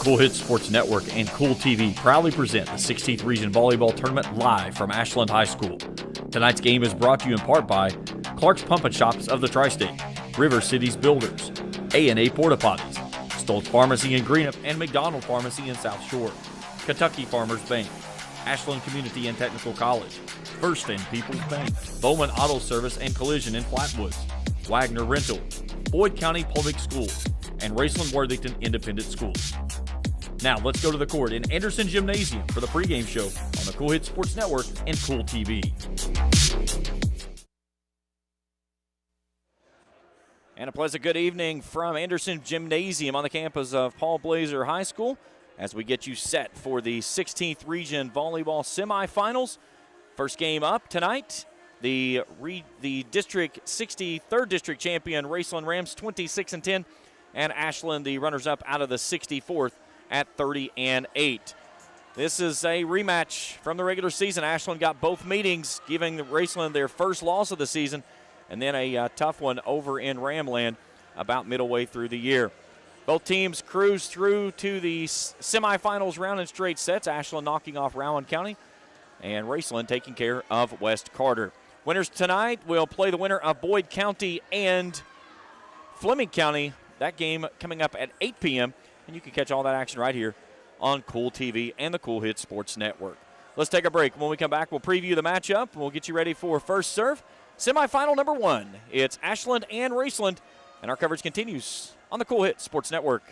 Cool Hits Sports Network and Cool TV proudly present the 16th Region Volleyball Tournament live from Ashland High School. Tonight's game is brought to you in part by Clark's Pump and Shops of the Tri-State, River Cities Builders, A&A Porta Potties, Stoltz Pharmacy in Greenup and McDonald Pharmacy in South Shore, Kentucky Farmers Bank, Ashland Community and Technical College, First and People's Bank, Bowman Auto Service and Collision in Flatwoods, Wagner Rental, Boyd County Public Schools, and Raceland Worthington Independent Schools. Now let's go to the court in Anderson Gymnasium for the pregame show on the Cool Hits Sports Network and Cool TV. And a pleasant good evening from Anderson Gymnasium on the campus of Paul Blazer High School as we get you set for the 16th Region Volleyball Semifinals. First game up tonight, the District 63rd District champion Raceland Rams 26-10, and Ashland the runners-up out of the 64th at 30-8. This is a rematch from the regular season. Ashland got both meetings, giving Raceland their first loss of the season, and then a tough one over in Ramland about middle way through the year. Both teams cruised through to the semifinals round in straight sets. Ashland knocking off Rowan County, and Raceland taking care of West Carter. Winners tonight will play the winner of Boyd County and Fleming County. That game coming up at 8 p.m., and you can catch all that action right here on Cool TV and the Cool Hits Sports Network. Let's take a break. When we come back, we'll preview the matchup. We'll get you ready for first serve. Semifinal number one. It's Ashland and Raceland, and our coverage continues on the Cool Hits Sports Network.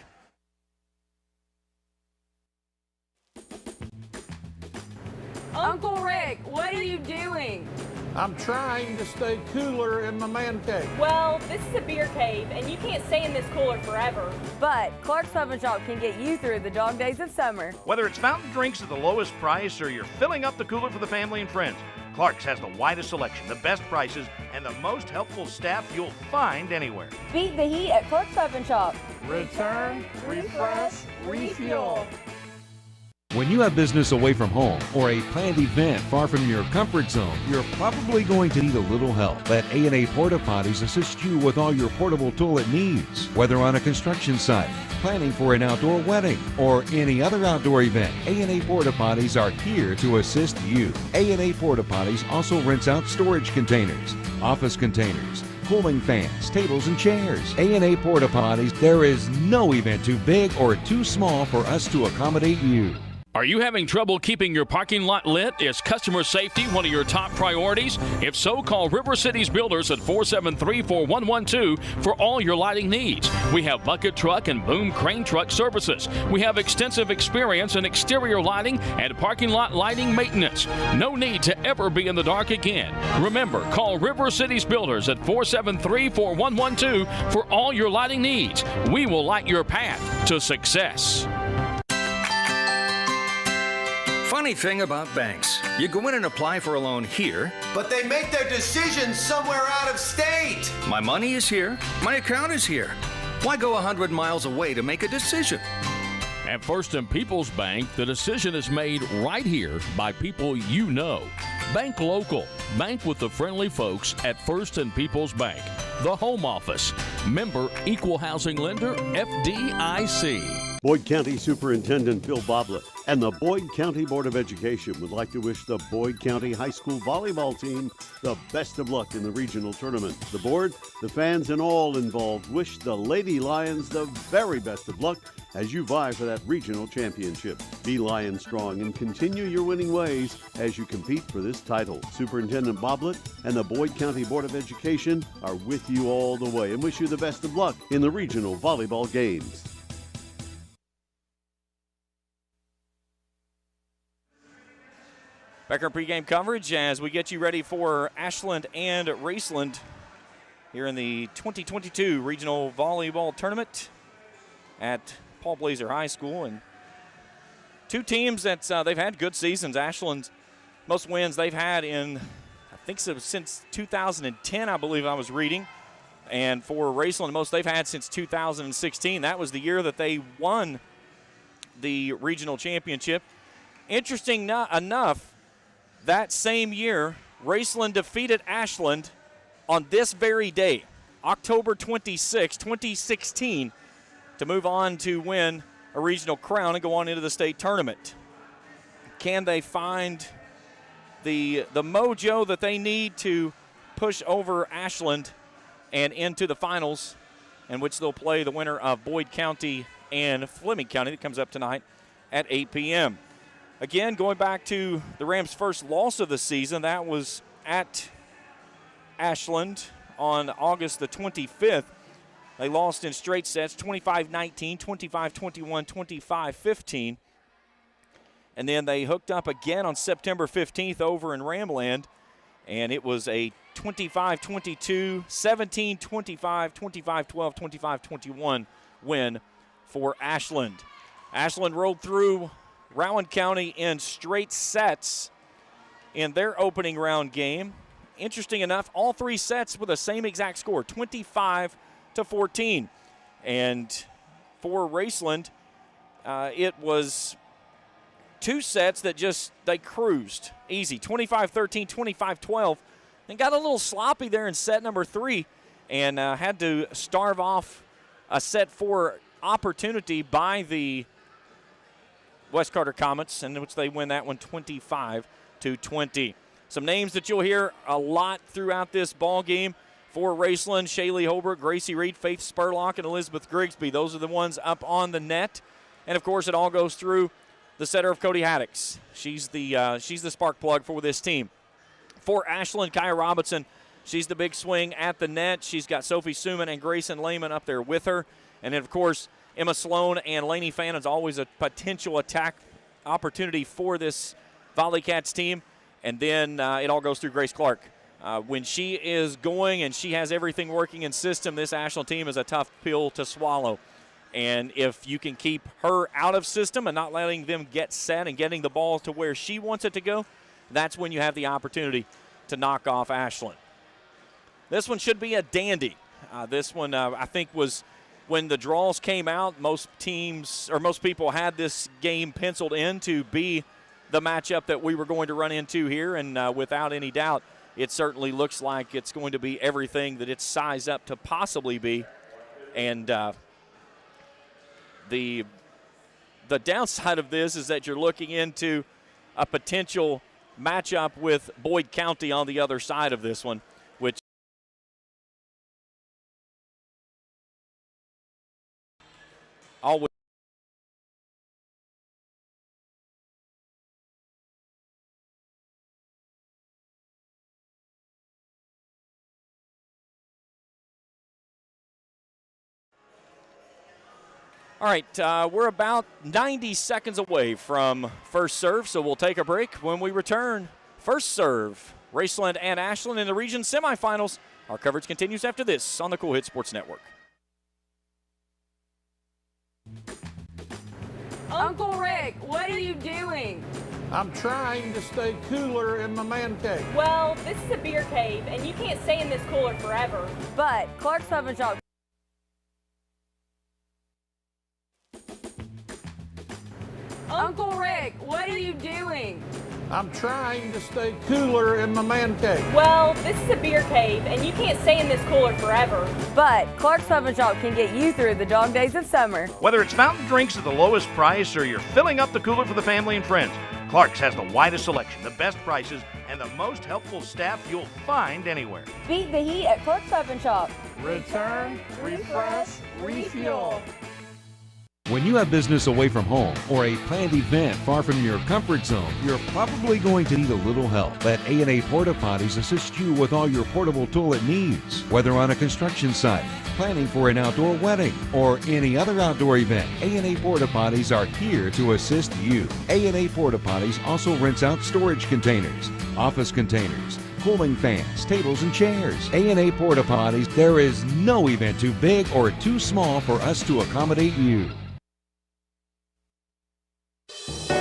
Uncle Rick, what are you doing? I'm trying to stay cooler in my man cave. Well, this is a beer cave, and you can't stay in this cooler forever. But Clark's Pub and Shop can get you through the dog days of summer. Whether it's fountain drinks at the lowest price or you're filling up the cooler for the family and friends, Clark's has the widest selection, the best prices, and the most helpful staff you'll find anywhere. Beat the heat at Clark's Pub and Shop. Return, refresh, refuel. When you have business away from home or a planned event far from your comfort zone, you're probably going to need a little help. Let A&A Porta Potties assist you with all your portable toilet needs. Whether on a construction site, planning for an outdoor wedding, or any other outdoor event, A&A Porta Potties are here to assist you. A&A Porta Potties also rents out storage containers, office containers, cooling fans, tables, and chairs. A&A Porta Potties, there is no event too big or too small for us to accommodate you. Are you having trouble keeping your parking lot lit? Is customer safety one of your top priorities? If so, call River Cities Builders at 473-4112 for all your lighting needs. We have bucket truck and boom crane truck services. We have extensive experience in exterior lighting and parking lot lighting maintenance. No need to ever be in the dark again. Remember, call River Cities Builders at 473-4112 for all your lighting needs. We will light your path to success. Funny thing about banks, you go in and apply for a loan here, but they make their decisions somewhere out of state. My money is here, my account is here. Why go 100 miles away to make a decision? At First and People's Bank, the decision is made right here by people you know. Bank local. Bank with the friendly folks at First and People's Bank. The Home Office. Member Equal Housing Lender, FDIC. Boyd County Superintendent Bill Boblet and the Boyd County Board of Education would like to wish the Boyd County High School volleyball team the best of luck in the regional tournament. The board, the fans, and all involved wish the Lady Lions the very best of luck as you vie for that regional championship. Be Lion strong and continue your winning ways as you compete for this title. Superintendent Boblet and the Boyd County Board of Education are with you all the way and wish you the best of luck in the regional volleyball games. Back our pregame coverage as we get you ready for Ashland and Raceland here in the 2022 Regional Volleyball Tournament at Paul Blazer High School. And two teams that they've had good seasons. Ashland's most wins they've had in, I think so, since 2010, I believe I was reading. And for Raceland, the most they've had since 2016. That was the year that they won the regional championship. Interesting enough, that same year, Raceland defeated Ashland on this very day, October 26, 2016, to move on to win a regional crown and go on into the state tournament. Can they find the mojo that they need to push over Ashland and into the finals, in which they'll play the winner of Boyd County and Fleming County that comes up tonight at 8 p.m. Again, going back to the Rams' first loss of the season, that was at Ashland on August the 25th. They lost in straight sets, 25-19, 25-21, 25-15. And then they hooked up again on September 15th over in Ramland, and it was a 25-22, 17-25, 25-12, 25-21 win for Ashland. Ashland rolled through Rowan County in straight sets in their opening round game. Interesting enough, all three sets with the same exact score, 25-14. And for Raceland, it was two sets that they cruised easy, 25-13, 25-12. And got a little sloppy there in set number 3 and had to starve off a set 4 opportunity by the West Carter Comets, in which they win that one 25-20. Some names that you'll hear a lot throughout this ball game for Raceland: Shaylee Holbrook, Gracie Reed, Faith Spurlock, and Elizabeth Grigsby. Those are the ones up on the net. And, of course, it all goes through the setter of Cody Haddix. She's the spark plug for this team. For Ashland, Kaya Robinson, she's the big swing at the net. She's got Sophie Suman and Grayson Lehman up there with her. And then, of course, Emma Sloan and Lainey Fannon's always a potential attack opportunity for this Volley Cats team. And then it all goes through Grace Clark. When she is going and she has everything working in system, this Ashland team is a tough pill to swallow. And if you can keep her out of system and not letting them get set and getting the ball to where she wants it to go, that's when you have the opportunity to knock off Ashland. This one should be a dandy. This one, I think, was when the draws came out, most teams or most people had this game penciled in to be the matchup that we were going to run into here. And without any doubt, it certainly looks like it's going to be everything that it's sized up to possibly be. And the downside of this is that you're looking into a potential matchup with Boyd County on the other side of this one, which always. All right, we're about 90 seconds away from first serve, so we'll take a break. When we return, first serve, Raceland and Ashland in the region semifinals. Our coverage continues after this on the Cool Hit Sports Network. Uncle Rick, what are you doing? I'm trying to stay cooler in my man cave. Well, this is a beer cave, and you can't stay in this cooler forever. But Clark's Oven Shop. Uncle Rick, what are you doing? I'm trying to stay cooler in my man cave. Well, this is a beer cave, and you can't stay in this cooler forever. But Clark's Oven Shop can get you through the dog days of summer. Whether it's fountain drinks at the lowest price or you're filling up the cooler for the family and friends, Clark's has the widest selection, the best prices, and the most helpful staff you'll find anywhere. Beat the heat at Clark's Oven Shop. Return, refresh, refuel. When you have business away from home or a planned event far from your comfort zone, you're probably going to need a little help. Let A&A Porta Potties assist you with all your portable toilet needs. Whether on a construction site, planning for an outdoor wedding, or any other outdoor event, A&A Porta Potties are here to assist you. A&A Porta Potties also rents out storage containers, office containers, cooling fans, tables, and chairs. A&A Porta Potties, there is no event too big or too small for us to accommodate you.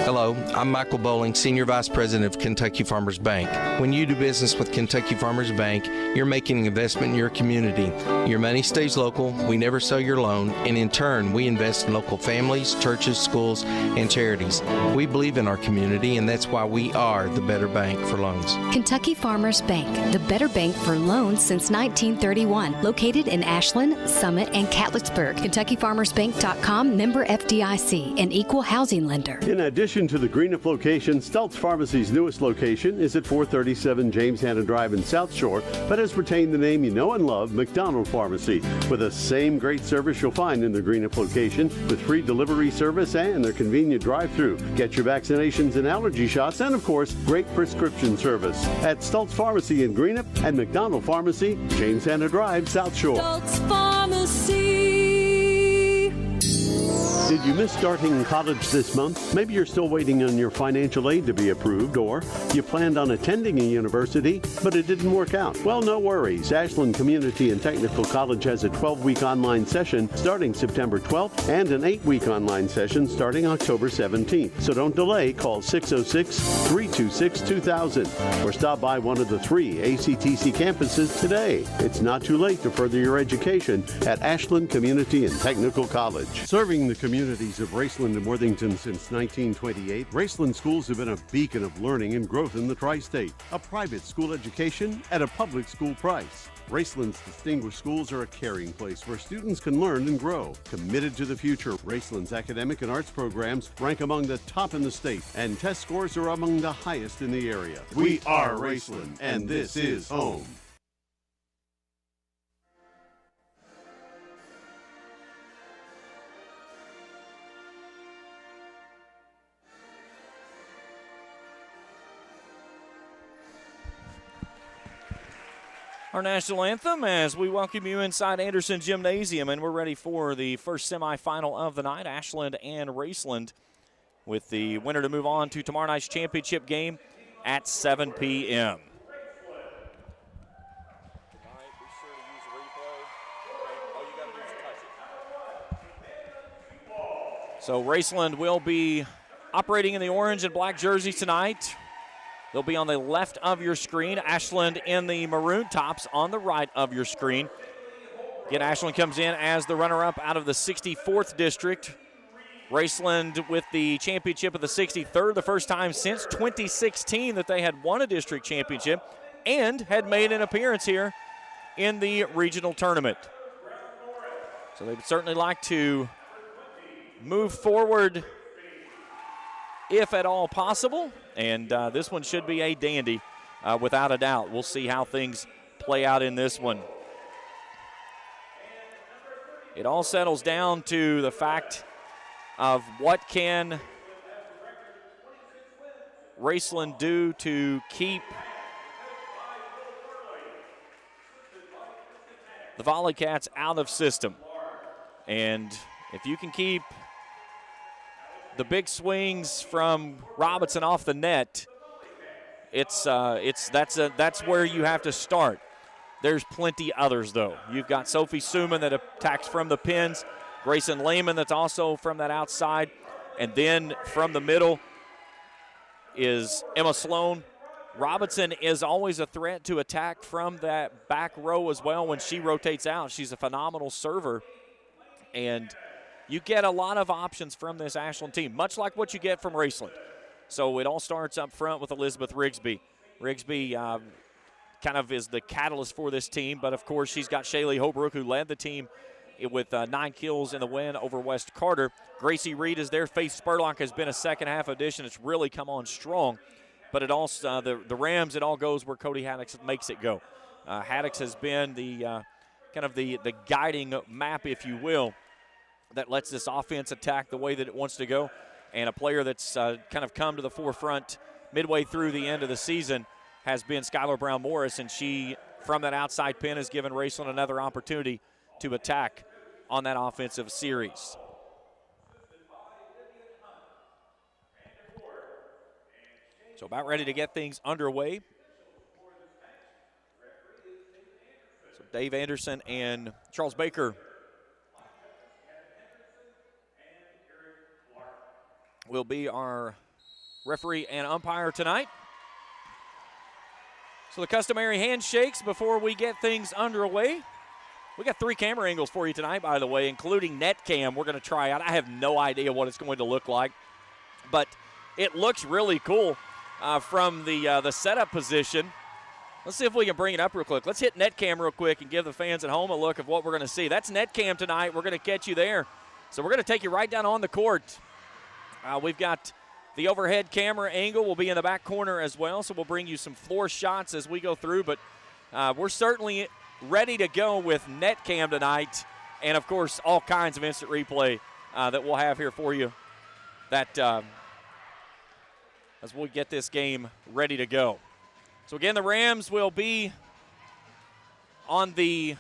Hello, Hello, I'm Michael Bowling, Senior Vice President of Kentucky Farmers Bank. When you do business with Kentucky Farmers Bank, you're making an investment in your community. Your money stays local, we never sell your loan, and in turn, we invest in local families, churches, schools, and charities. We believe in our community, and that's why we are the better bank for loans. Kentucky Farmers Bank, the better bank for loans since 1931. Located in Ashland, Summit, and Catlettsburg. KentuckyFarmersBank.com, member FDIC, an equal housing lender. In addition to the Greenup location, Stultz Pharmacy's newest location is at 437 James Hanna Drive in South Shore, but has retained the name you know and love, McDonald Pharmacy, with the same great service you'll find in the Greenup location, with free delivery service and their convenient drive-thru. Get your vaccinations and allergy shots, and of course, great prescription service at Stultz Pharmacy in Greenup and McDonald Pharmacy, James Hanna Drive, South Shore. Stultz Pharmacy. Did you miss starting college this month? Maybe you're still waiting on your financial aid to be approved, or you planned on attending a university, but it didn't work out. Well, no worries. Ashland Community and Technical College has a 12-week online session starting September 12th and an 8-week online session starting October 17th. So don't delay. Call 606-326-2000 or stop by one of the 3 ACTC campuses today. It's not too late to further your education at Ashland Community and Technical College. Serving the communities of Raceland and Worthington since 1928, Raceland schools have been a beacon of learning and growth in the tri-state. A private school education at a public school price. Raceland's distinguished schools are a caring place where students can learn and grow. Committed to the future, Raceland's academic and arts programs rank among the top in the state, and test scores are among the highest in the area. We are Raceland, and this is home. Our national anthem as we welcome you inside Anderson Gymnasium, and we're ready for the first semifinal of the night, Ashland and Raceland, with the winner to move on to tomorrow night's championship game at 7 p.m. So Raceland will be operating in the orange and black jerseys tonight. They'll be on the left of your screen. Ashland in the maroon tops on the right of your screen. Again, Ashland comes in as the runner-up out of the 64th district. Raceland with the championship of the 63rd, the first time since 2016 that they had won a district championship and had made an appearance here in the regional tournament. So they would certainly like to move forward if at all possible, and this one should be a dandy without a doubt. We'll see how things play out in this one. It all settles down to the fact of what can Raceland do to keep the Volley Cats out of system. And if you can keep the big swings from Robinson off the net, that's where you have to start. There's plenty others, though. You've got Sophie Suman that attacks from the pins, Grayson Lehman that's also from that outside, and then from the middle is Emma Sloan. Robinson is always a threat to attack from that back row as well when she rotates out. She's a phenomenal server, and you get a lot of options from this Ashland team, much like what you get from Raceland. So it all starts up front with Elizabeth Rigsby. Rigsby kind of is the catalyst for this team, but of course she's got Shaylee Holbrook, who led the team with 9 kills in the win over West Carter. Gracie Reed is there. Faith Spurlock has been a second-half addition. It's really come on strong. But it also the Rams, it all goes where Cody Haddix makes it go. Haddix has been the kind of the guiding map, if you will, that lets this offense attack the way that it wants to go. And a player that's kind of come to the forefront midway through the end of the season has been Skylar Brown-Morris, and she, from that outside pin, has given Raceland another opportunity to attack on that offensive series. So about ready to get things underway. So Dave Anderson and Charles Baker will be our referee and umpire tonight. So the customary handshakes before we get things underway. We got 3 camera angles for you tonight, by the way, including net cam we're going to try out. I have no idea what it's going to look like, but it looks really cool from the setup position. Let's see if we can bring it up real quick. Let's hit net cam real quick and give the fans at home a look of what we're going to see. That's net cam tonight. We're going to catch you there. So we're going to take you right down on the court. We've got the overhead camera angle will be in the back corner as well, so we'll bring you some floor shots as we go through. But we're certainly ready to go with net cam tonight, and, of course, all kinds of instant replay that we'll have here for you that as we get this game ready to go. So, again, the Rams will be on the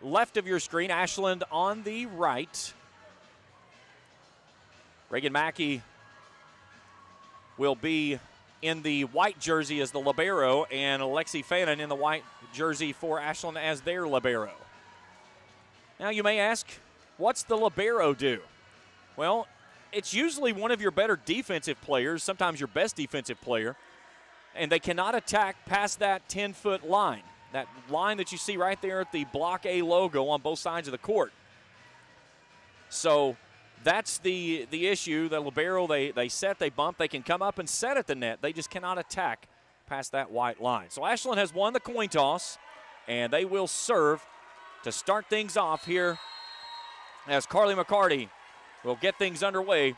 left of your screen, Ashland on the right. Reagan Mackey will be in the white jersey as the libero, and Alexi Fannin in the white jersey for Ashland as their libero. Now you may ask, what's the libero do? Well, it's usually one of your better defensive players, sometimes your best defensive player, and they cannot attack past that 10-foot line, that line that you see right there at the Block A logo on both sides of the court. So that's the issue. The libero, they set, they bump. They can come up and set at the net. They just cannot attack past that white line. So Ashland has won the coin toss, and they will serve to start things off here as Carly McCarty will get things underway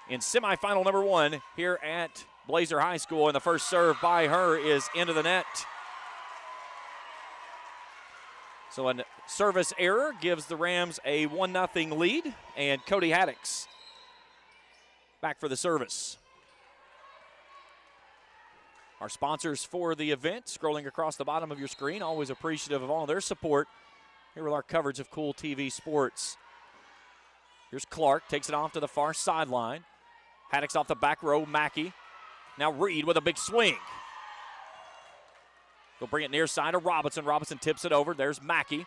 in semifinal number 1 here at Blazer High School. And the first serve by her is into the net. So a service error gives the Rams a 1-0 lead, and Cody Haddix back for the service. Our sponsors for the event, scrolling across the bottom of your screen, always appreciative of all their support here with our coverage of Cool TV Sports. Here's Clark, takes it off to the far sideline. Haddix off the back row, Mackey. Now Reed with a big swing. They'll bring it near side to Robinson. Robinson tips it over. There's Mackey.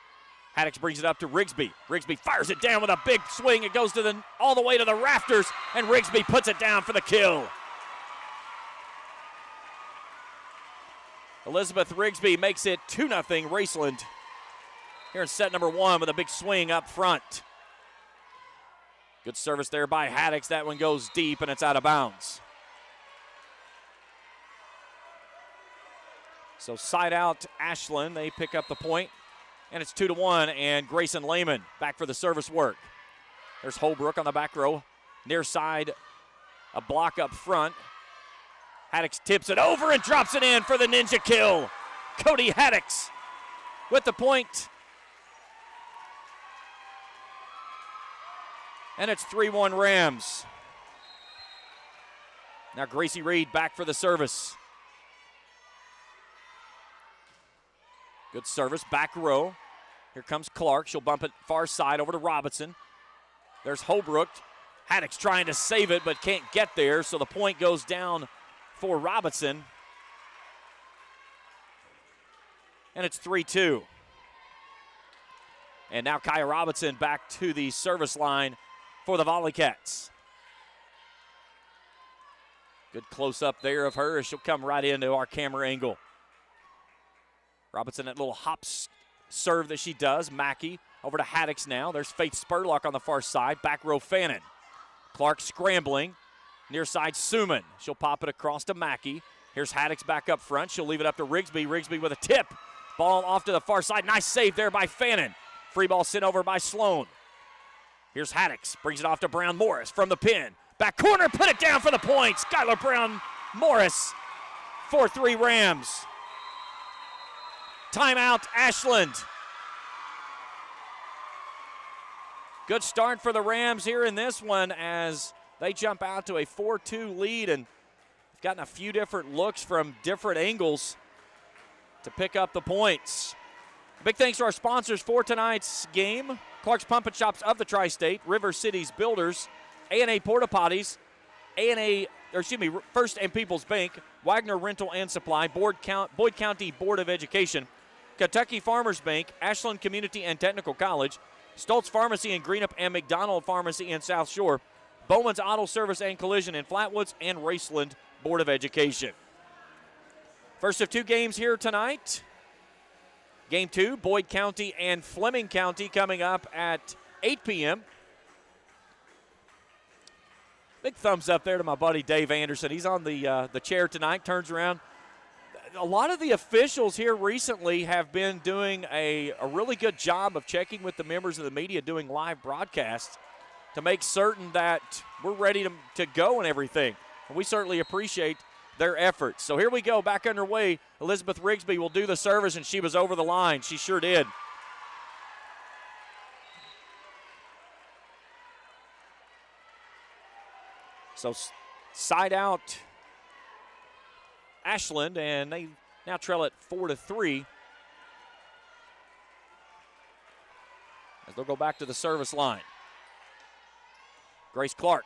Haddix brings it up to Rigsby. Rigsby fires it down with a big swing. It goes to all the way to the rafters, and Rigsby puts it down for the kill. Elizabeth Rigsby makes it 2-0 Raceland here in set number 1 with a big swing up front. Good service there by Haddix. That one goes deep, and it's out of bounds. So side out Ashland, they pick up the point, and it's 2-1, and Grayson Lehman back for the service work. There's Holbrook on the back row. Near side, a block up front. Haddix tips it over and drops it in for the ninja kill. Cody Haddix with the point. And it's 3-1 Rams. Now Gracie Reed back for the service. Good service, back row. Here comes Clark. She'll bump it far side over to Robinson. There's Holbrook. Haddix trying to save it but can't get there, so the point goes down for Robinson. And it's 3-2. And now Kaya Robinson back to the service line for the Volley Cats. Good close-up there of her as she'll come right into our camera angle. Robinson, that little hop serve that she does. Mackey over to Haddix now. There's Faith Spurlock on the far side. Back row Fannin. Clark scrambling. Near side Suman. She'll pop it across to Mackey. Here's Haddix back up front. She'll leave it up to Rigsby. Rigsby with a tip. Ball off to the far side. Nice save there by Fannin. Free ball sent over by Sloan. Here's Haddix. Brings it off to Brown Morris from the pin. Back corner. Put it down for the point. Skylar Brown Morris. 4-3 Rams. Timeout, Ashland. Good start for the Rams here in this one as they jump out to a 4-2 lead, and have gotten a few different looks from different angles to pick up the points. Big thanks to our sponsors for tonight's game. Clark's Pump and Shops of the Tri-State, River Cities Builders, A&A Porta Potties, First and People's Bank, Wagner Rental and Supply, Boyd County Board of Education, Kentucky Farmers Bank, Ashland Community and Technical College, Stoltz Pharmacy in Greenup and McDonald Pharmacy in South Shore, Bowman's Auto Service and Collision in Flatwoods, and Raceland Board of Education. First of 2 games here tonight. Game 2, Boyd County and Fleming County coming up at 8 p.m. Big thumbs up there to my buddy Dave Anderson. He's on the chair tonight, turns around. A lot of the officials here recently have been doing a really good job of checking with the members of the media doing live broadcasts to make certain that we're ready to go and everything. And we certainly appreciate their efforts. So here we go, back underway. Elizabeth Rigsby will do the service, and she was over the line. She sure did. So side out Ashland, and they now trail at 4-3. As they'll go back to the service line. Grace Clark.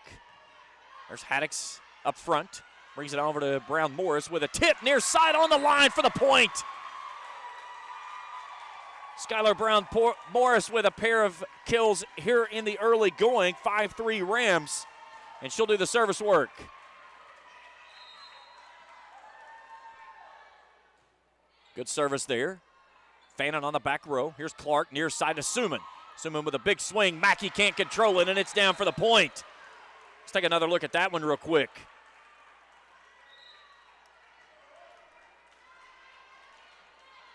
There's Haddix up front. Brings it over to Brown Morris with a tip near side on the line for the point. Skylar Brown Morris with a pair of kills here in the early going. 5-3 Rams. And she'll do the service work. Good service there. Fannin on the back row. Here's Clark near side to Suman. Suman with a big swing. Mackey can't control it, and it's down for the point. Let's take another look at that one real quick.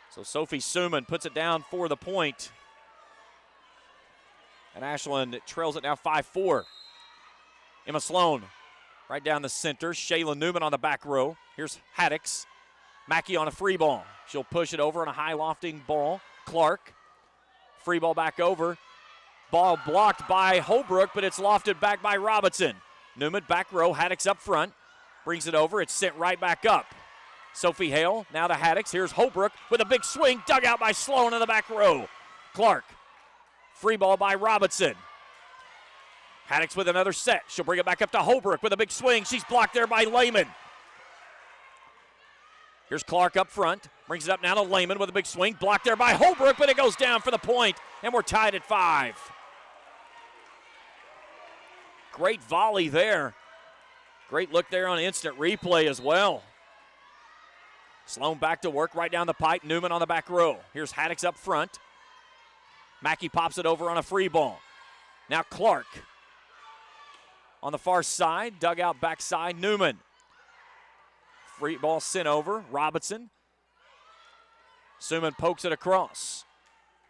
So Sophie Suman puts it down for the point. And Ashland trails it now 5-4. Emma Sloan right down the center. Shayla Newman on the back row. Here's Haddix. Mackey on a free ball. She'll push it over on a high lofting ball. Clark. Free ball back over. Ball blocked by Holbrook, but it's lofted back by Robinson. Newman back row. Haddix up front. Brings it over. It's sent right back up. Sophie Hale now to Haddix. Here's Holbrook with a big swing. Dug out by Sloan in the back row. Clark. Free ball by Robinson. Haddix with another set. She'll bring it back up to Holbrook with a big swing. She's blocked there by Lehman. Here's Clark up front. Brings it up now to Lehman with a big swing. Blocked there by Holbrook, but it goes down for the point, and we're tied at 5. Great volley there. Great look there on instant replay as well. Sloan back to work right down the pipe. Newman on the back row. Here's Haddix up front. Mackey pops it over on a free ball. Now Clark on the far side. Dugout backside. Newman. Free ball sent over. Robinson. Suman pokes it across.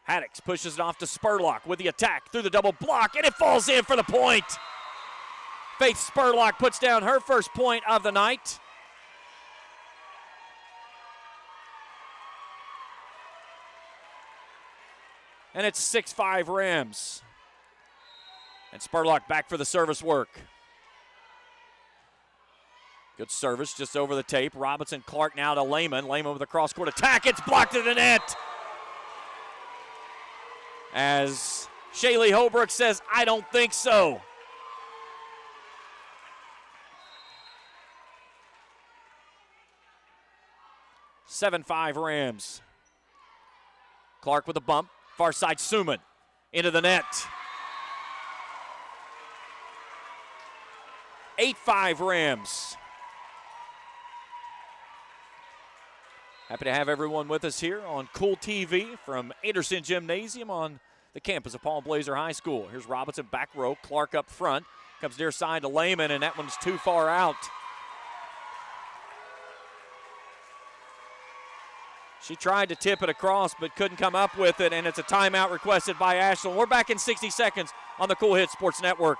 Haddix pushes it off to Spurlock with the attack through the double block, and it falls in for the point. Faith Spurlock puts down her first point of the night. And it's 6-5 Rams. And Spurlock back for the service work. Good service just over the tape. Robinson Clark now to Lehman. Lehman with a cross-court attack. It's blocked to the net. As Shaylee Holbrook says, I don't think so. 7-5 Rams. Clark with a bump. Far side Suman into the net. 8-5 Rams. Happy to have everyone with us here on Cool TV from Anderson Gymnasium on the campus of Paul Blazer High School. Here's Robinson back row. Clark up front. Comes near side to Lehman, and that one's too far out. She tried to tip it across but couldn't come up with it, and it's a timeout requested by Ashland. We're back in 60 seconds on the Cool Hits Sports Network.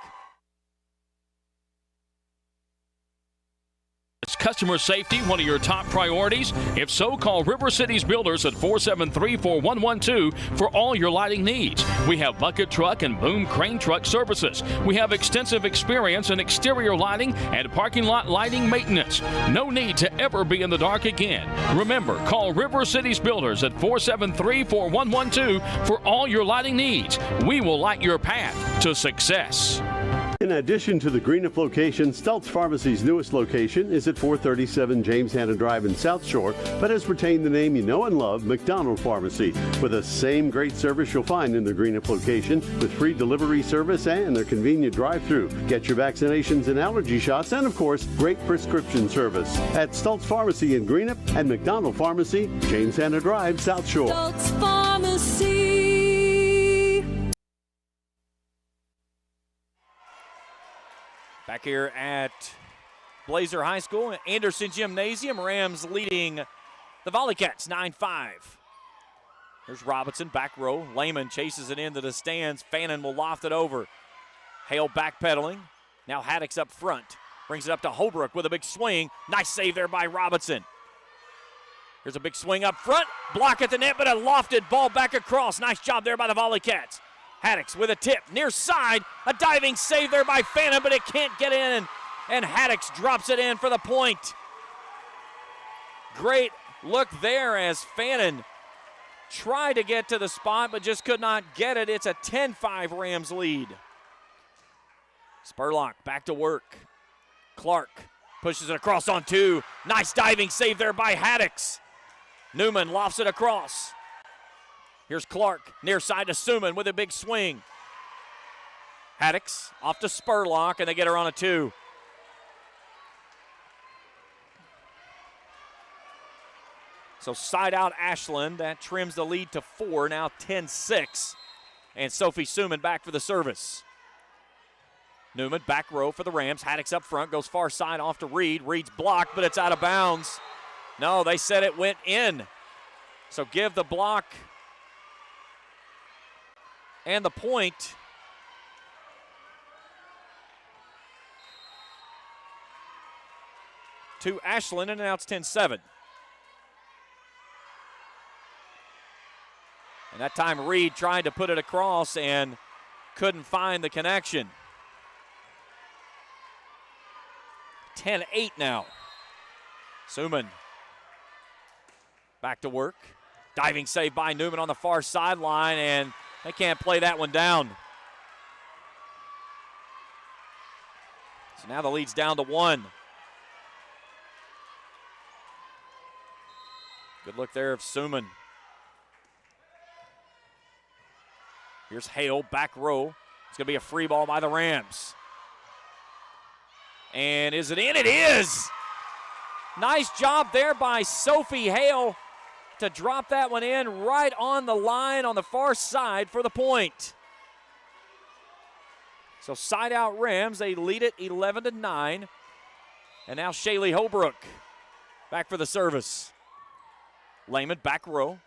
Is customer safety one of your top priorities? If so, call River Cities Builders at 473-4112 for all your lighting needs. We have bucket truck and boom crane truck services. We have extensive experience in exterior lighting and parking lot lighting maintenance. No need to ever be in the dark again. Remember, call River Cities Builders at 473-4112 for all your lighting needs. We will light your path to success. In addition to the Greenup location, Stultz Pharmacy's newest location is at 437 James Hanna Drive in South Shore, but has retained the name you know and love, McDonald Pharmacy, with the same great service you'll find in the Greenup location, with free delivery service and their convenient drive-thru. Get your vaccinations and allergy shots, and of course, great prescription service at Stultz Pharmacy in Greenup and McDonald Pharmacy, James Hanna Drive, South Shore. Stultz Pharmacy. Back here at Blazer High School, Anderson Gymnasium, Rams leading the Volleycats 9-5. Here's Robinson, back row. Lehman chases it into the stands. Fannin will loft it over. Hale backpedaling. Now Haddix up front. Brings it up to Holbrook with a big swing. Nice save there by Robinson. Here's a big swing up front. Block at the net, but a lofted ball back across. Nice job there by the Volleycats. Haddix with a tip, near side, a diving save there by Fannin, but it can't get in, and Haddix drops it in for the point. Great look there as Fannin tried to get to the spot, but just could not get it. It's a 10-5 Rams lead. Spurlock back to work. Clark pushes it across on two. Nice diving save there by Haddix. Newman lofts it across. Here's Clark, near side to Suman with a big swing. Haddix off to Spurlock, and they get her on a two. So side out Ashland, that trims the lead to 4, now 10-6. And Sophie Suman back for the service. Newman back row for the Rams. Haddix up front, goes far side off to Reed. Reed's blocked, but it's out of bounds. No, they said it went in. So give the block and the point to Ashland, and now it's 10-7. And that time Reed tried to put it across and couldn't find the connection. 10-8 now. Suman back to work. Diving save by Newman on the far sideline, and they can't play that one down. So now the lead's down to 1. Good look there of Suman. Here's Hale, back row. It's going to be a free ball by the Rams. And is it in? It is! Nice job there by Sophie Hale to drop that one in right on the line on the far side for the point. So side out Rams, they lead it 11-9. And now Shaylee Holbrook back for the service. Lehman back row.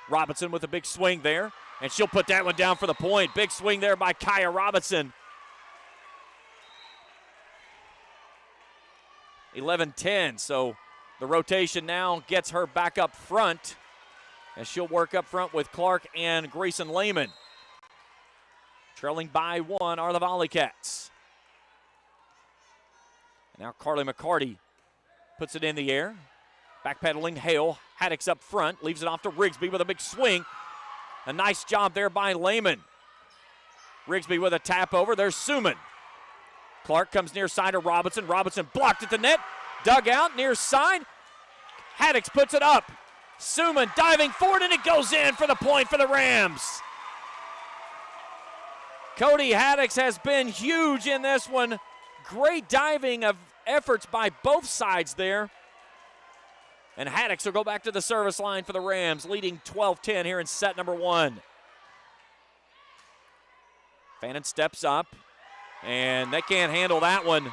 Robinson with a big swing there, and she'll put that one down for the point. Big swing there by Kaya Robinson. 11-10, so the rotation now gets her back up front, as she'll work up front with Clark and Grayson Lehman. Trailing by 1 are the Volleycats. Now Carly McCarty puts it in the air. Backpedaling Hale. Haddix up front, leaves it off to Rigsby with a big swing. A nice job there by Lehman. Rigsby with a tap over. There's Suman. Clark comes near side to Robinson. Robinson blocked at the net. Dug out near side. Haddix puts it up. Suman diving forward, and it goes in for the point for the Rams. Cody Haddix has been huge in this one. Great diving of efforts by both sides there. And Haddix will go back to the service line for the Rams, leading 12-10 here in set number 1. Fannin steps up, and they can't handle that one.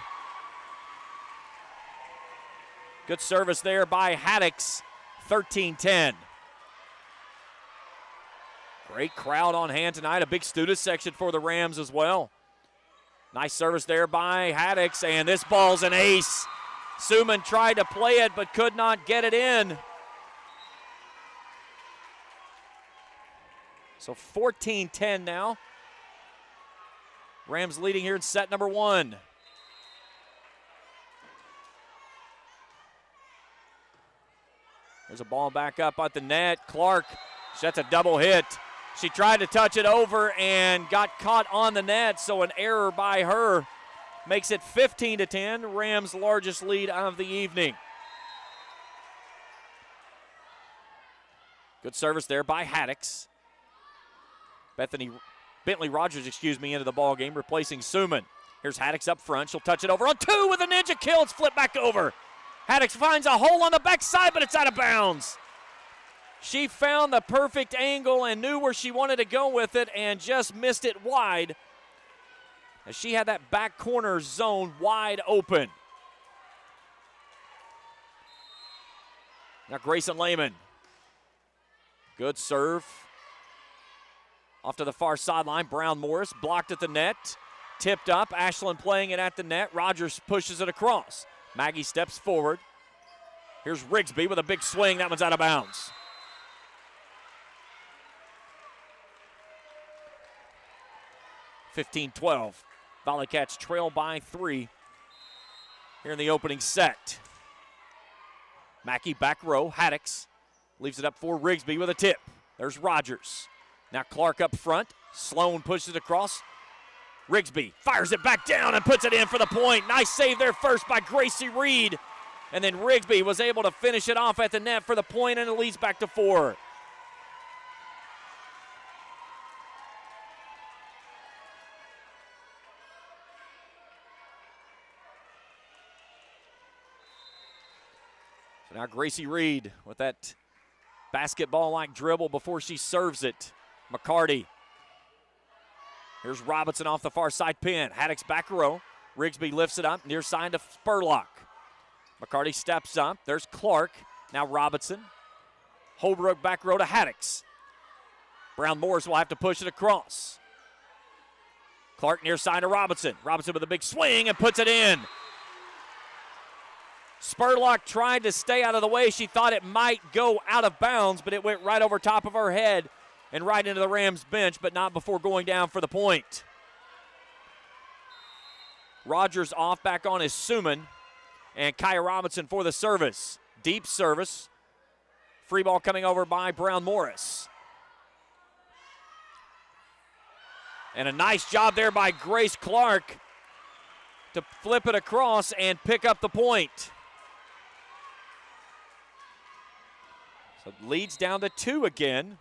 Good service there by Haddix, 13-10. Great crowd on hand tonight, a big student section for the Rams as well. Nice service there by Haddix, and this ball's an ace. Suman tried to play it but could not get it in. So 14-10 now. Rams leading here in set number 1. There's a ball back up at the net. Clark, that's a double hit. She tried to touch it over and got caught on the net, so an error by her makes it 15-10, Rams' largest lead of the evening. Good service there by Haddix. Bentley Rogers, into the ball game, replacing Suman. Here's Haddix up front. She'll touch it over on two with a ninja kill. It's flipped back over. Haddix finds a hole on the backside, but it's out of bounds. She found the perfect angle and knew where she wanted to go with it and just missed it wide, as she had that back corner zone wide open. Now Grayson Lehman. Good serve. Off to the far sideline. Brown Morris blocked at the net. Tipped up. Ashland playing it at the net. Rogers pushes it across. Maggie steps forward. Here's Rigsby with a big swing. That one's out of bounds. (15-12). Volley Cats trail by 3 here in the opening set. Mackey back row. Haddix leaves it up for Rigsby with a tip. There's Rogers. Now Clark up front. Sloan pushes it across. Rigsby fires it back down and puts it in for the point. Nice save there first by Gracie Reed. And then Rigsby was able to finish it off at the net for the point, and it leads back to 4. So now Gracie Reed with that basketball-like dribble before she serves it. McCarty. Here's Robinson off the far side pin. Haddix back row. Rigsby lifts it up, near side to Spurlock. McCarty steps up. There's Clark. Now Robinson. Holbrook back row to Haddix. Brown Morris will have to push it across. Clark near side to Robinson. Robinson with a big swing and puts it in. Spurlock tried to stay out of the way. She thought it might go out of bounds, but it went right over top of her head and right into the Rams bench, but not before going down for the point. Rogers off, back on is Suman, and Kaya Robinson for the service. Deep service. Free ball coming over by Brown Morris. And a nice job there by Grace Clark to flip it across and pick up the point. So it leads down to 2 again.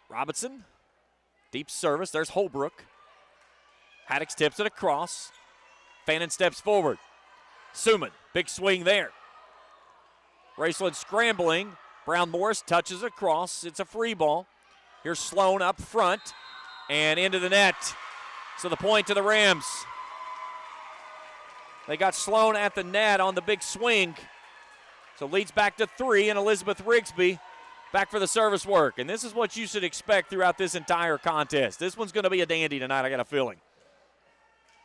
Robinson, deep service. There's Holbrook. Haddix tips it across. Fannin steps forward. Suman, big swing there. Raceland scrambling. Brown Morris touches across. It's a free ball. Here's Sloan up front and into the net. So the point to the Rams. They got Sloan at the net on the big swing. So leads back to 3, and Elizabeth Rigsby back for the service work. And this is what you should expect throughout this entire contest. This one's going to be a dandy tonight, I got a feeling.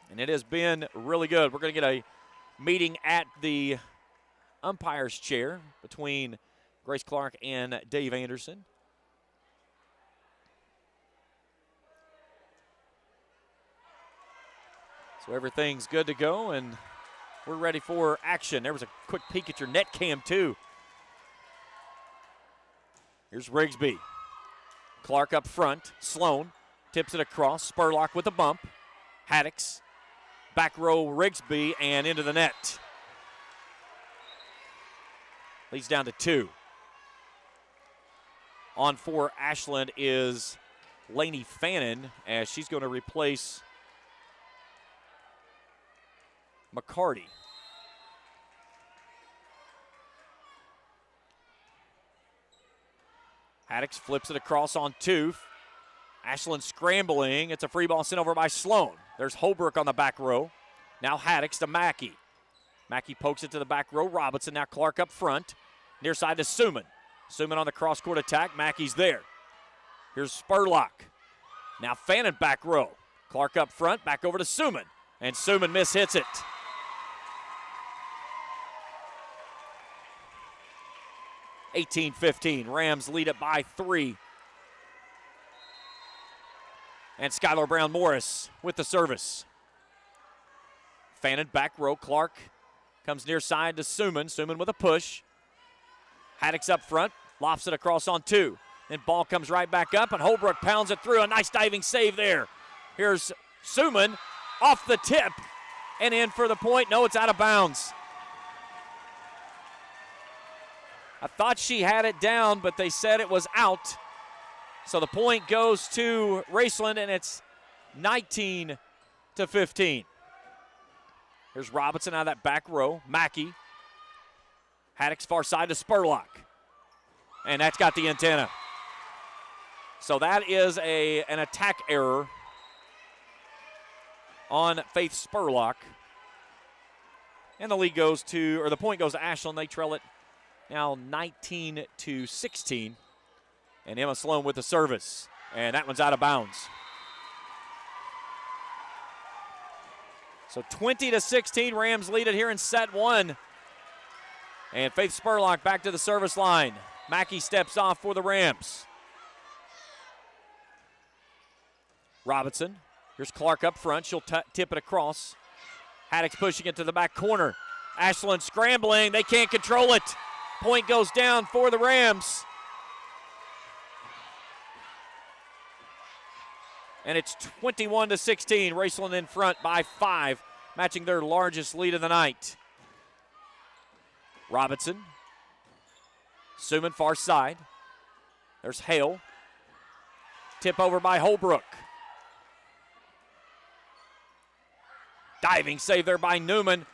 And it has been really good. We're going to get a meeting at the umpire's chair between Grace Clark and Dave Anderson. So everything's good to go, and we're ready for action. There was a quick peek at your net cam, too. Here's Rigsby. Clark up front. Sloan tips it across. Spurlock with a bump. Haddix. Back row Rigsby and into the net. Leads down to 2. On for Ashland is Lainey Fannin, as she's going to replace McCarty. Haddix flips it across on 2. Ashland scrambling. It's a free ball sent over by Sloan. There's Holbrook on the back row. Now Haddix to Mackey. Mackey pokes it to the back row. Robinson, now Clark up front. Near side to Suman. Suman on the cross-court attack. Mackey's there. Here's Spurlock. Now Fannin back row. Clark up front. Back over to Suman. And Suman mishits it. (18-15). Rams lead it by 3. And Skylar Brown Morris with the service. Fannin back row. Clark comes near side to Suman. Suman with a push. Haddix up front. Lofts it across on 2. And ball comes right back up, and Holbrook pounds it through. A nice diving save there. Here's Suman off the tip and in for the point. No, it's out of bounds. I thought she had it down, but they said it was out. So the point goes to Raceland, and it's 19-15. Here's Robinson out of that back row. Mackey. Haddock's far side to Spurlock. And that's got the antenna. So that is an attack error on Faith Spurlock. And the lead goes to, or the point goes to Ashland. They trail it now 19-16. And Emma Sloan with the service. And that one's out of bounds. So 20-16, Rams lead it here in set one. And Faith Spurlock back to the service line. Mackey steps off for the Rams. Robinson. Here's Clark up front. She'll tip it across. Haddock's pushing it to the back corner. Ashland scrambling. They can't control it. Point goes down for the Rams. And it's 21-16. Raceland in front by 5, matching their largest lead of the night. Robinson. Suman far side. There's Hale. Tip over by Holbrook. Diving save there by Newman.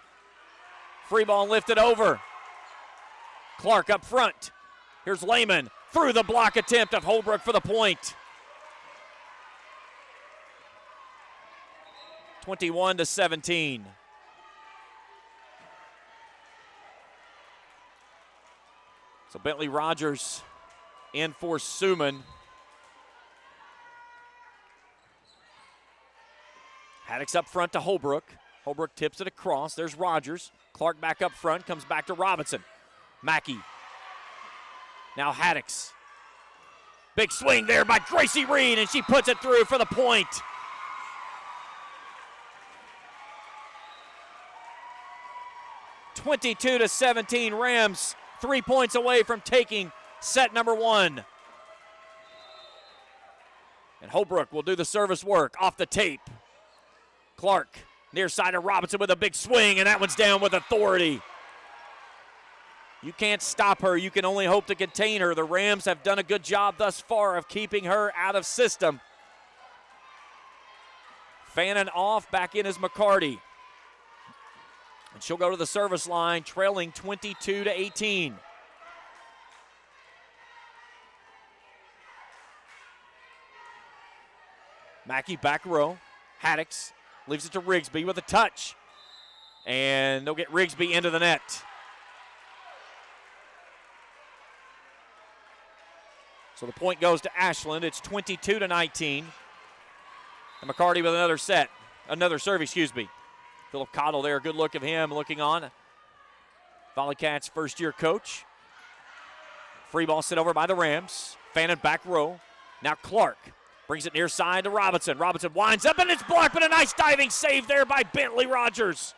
Free ball lifted over. Clark up front. Here's Lehman through the block attempt of Holbrook for the point. 21-17. So Bentley Rogers in for Suman. Haddock's up front to Holbrook. Holbrook tips it across. There's Rogers. Clark back up front, comes back to Robinson. Mackey. Now Haddock's. Big swing there by Gracie Reed, and she puts it through for the point. (22-17) Rams 3 points away from taking set number one. And Holbrook will do the service work off the tape. Clark near side of Robinson with a big swing, and that one's down with authority. You can't stop her. You can only hope to contain her. The Rams have done a good job thus far of keeping her out of system. Fanning off, back in is McCarty. And she'll go to the service line, trailing 22-18. Mackey back row. Haddock's leaves it to Rigsby with a touch. And they'll get Rigsby into the net. So the point goes to Ashland. It's 22-19. And McCarty with another serve, excuse me. Philip Cottle there, good look of him looking on. Volley Cats first-year coach. Free ball sent over by the Rams. Fannin back row. Now Clark brings it near side to Robinson. Robinson winds up and it's blocked, but a nice diving save there by Bentley Rogers.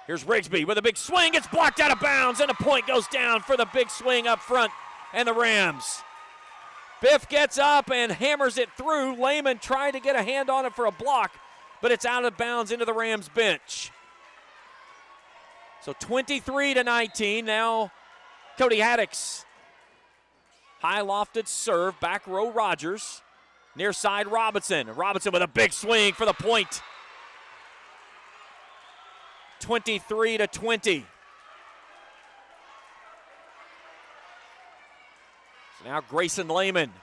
Here's Rigsby with a big swing. It's blocked out of bounds, and a point goes down for the big swing up front and the Rams. Biff gets up and hammers it through. Lehman tried to get a hand on it for a block, but it's out of bounds into the Rams bench. So 23-19. Now Cody Haddock's high lofted serve, back row Rogers. Near side Robinson. Robinson with a big swing for the point. 23-20. So now Grayson Lehman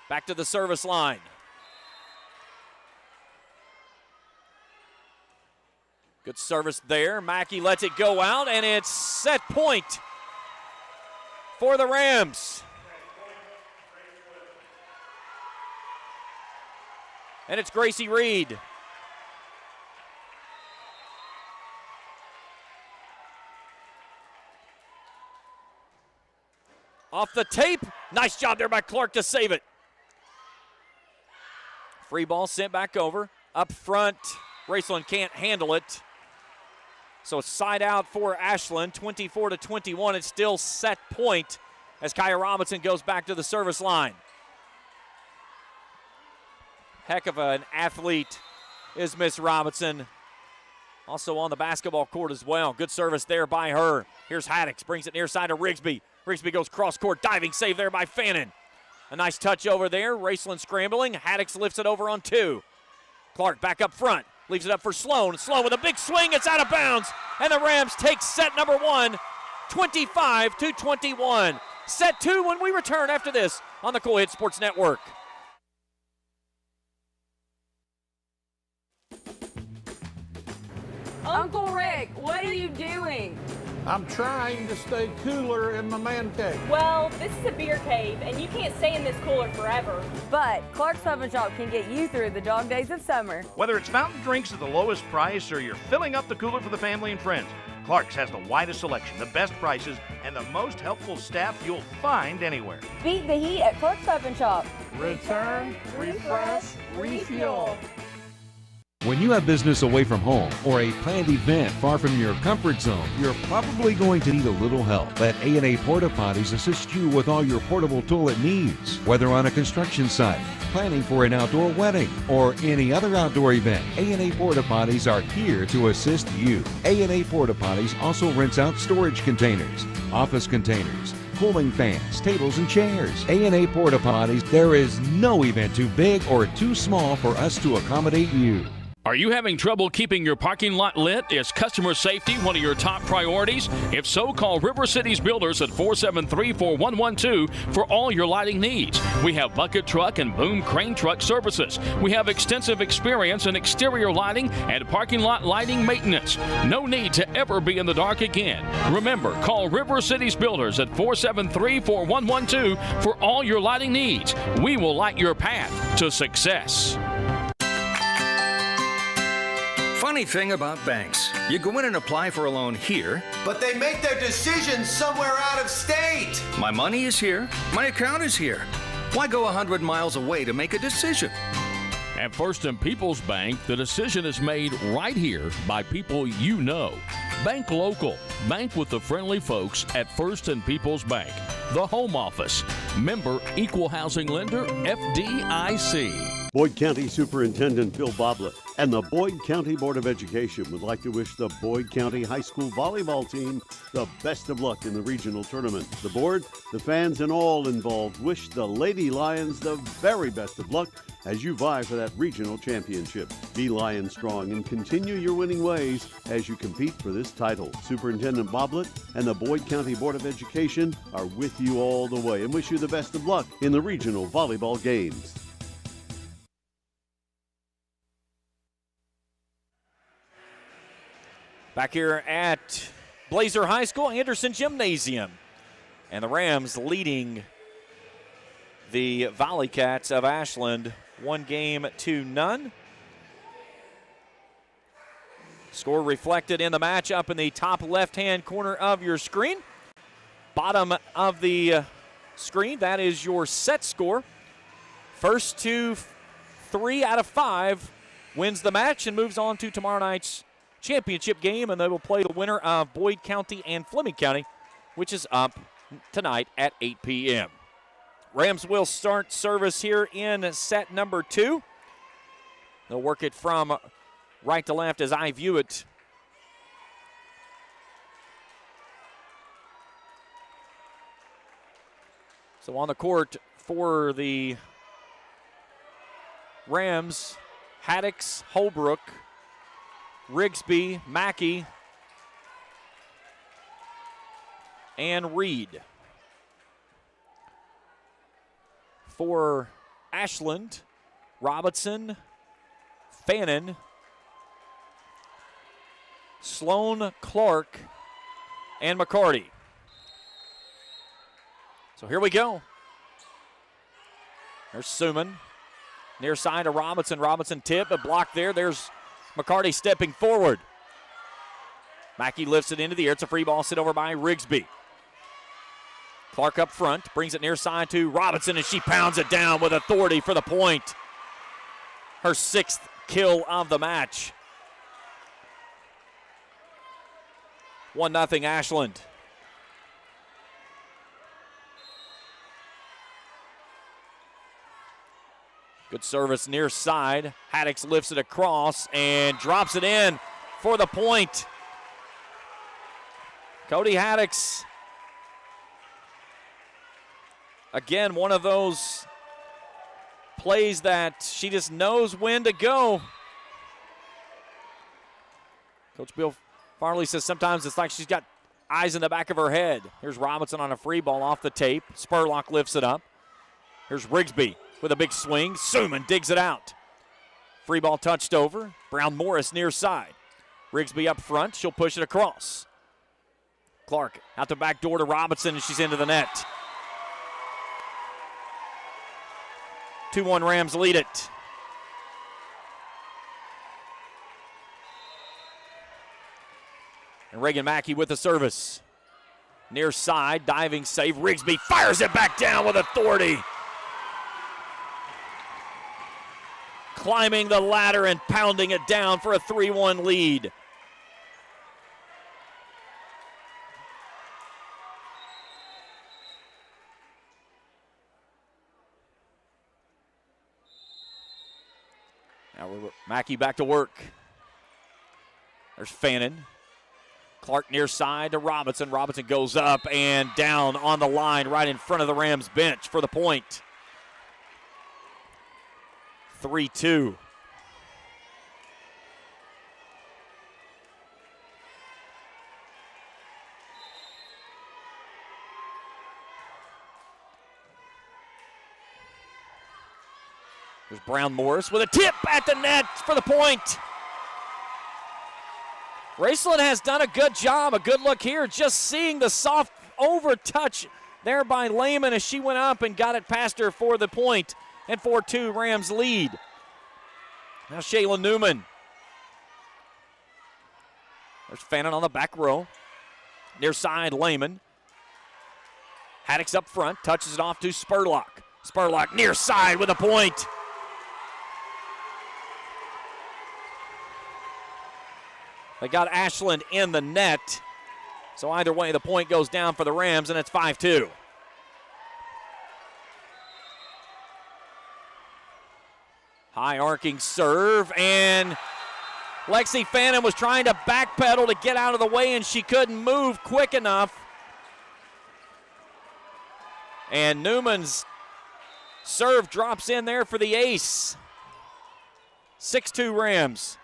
back to the service line. Good service there. Mackey lets it go out, and it's set point for the Rams. And it's Gracie Reed. Off the tape. Nice job there by Clark to save it. Free ball sent back over. Up front, Raceland can't handle it. So side out for Ashland, 24-21. It's still set point as Kaya Robinson goes back to the service line. Heck of an athlete is Miss Robinson. Also on the basketball court as well. Good service there by her. Here's Haddix, brings it near side to Rigsby. Rigsby goes cross court, diving save there by Fannin. A nice touch over there. Raceland scrambling. Haddix lifts it over on 2. Clark back up front. Leaves it up for Sloan. Sloan with a big swing. It's out of bounds. And the Rams take set number 1, 25-21. Set 2 when we return after this on the Cool Hit Sports Network. Uncle Rick, what are you doing? I'm trying to stay cooler in my man cave. Well, this is a beer cave, and you can't stay in this cooler forever. But Clark's Oven Shop can get you through the dog days of summer. Whether it's fountain drinks at the lowest price or you're filling up the cooler for the family and friends, Clark's has the widest selection, the best prices, and the most helpful staff you'll find anywhere. Beat the heat at Clark's Oven Shop. Return, refresh, refuel. When you have business away from home or a planned event far from your comfort zone, you're probably going to need a little help. Let A&A Porta Potties assist you with all your portable toilet needs. Whether on a construction site, planning for an outdoor wedding, or any other outdoor event, A&A Porta Potties are here to assist you. A&A Porta Potties also rents out storage containers, office containers, cooling fans, tables, and chairs. A&A Porta Potties, there is no event too big or too small for us to accommodate you. Are you having trouble keeping your parking lot lit? Is customer safety one of your top priorities? If so, call River Cities Builders at 473-4112 for all your lighting needs. We have bucket truck and boom crane truck services. We have extensive experience in exterior lighting and parking lot lighting maintenance. No need to ever be in the dark again. Remember, call River Cities Builders at 473-4112 for all your lighting needs. We will light your path to success. Funny thing about banks, you go in and apply for a loan here, but they make their decisions somewhere out of state. My money is here, my account is here. Why go 100 miles away to make a decision? At First and People's Bank, the decision is made right here by people you know. Bank local. Bank with the friendly folks at First and People's Bank. The Home Office. Member Equal Housing Lender, FDIC. Boyd County Superintendent Bill Boblett and the Boyd County Board of Education would like to wish the Boyd County High School volleyball team the best of luck in the regional tournament. The board, the fans, and all involved wish the Lady Lions the very best of luck as you vie for that regional championship. Be Lion strong and continue your winning ways as you compete for this title. Superintendent Boblett and the Boyd County Board of Education are with you all the way and wish you the best of luck in the regional volleyball games. Back here at Blazer High School, Anderson Gymnasium. And the Rams leading the Volley Cats of Ashland 1-0. Score reflected in the match up in the top left-hand corner of your screen. Bottom of the screen, that is your set score. First to 3 out of 5 wins the match and moves on to tomorrow night's championship game, and they will play the winner of Boyd County and Fleming County, which is up tonight at 8 p.m. Rams will start service here in set number 2. They'll work it from right to left as I view it. So on the court for the Rams, Haddix, Holbrook, Rigsby, Mackey, and Reed. For Ashland, Robinson, Fannin, Sloan, Clark, and McCarty. So here we go. There's Suman. Near side to Robinson. Robinson tip, a block there. There's McCarty stepping forward. Mackey lifts it into the air. It's a free ball sit over by Rigsby. Clark up front, brings it near side to Robinson, and she pounds it down with authority for the point. Her 6th kill of the match. 1-0 Ashland. Good service near side. Haddix lifts it across and drops it in for the point. Cody Haddix. Again, one of those plays that she just knows when to go. Coach Bill Farley says sometimes it's like she's got eyes in the back of her head. Here's Robinson on a free ball off the tape. Spurlock lifts it up. Here's Rigsby with a big swing. Suman digs it out. Free ball touched over. Brown Morris near side. Rigsby up front. She'll push it across. Clark out the back door to Robinson, and she's into the net. 2-1 Rams lead it. And Reagan Mackey with the service. Near side, diving save. Rigsby fires it back down with authority. Climbing the ladder and pounding it down for a 3-1 lead. Now Mackey back to work. There's Fannin. Clark near side to Robinson. Robinson goes up and down on the line right in front of the Rams bench for the point. 3-2. There's Brown Morris with a tip at the net for the point. Raceland has done a good job, a good look here, just seeing the soft over touch there by Lehman as she went up and got it past her for the point. And 4-2 Rams lead. Now Shayla Newman. There's Fannin on the back row. Near side, Lehman. Haddix up front, touches it off to Spurlock. Spurlock near side with a point. They got Ashland in the net. So either way, the point goes down for the Rams, and it's 5-2. High arcing serve, and Lexi Fannin was trying to backpedal to get out of the way, and she couldn't move quick enough. And Newman's serve drops in there for the ace. 6-2 Rams.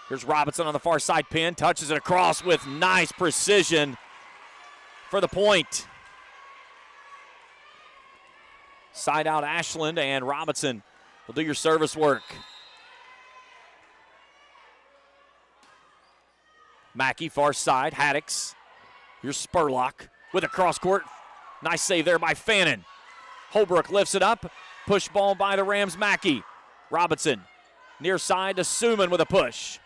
Here's Robinson on the far side pin, touches it across with nice precision for the point. Side out Ashland, and Robinson will do your service work. Mackey, far side, Haddix. Here's Spurlock with a cross court. Nice save there by Fannin. Holbrook lifts it up. Push ball by the Rams, Mackey. Robinson near side to Suman with a push.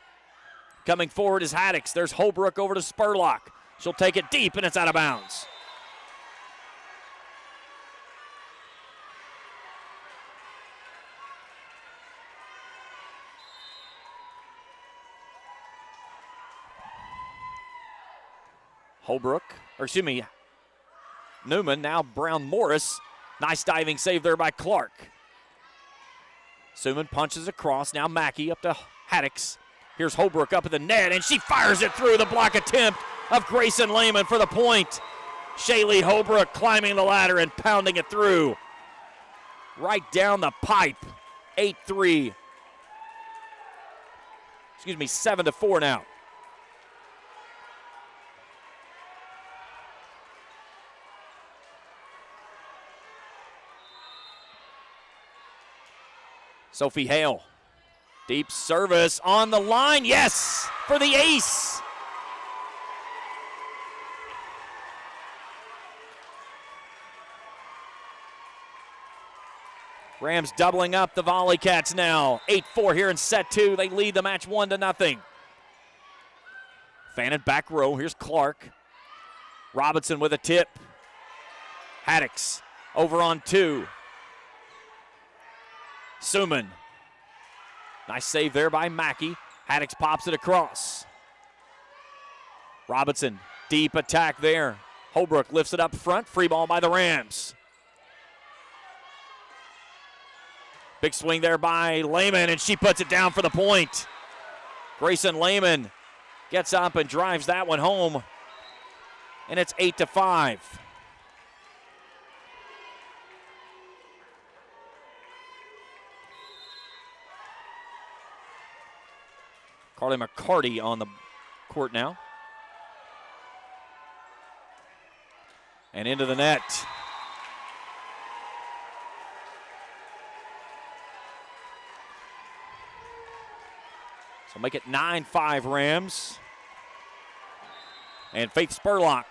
Coming forward is Haddix. There's Holbrook over to Spurlock. She'll take it deep, and it's out of bounds. Newman, now Brown Morris. Nice diving save there by Clark. Suman punches across, now Mackey up to Haddix. Here's Holbrook up at the net, and she fires it through the block attempt of Grayson Lehman for the point. Shaylee Holbrook climbing the ladder and pounding it through. Right down the pipe. 7-4 now. Sophie Hale. Deep service on the line. Yes, for the ace. Rams doubling up the Volley Cats now. 8-4 here in set 2. They lead the match 1-0. Fannin back row. Here's Clark. Robinson with a tip. Haddix over on 2. Suman. Nice save there by Mackey. Haddix pops it across. Robinson, deep attack there. Holbrook lifts it up front. Free ball by the Rams. Big swing there by Lehman, and she puts it down for the point. Grayson Lehman gets up and drives that one home, and it's 8-5. Carly McCarty on the court now. And into the net. So make it 9-5 Rams. And Faith Spurlock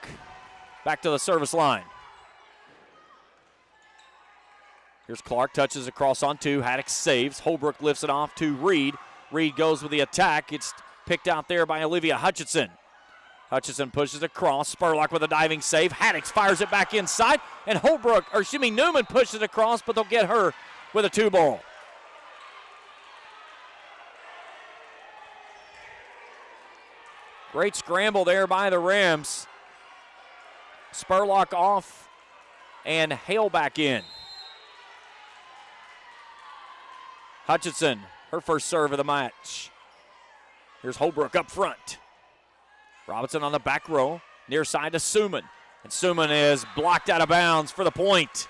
back to the service line. Here's Clark, touches across on two. Haddock saves. Holbrook lifts it off to Reed. Reed goes with the attack. It's picked out there by Olivia Hutchinson. Hutchinson pushes across. Spurlock with a diving save. Haddock fires it back inside. And Newman pushes across, but they'll get her with a 2-ball. Great scramble there by the Rams. Spurlock off and Hale back in. Hutchinson, her first serve of the match. Here's Holbrook up front. Robinson on the back row, near side to Suman. And Suman is blocked out of bounds for the point.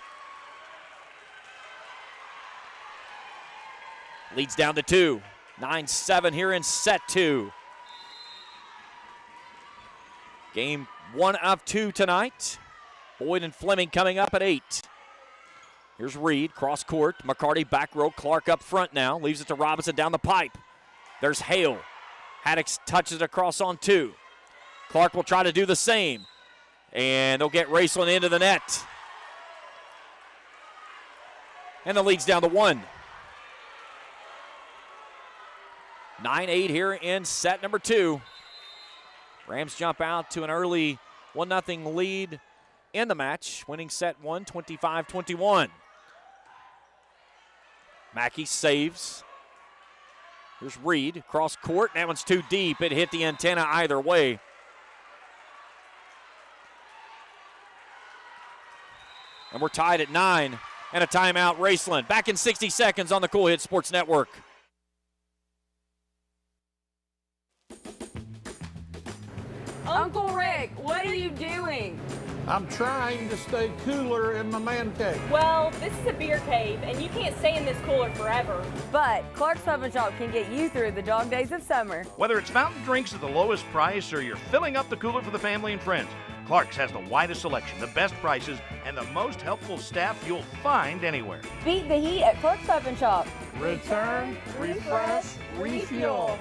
Leads down to 2. 9-7 here in set 2. Game 1 of 2 tonight. Boyd and Fleming coming up at 8. Here's Reed, cross court. McCarty back row. Clark up front now. Leaves it to Robinson down the pipe. There's Hale. Haddock touches it across on 2. Clark will try to do the same. And they'll get Raceland into the net. And the lead's down to 1. 9-8 here in set number 2. Rams jump out to an early 1-0 lead in the match, winning set 1, 25-21. Mackey saves. Here's Reed, cross court. That one's too deep. It hit the antenna either way. And we're tied at 9. And a timeout, Raceland. Back in 60 seconds on the Cool Hit Sports Network. Uncle Rick, what are you doing? I'm trying to stay cooler in my man cave. Well, this is a beer cave, and you can't stay in this cooler forever. But Clark's Pub & Shop can get you through the dog days of summer. Whether it's fountain drinks at the lowest price or you're filling up the cooler for the family and friends, Clark's has the widest selection, the best prices, and the most helpful staff you'll find anywhere. Beat the heat at Clark's Pub & Shop. Return, refresh, refuel.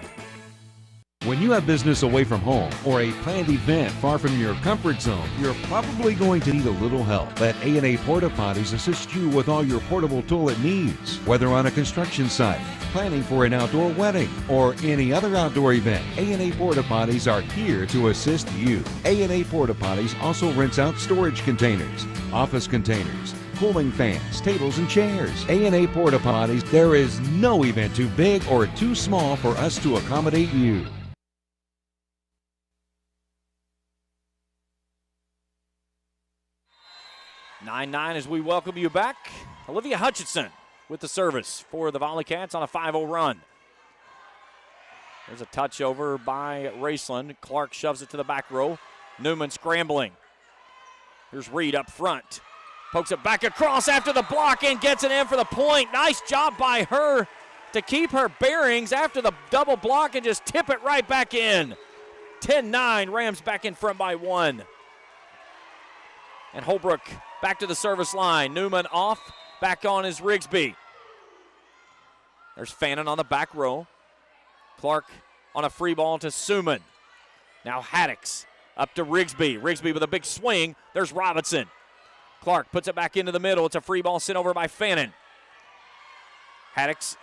When you have business away from home or a planned event far from your comfort zone, you're probably going to need a little help. Let A&A Porta Potties assist you with all your portable toilet needs. Whether on a construction site, planning for an outdoor wedding, or any other outdoor event, A&A Porta Potties are here to assist you. A&A Porta Potties also rents out storage containers, office containers, cooling fans, tables, and chairs. A&A Porta Potties, there is no event too big or too small for us to accommodate you. 9-9 as we welcome you back. Olivia Hutchinson with the service for the Volley Cats on a 5-0 run. There's a touch over by Raceland. Clark shoves it to the back row. Newman scrambling. Here's Reed up front. Pokes it back across after the block and gets it in for the point. Nice job by her to keep her bearings after the double block and just tip it right back in. 10-9, Rams back in front by 1. And Holbrook back to the service line. Newman off. Back on is Rigsby. There's Fannin on the back row. Clark on a free ball to Suman. Now Haddocks up to Rigsby. Rigsby with a big swing. There's Robinson. Clark puts it back into the middle. It's a free ball sent over by Fannin. Haddocks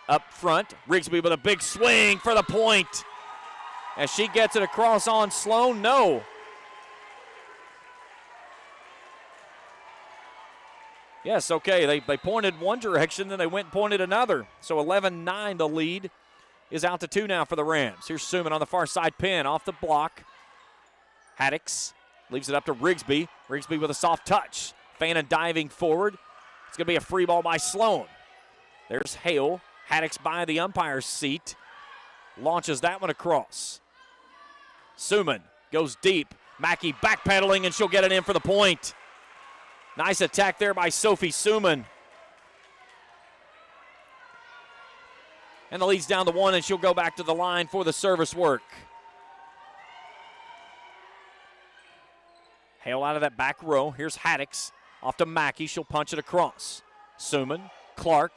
up front. Rigsby with a big swing for the point. As she gets it across on Sloan, no. Yes, okay, they pointed one direction, then they went and pointed another. So 11-9, the lead is out to 2 now for the Rams. Here's Suman on the far side pin, off the block. Haddocks leaves it up to Rigsby. Rigsby with a soft touch. Fannin diving forward. It's going to be a free ball by Sloan. There's Hale. Haddix by the umpire's seat. Launches that one across. Suman goes deep. Mackey backpedaling, and she'll get it in for the point. Nice attack there by Sophie Suman. And the lead's down to 1, and she'll go back to the line for the service work. Hale out of that back row. Here's Haddix. Off to Mackey. She'll punch it across. Suman, Clark,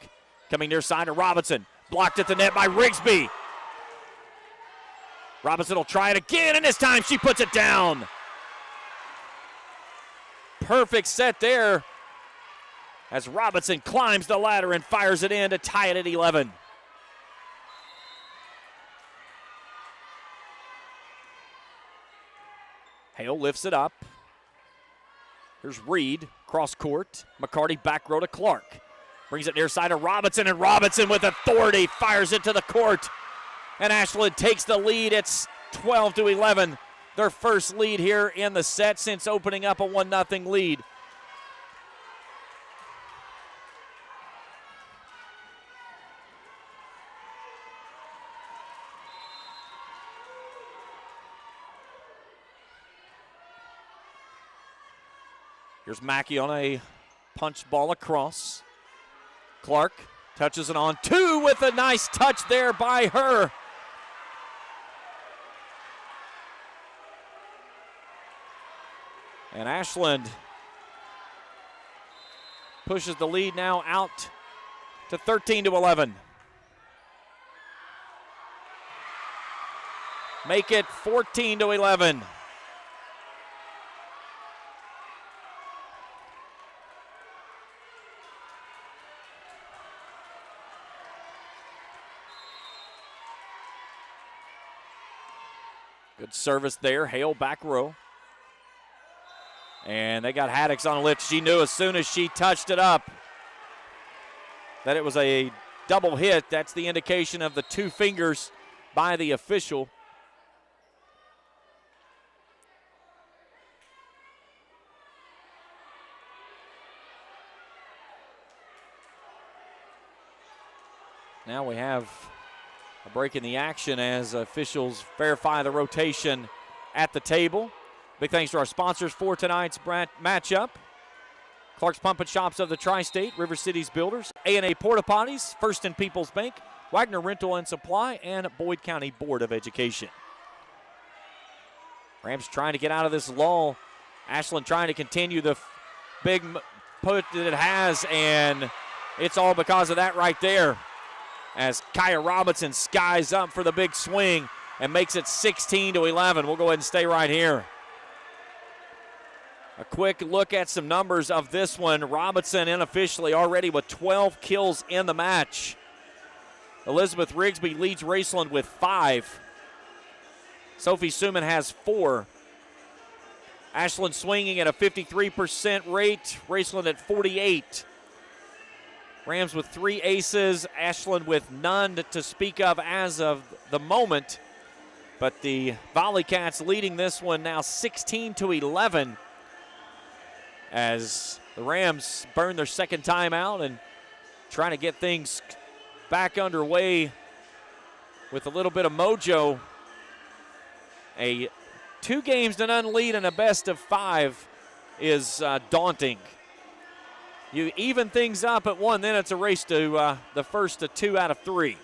coming near side to Robinson. Blocked at the net by Rigsby. Robinson will try it again, and this time she puts it down. Perfect set there as Robinson climbs the ladder and fires it in to tie it at 11. Hale lifts it up. Here's Reed, cross court. McCarty back row to Clark. Brings it near side to Robinson, and Robinson with authority fires it to the court. And Ashland takes the lead. It's 12-11. Their first lead here in the set since opening up a 1-0 lead. Here's Mackey on a punch ball across. Clark touches it on 2 with a nice touch there by her. And Ashland pushes the lead now out to 13-11. Make it 14-11. Good service there. Hale back row. And they got Haddix on a lift. She knew as soon as she touched it up that it was a double hit. That's the indication of the 2 fingers by the official. Now we have a break in the action as officials verify the rotation at the table. Big thanks to our sponsors for tonight's matchup. Clark's Pump and Shops of the Tri-State, River Cities Builders, A&A Porta Potties, First and People's Bank, Wagner Rental and Supply, and Boyd County Board of Education. Rams trying to get out of this lull. Ashland trying to continue the big put that it has, and it's all because of that right there. As Kaya Robinson skies up for the big swing and makes it 16-11. We'll go ahead and stay right here. A quick look at some numbers of this one. Robinson unofficially already with 12 kills in the match. Elizabeth Rigsby leads Raceland with 5. Sophie Suman has 4. Ashland swinging at a 53% rate. Raceland at 48. Rams with 3 aces. Ashland with none to speak of as of the moment. But the Volley Cats leading this one now 16-11. As the Rams burn their second timeout and trying to get things back underway with a little bit of mojo. A 2-0 lead and a best of 5 is daunting. You even things up at 1, then it's a race to the first of 2 out of 3.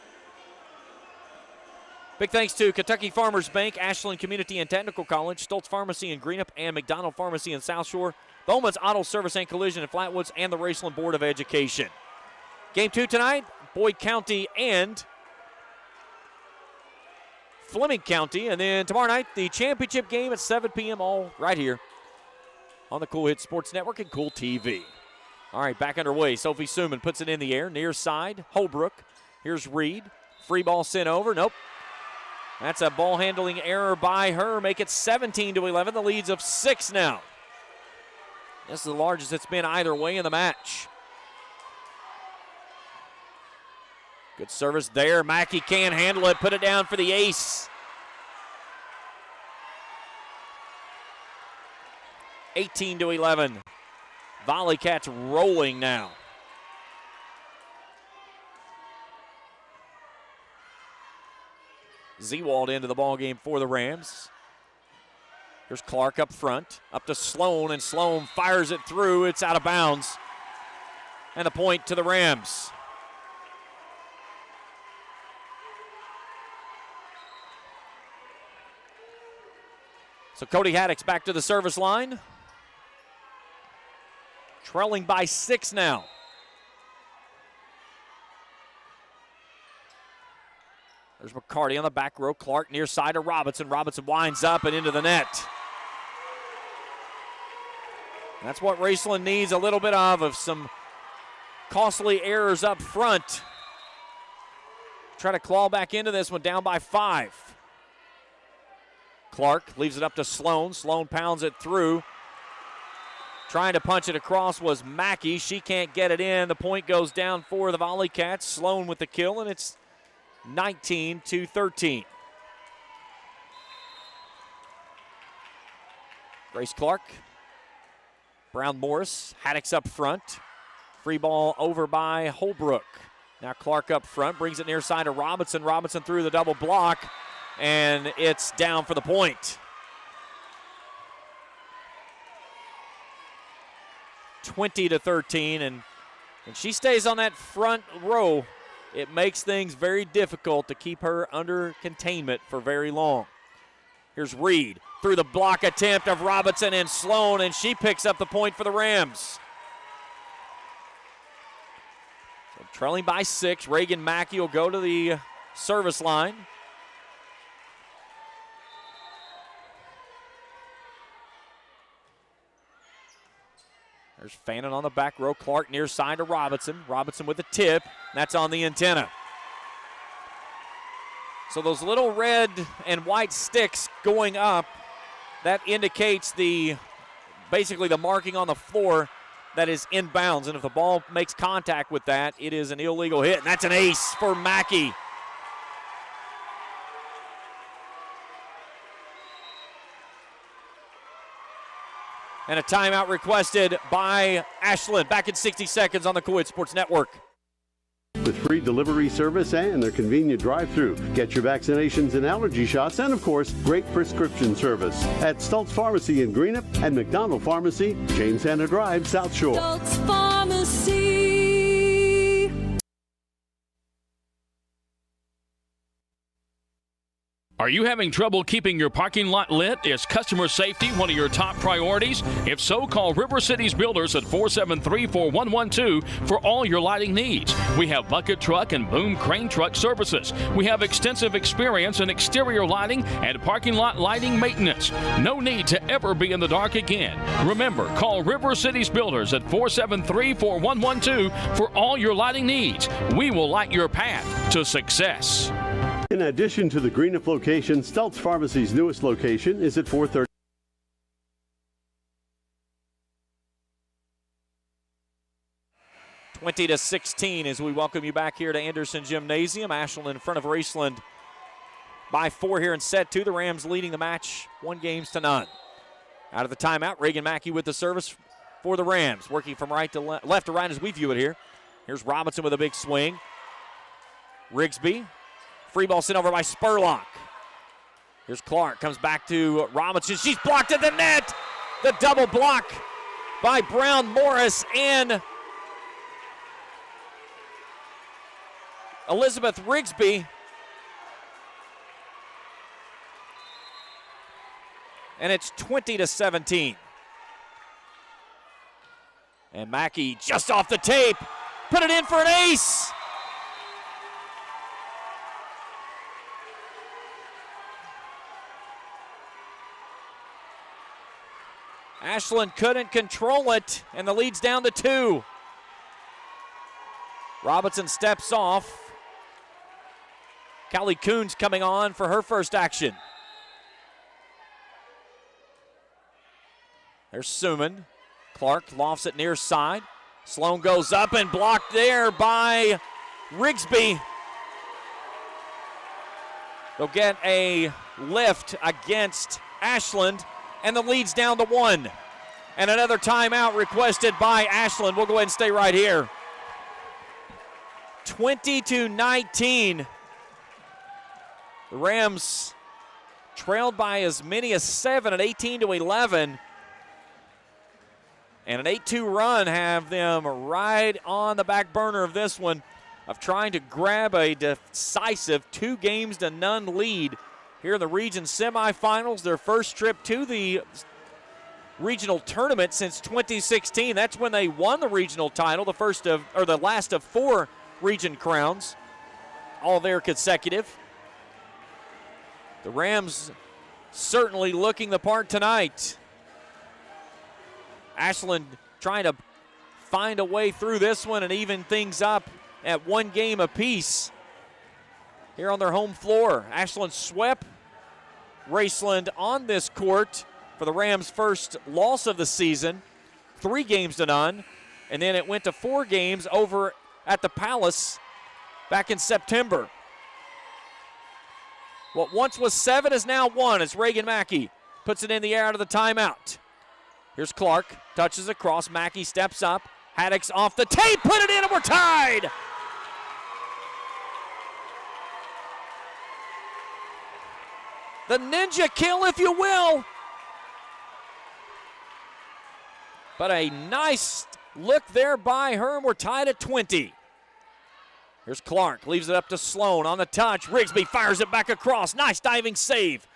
Big thanks to Kentucky Farmers Bank, Ashland Community and Technical College, Stoltz Pharmacy in Greenup, and McDonald Pharmacy in South Shore, Bowman's Auto Service and Collision in Flatwoods, and the Raceland Board of Education. Game 2 tonight, Boyd County and Fleming County. And then tomorrow night, the championship game at 7 p.m. all right here on the Cool Hits Sports Network and Cool TV. All right, back underway. Sophie Suman puts it in the air, near side, Holbrook. Here's Reed. Free ball sent over. Nope. That's a ball handling error by her. Make it 17-11. The lead's of 6 now. This is the largest it's been either way in the match. Good service there. Mackey can't handle it. Put it down for the ace. 18-11. Volley Cats rolling now. Zewald into the ball game for the Rams. Here's Clark up front, up to Sloan, and Sloan fires it through. It's out of bounds. And the point to the Rams. So Cody Haddock's back to the service line. Trailing by 6 now. There's McCarty on the back row. Clark near side to Robinson. Robinson winds up and into the net. That's what Raceland needs a little bit of some costly errors up front. Try to claw back into this one, down by 5. Clark leaves it up to Sloan. Sloan pounds it through. Trying to punch it across was Mackey. She can't get it in. The point goes down for the Volley Cats. Sloan with the kill, and it's 19-13. Grace Clark. Brown Morris. Haddock's up front. Free ball over by Holbrook. Now Clark up front. Brings it near side to Robinson. Robinson through the double block. And it's down for the point. 20-13, and when she stays on that front row, it makes things very difficult to keep her under containment for very long. Here's Reed through the block attempt of Robinson and Sloan, and she picks up the point for the Rams. So trailing by 6, Reagan Mackey will go to the service line. There's Fannin on the back row. Clark near side to Robinson. Robinson with the tip. That's on the antenna. So those little red and white sticks going up, that indicates basically the marking on the floor that is inbounds. And if the ball makes contact with that, it is an illegal hit. And that's an ace for Mackey. And a timeout requested by Ashland. Back in 60 seconds on the Coed Sports Network. With free delivery service and their convenient drive-thru. Get your vaccinations and allergy shots and, of course, great prescription service at Stultz Pharmacy in Greenup and McDonald Pharmacy, James Hanna Drive, South Shore. Stultz Pharmacy. Are you having trouble keeping your parking lot lit? Is customer safety one of your top priorities? If so, call River Cities Builders at 473-4112 for all your lighting needs. We have bucket truck and boom crane truck services. We have extensive experience in exterior lighting and parking lot lighting maintenance. No need to ever be in the dark again. Remember, call River Cities Builders at 473-4112 for all your lighting needs. We will light your path to success. In addition to the Greenup location, Stultz Pharmacy's newest location is at 430. (20-16) as we welcome you back here to Anderson Gymnasium. Ashland in front of Raceland by 4 here in set 2. The Rams leading the match 1-0. Out of the timeout, Reagan Mackey with the service for the Rams. Working from right to left to right as we view it here. Here's Robinson with a big swing. Rigsby. Free ball sent over by Spurlock. Here's Clark, comes back to Robinson. She's blocked at the net. The double block by Brown Morris and Elizabeth Rigsby. And it's 20-17. And Mackey just off the tape, put it in for an ace. Ashland couldn't control it, and the lead's down to 2. Robinson steps off. Callie Coons coming on for her first action. There's Suman. Clark lofts it near side. Sloan goes up and blocked there by Rigsby. They'll get a lift against Ashland, and the lead's down to 1. And another timeout requested by Ashland. We'll go ahead and stay right here. 20-19. The Rams trailed by as many as 7 at 18-11. And an 8-2 run have them right on the back burner of this one, of trying to grab a decisive 2-0 lead here in the region semifinals. Their first trip to the regional tournament since 2016. That's when they won the regional title, the last of 4 region crowns, all there consecutive. The Rams certainly looking the part tonight. Ashland trying to find a way through this one and even things up at 1 game apiece here on their home floor. Ashland swept Raceland on this court for the Rams' first loss of the season, 3-0, and then it went to 4 games over at the Palace back in September. What once was 7 is now 1 as Reagan Mackey puts it in the air out of the timeout. Here's Clark, touches across, Mackey steps up, Haddix off the tape, put it in, and we're tied! The ninja kill, if you will. But a nice look there by her, and we're tied at 20. Here's Clark, leaves it up to Sloan on the touch. Rigsby fires it back across. Nice diving save.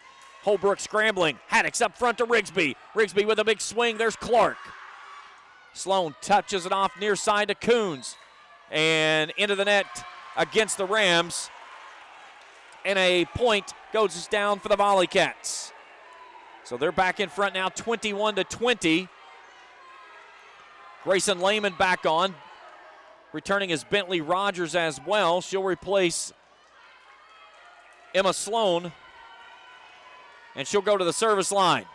Holbrook scrambling. Haddix up front to Rigsby. Rigsby with a big swing. There's Clark. Sloan touches it off near side to Coons. And into the net against the Rams. And a point goes down for the Volley Cats. So they're back in front now, 21-20. Grayson Lehman back on. Returning is Bentley Rogers as well. She'll replace Emma Sloan. And she'll go to the service line.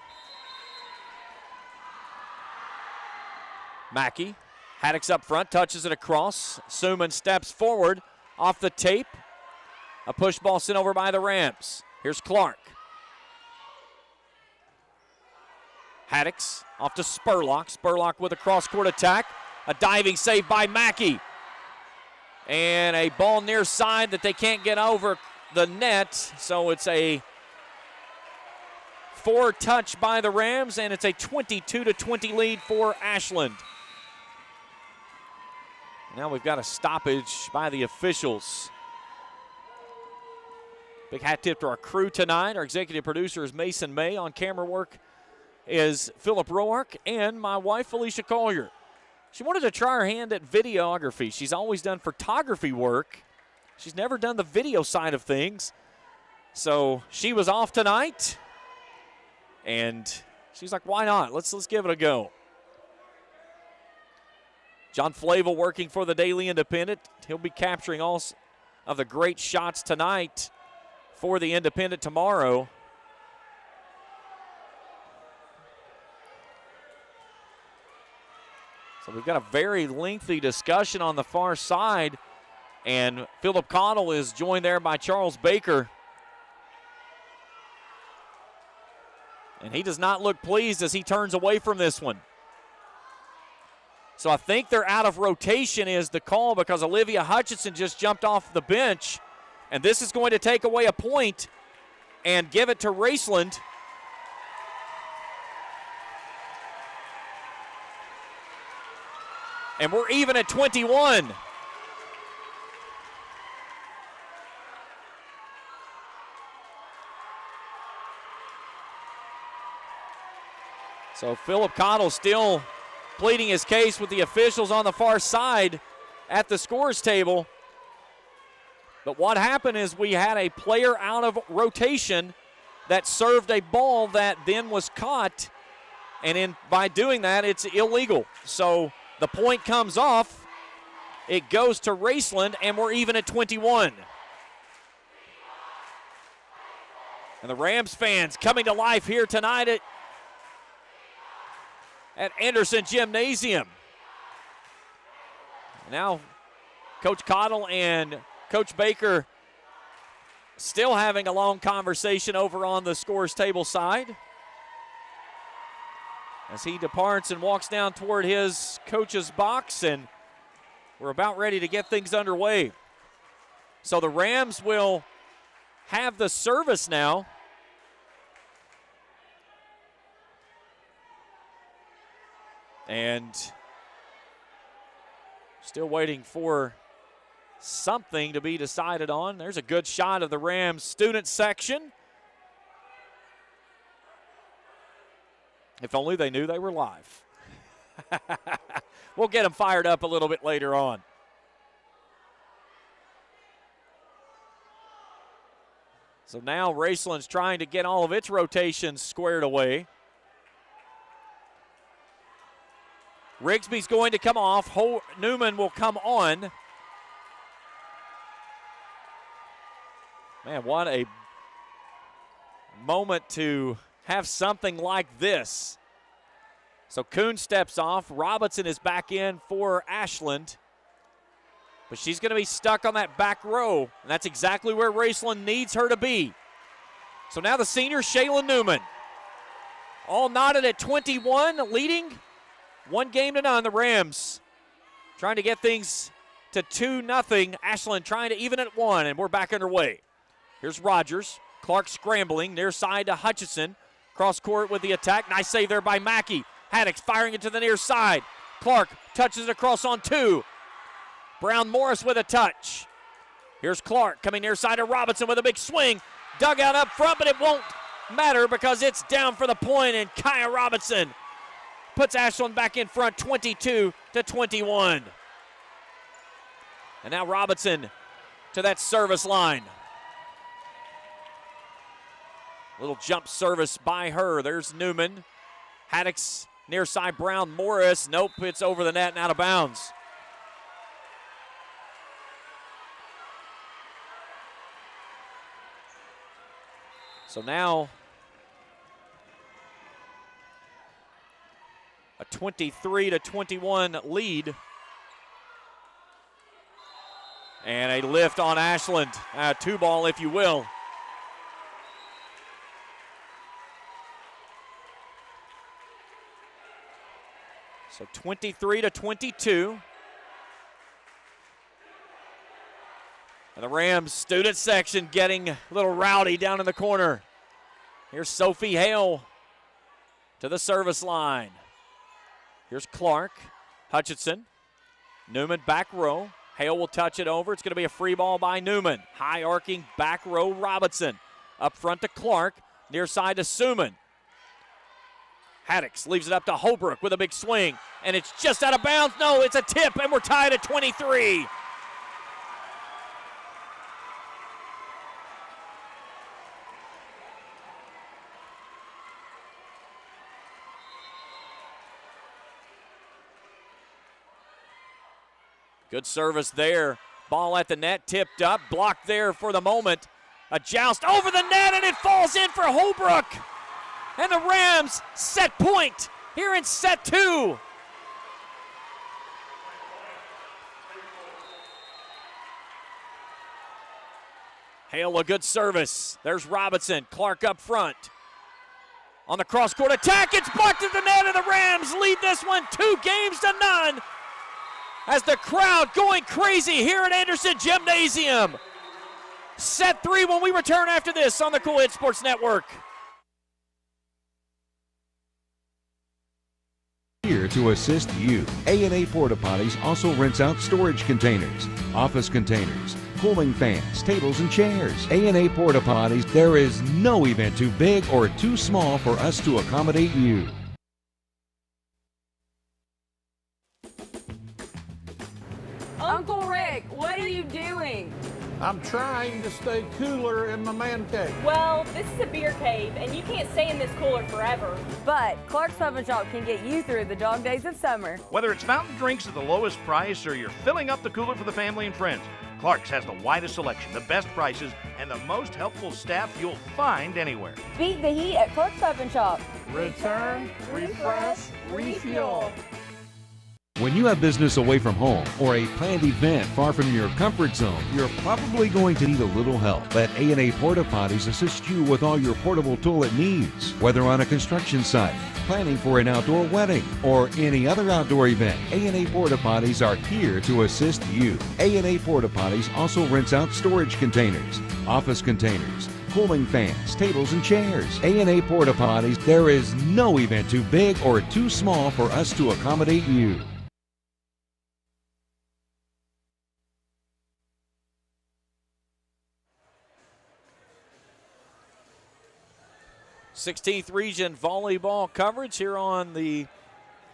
Mackey, Haddix up front, touches it across. Suman steps forward off the tape. A push ball sent over by the Rams. Here's Clark. Haddix off to Spurlock. Spurlock with a cross-court attack. A diving save by Mackey. And a ball near side that they can't get over the net. So it's a 4-touch by the Rams, and it's a 22-20 lead for Ashland. Now we've got a stoppage by the officials. Big hat tip to our crew tonight. Our executive producer is Mason May. On camera work is Philip Roark and my wife, Felicia Collier. She wanted to try her hand at videography. She's always done photography work. She's never done the video side of things. So she was off tonight. And she's like, why not? Let's give it a go. John Flavel working for the Daily Independent. He'll be capturing all of the great shots tonight for the Independent tomorrow. So we've got a very lengthy discussion on the far side. And Philip Connell is joined there by Charles Baker. And he does not look pleased as he turns away from this one. So I think they're out of rotation is the call because Olivia Hutchinson just jumped off the bench. And this is going to take away a point and give it to Raceland. And we're even at 21. So Philip Connell still pleading his case with the officials on the far side at the scores table. But what happened is we had a player out of rotation that served a ball that then was caught. And by doing that, it's illegal. So the point comes off. It goes to Raceland, and we're even at 21. And the Rams fans coming to life here tonight at Anderson Gymnasium. Now, Coach Cottle and Coach Baker still having a long conversation over on the scores table side. As he departs and walks down toward his coach's box, and we're about ready to get things underway. So the Rams will have the service now. And still waiting for something to be decided on. There's a good shot of the Rams student section. If only they knew they were live. We'll get them fired up a little bit later on. So now Raceland's trying to get all of its rotations squared away. Rigsby's going to come off. Newman will come on. Man, what a moment to have something like this. So Kuhn steps off. Robinson is back in for Ashland. But she's going to be stuck on that back row, and that's exactly where Raceland needs her to be. So now the senior, Shaylin Newman. All knotted at 21, leading 1-0. The Rams trying to get things to 2-0. Ashland trying to even at 1, and we're back underway. Here's Rogers. Clark scrambling, near side to Hutchison. Cross court with the attack. Nice save there by Mackey. Haddix firing it to the near side. Clark touches it across on 2. Brown Morris with a touch. Here's Clark coming near side to Robinson with a big swing. Dugout up front, but it won't matter because it's down for the point, and Kaya Robinson puts Ashland back in front 22-21. And now Robinson to that service line. Little jump service by her. There's Newman. Haddix near side Brown Morris. Nope, it's over the net and out of bounds. So now a 23-21 lead. And a lift on Ashland. 2-ball, if you will. So 23-22. And the Rams student section getting a little rowdy down in the corner. Here's Sophie Hale to the service line. Here's Clark, Hutchinson, Newman back row. Hale will touch it over. It's going to be a free ball by Newman. High arcing back row Robinson. Up front to Clark, near side to Suman. Haddix leaves it up to Holbrook with a big swing, and it's just out of bounds. No, it's a tip, and we're tied at 23. Good service there. Ball at the net, tipped up, blocked there for the moment. A joust over the net, and it falls in for Holbrook. And the Rams set point here in set 2. Hale, a good service. There's Robinson. Clark up front. On the cross-court attack, it's blocked at the net, and the Rams lead this one 2-0. As the crowd going crazy here at Anderson Gymnasium. Set 3 when we return after this on the Cool Hit Sports Network. Here to assist you. A&A Porta Potties also rents out storage containers, office containers, cooling fans, tables, and chairs. A&A Porta Potties, there is no event too big or too small for us to accommodate you. Uncle Rick, what are you doing? I'm trying to stay cooler in my man cave. Well, this is a beer cave, and you can't stay in this cooler forever. But Clark's Pub and Shop can get you through the dog days of summer. Whether it's fountain drinks at the lowest price or you're filling up the cooler for the family and friends, Clark's has the widest selection, the best prices, and the most helpful staff you'll find anywhere. Beat the heat at Clark's Pub and Shop. Return, refresh, refuel. When you have business away from home or a planned event far from your comfort zone, you're probably going to need a little help. Let A&A Porta Potties assist you with all your portable toilet needs. Whether on a construction site, planning for an outdoor wedding, or any other outdoor event, A&A Porta Potties are here to assist you. A&A Porta Potties also rents out storage containers, office containers, cooling fans, tables, and chairs. A&A Porta Potties, there is no event too big or too small for us to accommodate you. '16th Region Volleyball coverage here on the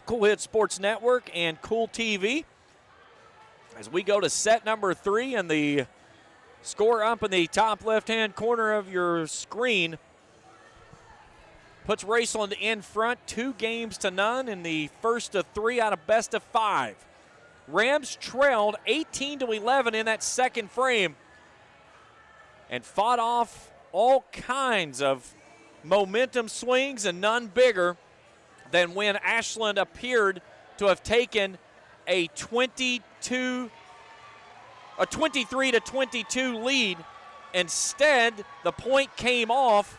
Cool Hit Sports Network and Cool TV. As we go to set number 3, and the score up in the top left-hand corner of your screen puts Raceland in front 2-0 in the first of 3 out of best of 5. Rams trailed 18-11 in that second frame and fought off all kinds of momentum swings, and none bigger than when Ashland appeared to have taken a 23-22 lead. Instead, the point came off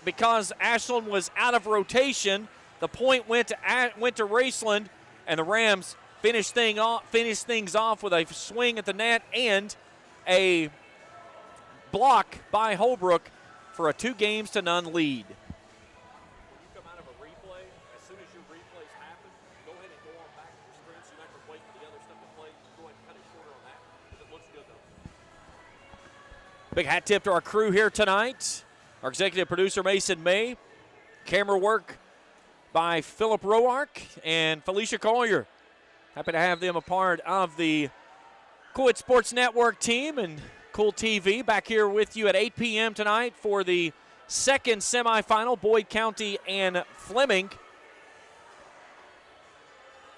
because Ashland was out of rotation. The point went to Raceland, and the Rams finished things off with a swing at the net and a block by Holbrook for a 2-0 lead. Big hat tip to our crew here tonight. Our executive producer, Mason May. Camera work by Philip Roark and Felicia Collier. Happy to have them a part of the Cool Hit Sports Network team and Cool TV. Back here with you at 8 p.m. tonight for the second semifinal, Boyd County and Fleming.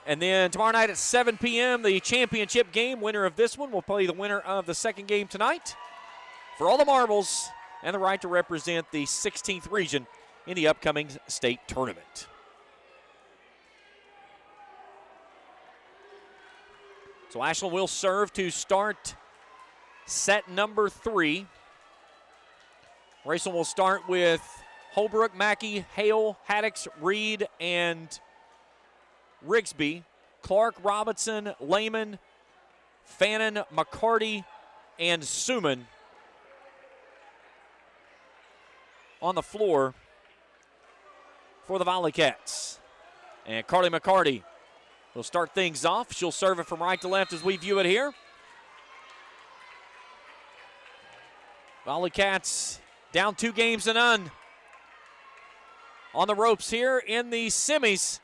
And then tomorrow night at 7 p.m., the championship game. Winner of this one will play the winner of the second game tonight for all the marbles and the right to represent the 16th region in the upcoming state tournament. So Ashland will serve to start set number 3. Raceland will start with Holbrook, Mackey, Hale, Haddix, Reed, and Rigsby. Clark, Robinson, Lehman, Fannin, McCarty, and Suman on the floor for the Volley Cats. And Carly McCarty will start things off. She'll serve it from right to left as we view it here. Volley Cats down 2-0 on the ropes here in the semis.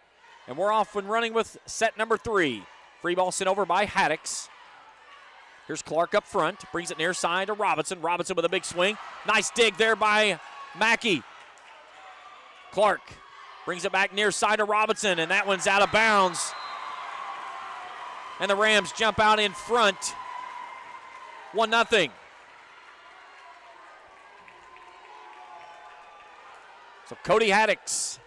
And we're off and running with set number 3. Free ball sent over by Haddix. Here's Clark up front. Brings it near side to Robinson. Robinson with a big swing. Nice dig there by Mackey. Clark brings it back near side to Robinson, and that one's out of bounds. And the Rams jump out in front. 1-0. So Cody Haddix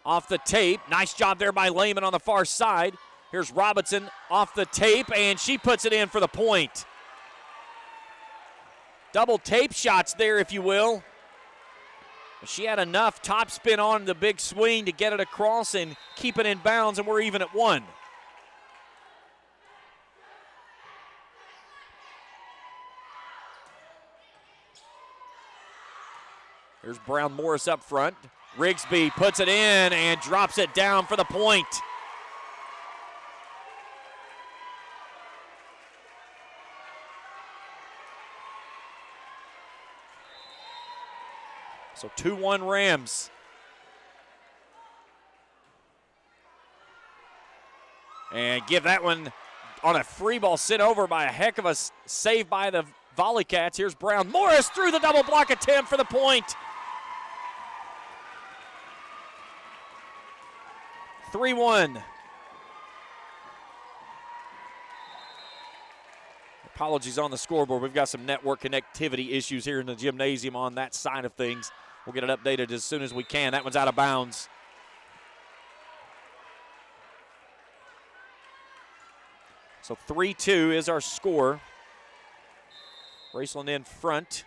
off the tape. Nice job there by Lehman on the far side. Here's Robinson off the tape, and she puts it in for the point. Double tape shots there, if you will. She had enough top spin on the big swing to get it across and keep it in bounds, and we're even at 1. Here's Brown Morris up front. Rigsby puts it in and drops it down for the point. So 2-1 Rams. And give that one on a free ball sent over by a heck of a save by the Volley Cats. Here's Brown Morris through the double block attempt for the point. 3-1. Apologies on the scoreboard. We've got some network connectivity issues here in the gymnasium on that side of things. We'll get it updated as soon as we can. That one's out of bounds. So 3-2 is our score. Raceland in front.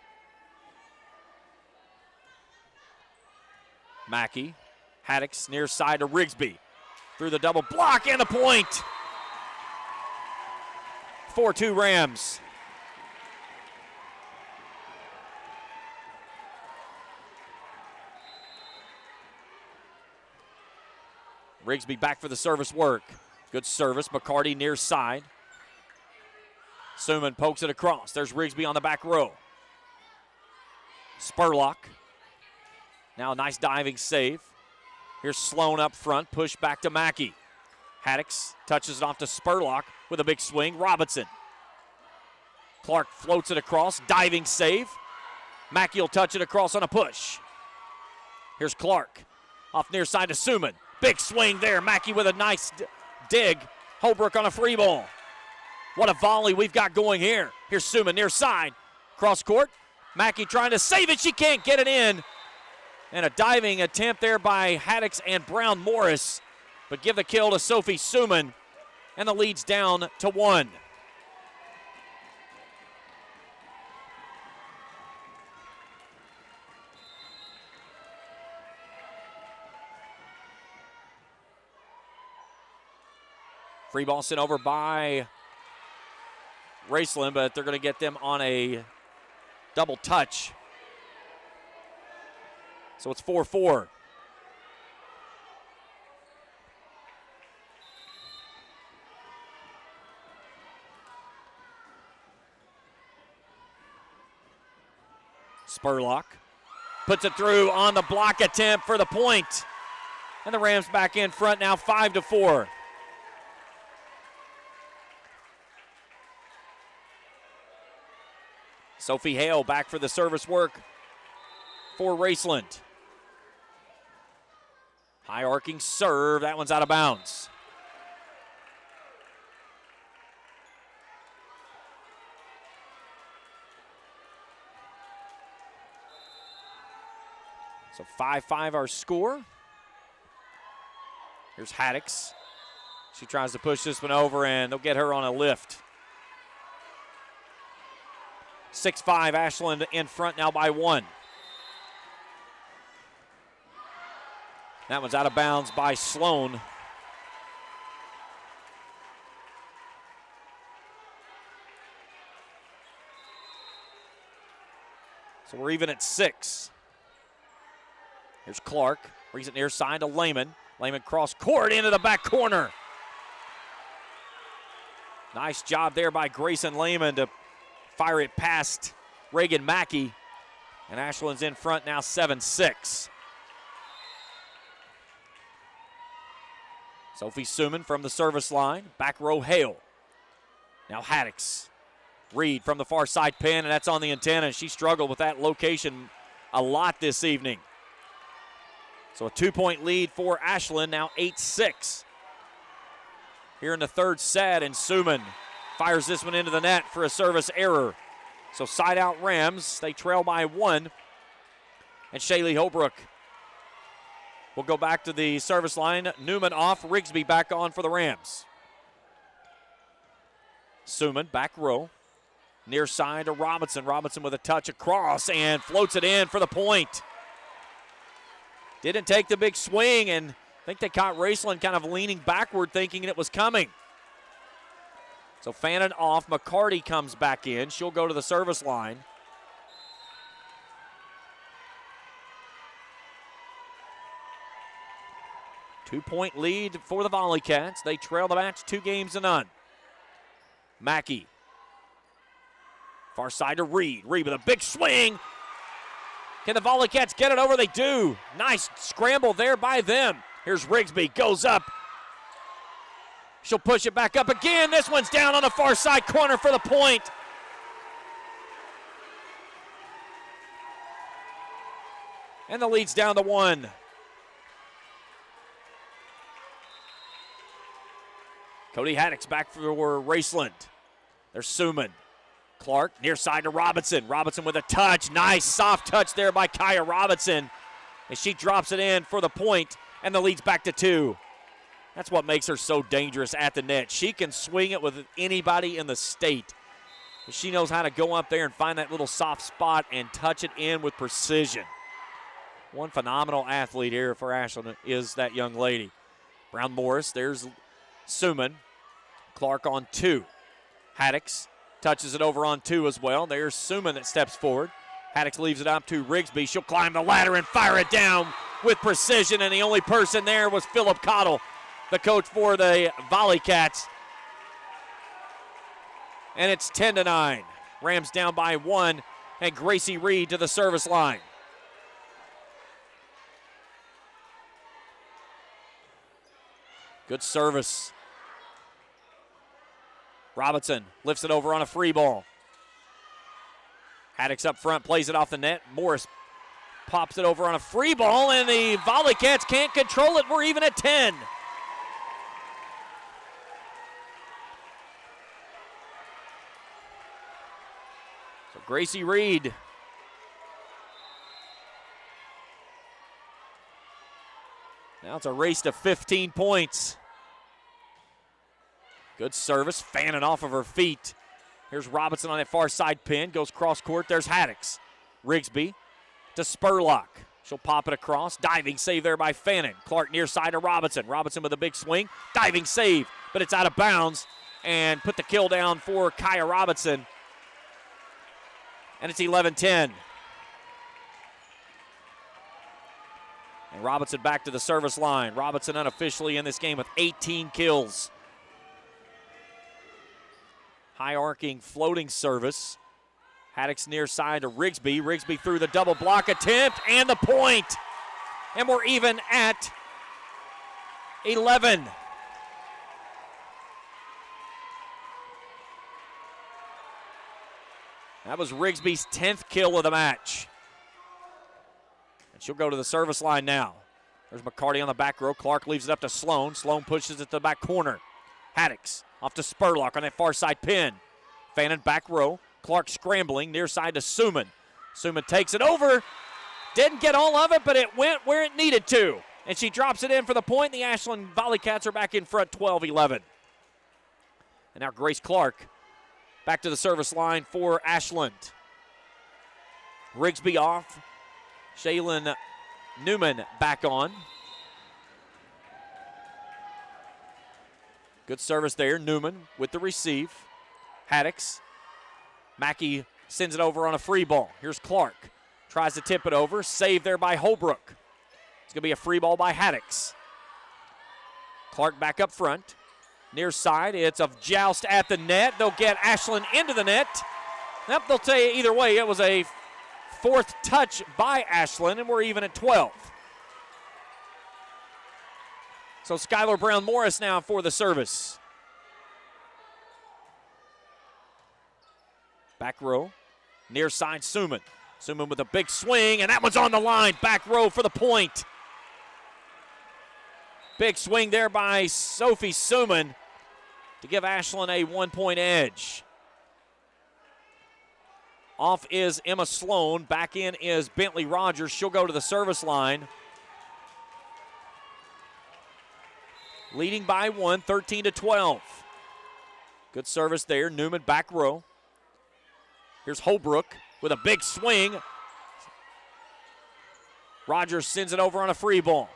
Mackey. Haddix near side to Rigsby. Through the double block and the point. 4-2 Rams. Rigsby back for the service work. Good service. McCarty near side. Suman pokes it across. There's Rigsby on the back row. Spurlock. Now a nice diving save. Here's Sloan up front. Push back to Mackey. Haddix touches it off to Spurlock with a big swing. Robinson. Clark floats it across. Diving save. Mackey will touch it across on a push. Here's Clark. Off near side to Suman. Big swing there. Mackey with a nice dig. Holbrook on a free ball. What a volley we've got going here. Here's Suman near side. Cross court. Mackey trying to save it. She can't get it in. And a diving attempt there by Haddix and Brown Morris. But give the kill to Sophie Suman. And the lead's down to 1. Free ball sent over by Raceland, but they're going to get them on a double touch. So it's 4-4. Spurlock puts it through on the block attempt for the point. And the Rams back in front now 5-4. Sophie Hale back for the service work for Raceland. High arcing serve. That one's out of bounds. So 5-5 our score. Here's Haddix. She tries to push this one over, and they'll get her on a lift. 6-5 Ashland in front now by 1. That one's out of bounds by Sloan. So we're even at 6. Here's Clark. Brings it near side to Lehman. Lehman cross court into the back corner. Nice job there by Grayson Lehman to fire it past Reagan Mackey. And Ashland's in front now 7-6. Sophie Suman from the service line. Back row Hale. Now Haddix. Reed from the far side pin, and that's on the antenna. She struggled with that location a lot this evening. So a 2-point lead for Ashland, now 8-6. Here in the third set, and Suman fires this one into the net for a service error. So side out Rams, they trail by 1. And Shaylee Holbrook will go back to the service line. Newman off, Rigsby back on for the Rams. Suman, back row. Near side to Robinson. Robinson with a touch across and floats it in for the point. Didn't take the big swing, and I think they caught Raceland kind of leaning backward thinking it was coming. So Fannin off, McCarty comes back in. She'll go to the service line. Two-point lead for the Volley Cats. They trail the match 2-0. Mackey. Far side to Reed. Reed with a big swing. Can the Volley Cats get it over? They do. Nice scramble there by them. Here's Rigsby, goes up. She'll push it back up again. This one's down on the far side corner for the point. And the lead's down to 1. Cody Haddix back for Raceland. There's Suman. Clark, near side to Robinson. Robinson with a touch. Nice soft touch there by Kaya Robinson. And she drops it in for the point, and the lead's back to 2. That's what makes her so dangerous at the net. She can swing it with anybody in the state. She knows how to go up there and find that little soft spot and touch it in with precision. One phenomenal athlete here for Ashland is that young lady. Brown Morris, there's Suman. Clark on 2. Haddix touches it over on 2 as well. There's Suman that steps forward. Haddix leaves it up to Rigsby. She'll climb the ladder and fire it down with precision, and the only person there was Philip Cottle, the coach for the Volley Cats. And it's 10-9. Rams down by 1, and Gracie Reed to the service line. Good service. Robinson lifts it over on a free ball. Haddix up front, plays it off the net. Morris pops it over on a free ball, and the Volley Cats can't control it. We're even at 10. So Gracie Reed now it's a race to 15 points. Good service, fanning off of her feet. Here's Robinson on that far side pin, goes cross court. There's Haddix. Rigsby to Spurlock. She'll pop it across. Diving save there by Fannin. Clark near side to Robinson. Robinson with a big swing. Diving save, but it's out of bounds. And put the kill down for Kaya Robinson. And it's 11-10. And Robinson back to the service line. Robinson unofficially in this game with 18 kills. High arcing floating service. Haddix near side to Rigsby. Rigsby through the double block attempt and the point. And we're even at 11. That was Rigsby's 10th kill of the match. And she'll go to the service line now. There's McCarty on the back row. Clark leaves it up to Sloan. Sloan pushes it to the back corner. Haddix off to Spurlock on that far side pin. Fannin back row. Clark scrambling near side to Suman. Suman takes it over. Didn't get all of it, but it went where it needed to. And she drops it in for the point. The Ashland Volley Cats are back in front 12-11. And now Grace Clark back to the service line for Ashland. Rigsby off. Shaylin Newman back on. Good service there. Newman with the receive. Haddix. Mackey sends it over on a free ball. Here's Clark. Tries to tip it over. Saved there by Holbrook. It's going to be a free ball by Haddix. Clark back up front. Near side. It's a joust at the net. They'll get Ashland into the net. Yep, they'll tell you either way. It was a 4th touch by Ashland, and we're even at 12. So Skylar Brown Morris now for the service. Back row, near side Suman. Suman with a big swing, and that one's on the line. Back row for the point. Big swing there by Sophie Suman to give Ashland a 1-point edge. Off is Emma Sloan. Back in is Bentley Rogers. She'll go to the service line. Leading by 1, 13-12. Good service there. Newman back row. Here's Holbrook with a big swing. Rogers sends it over on a free ball.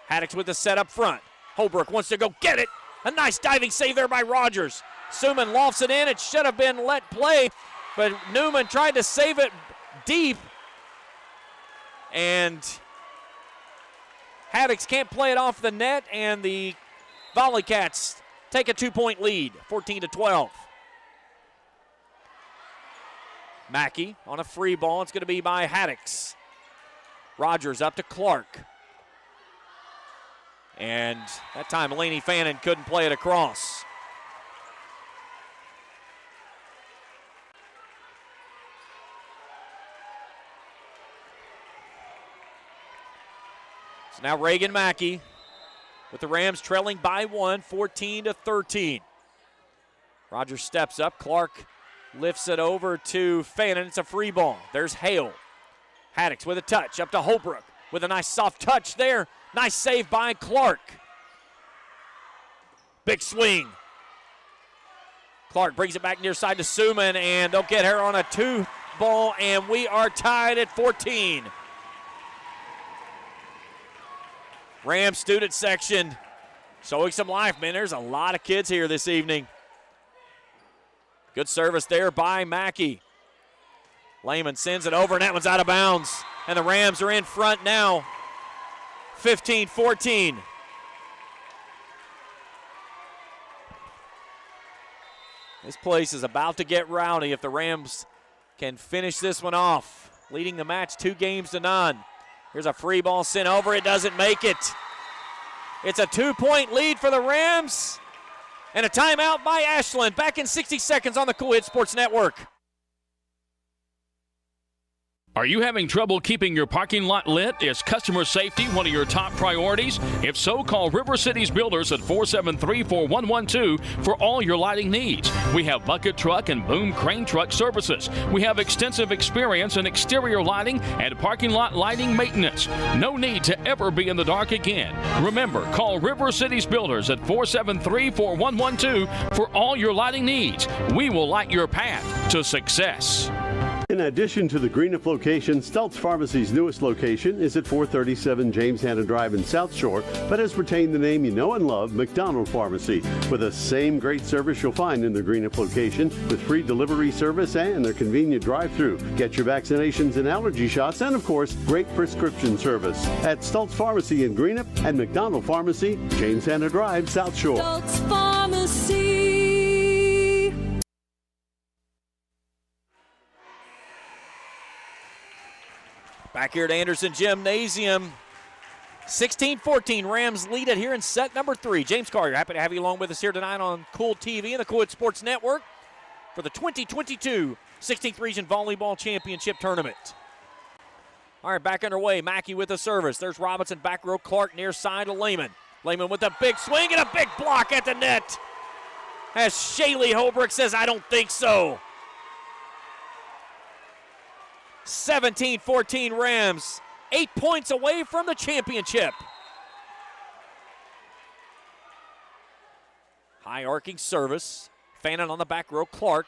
Haddix with the set up front. Holbrook wants to go get it. A nice diving save there by Rogers. Suman lofts it in. It should have been let play, but Newman tried to save it deep. And Haddix can't play it off the net, and the Volley Cats take a 2-point lead, 14-12. Mackey on a free ball. It's going to be by Haddix. Rogers up to Clark. And that time, Eleni Fannin couldn't play it across. So now Reagan Mackey with the Rams trailing by 1, 14-13. Rogers steps up. Clark Lifts it over to Fannin. It's a free ball. There's Hale. Haddix with a touch up to Holbrook with a nice soft touch there. Nice save by Clark. Big swing. Clark brings it back near side to Suman, and they'll get her on a 2-ball, and we are tied at 14. Rams student section showing some life, man. There's a lot of kids here this evening. Good service there by Mackey. Lehman sends it over, and that one's out of bounds. And the Rams are in front now, 15-14. This place is about to get rowdy if the Rams can finish this one off. Leading the match 2-0. Here's a free ball sent over. It doesn't make it. It's a 2-point lead for the Rams. And a timeout by Ashland. Back in 60 seconds on the Cool Hit Sports Network. Are you having trouble keeping your parking lot lit? Is customer safety one of your top priorities? If so, call River Cities Builders at 473-4112 for all your lighting needs. We have bucket truck and boom crane truck services. We have extensive experience in exterior lighting and parking lot lighting maintenance. No need to ever be in the dark again. Remember, call River Cities Builders at 473-4112 for all your lighting needs. We will light your path to success. In addition to the Greenup location, Stultz Pharmacy's newest location is at 437 James Hanna Drive in South Shore, but has retained the name you know and love, McDonald Pharmacy, with the same great service you'll find in the Greenup location, with free delivery service and their convenient drive-thru. Get your vaccinations and allergy shots, and of course, great prescription service at Stultz Pharmacy in Greenup and McDonald Pharmacy, James Hanna Drive, South Shore. Stultz Pharmacy. Back here at Anderson Gymnasium, 16-14, Rams lead it here in set number 3. James Carter, happy to have you along with us here tonight on Cool TV and the Cool Sports Network for the 2022 16th Region Volleyball Championship Tournament. All right, back underway. Mackey with the service. There's Robinson, back row. Clark near side to Lehman. Lehman with a big swing and a big block at the net. As Shaylee Holbrook says, I don't think so. 17-14 Rams, 8 points away from the championship. High arcing service. Fannin on the back row. Clark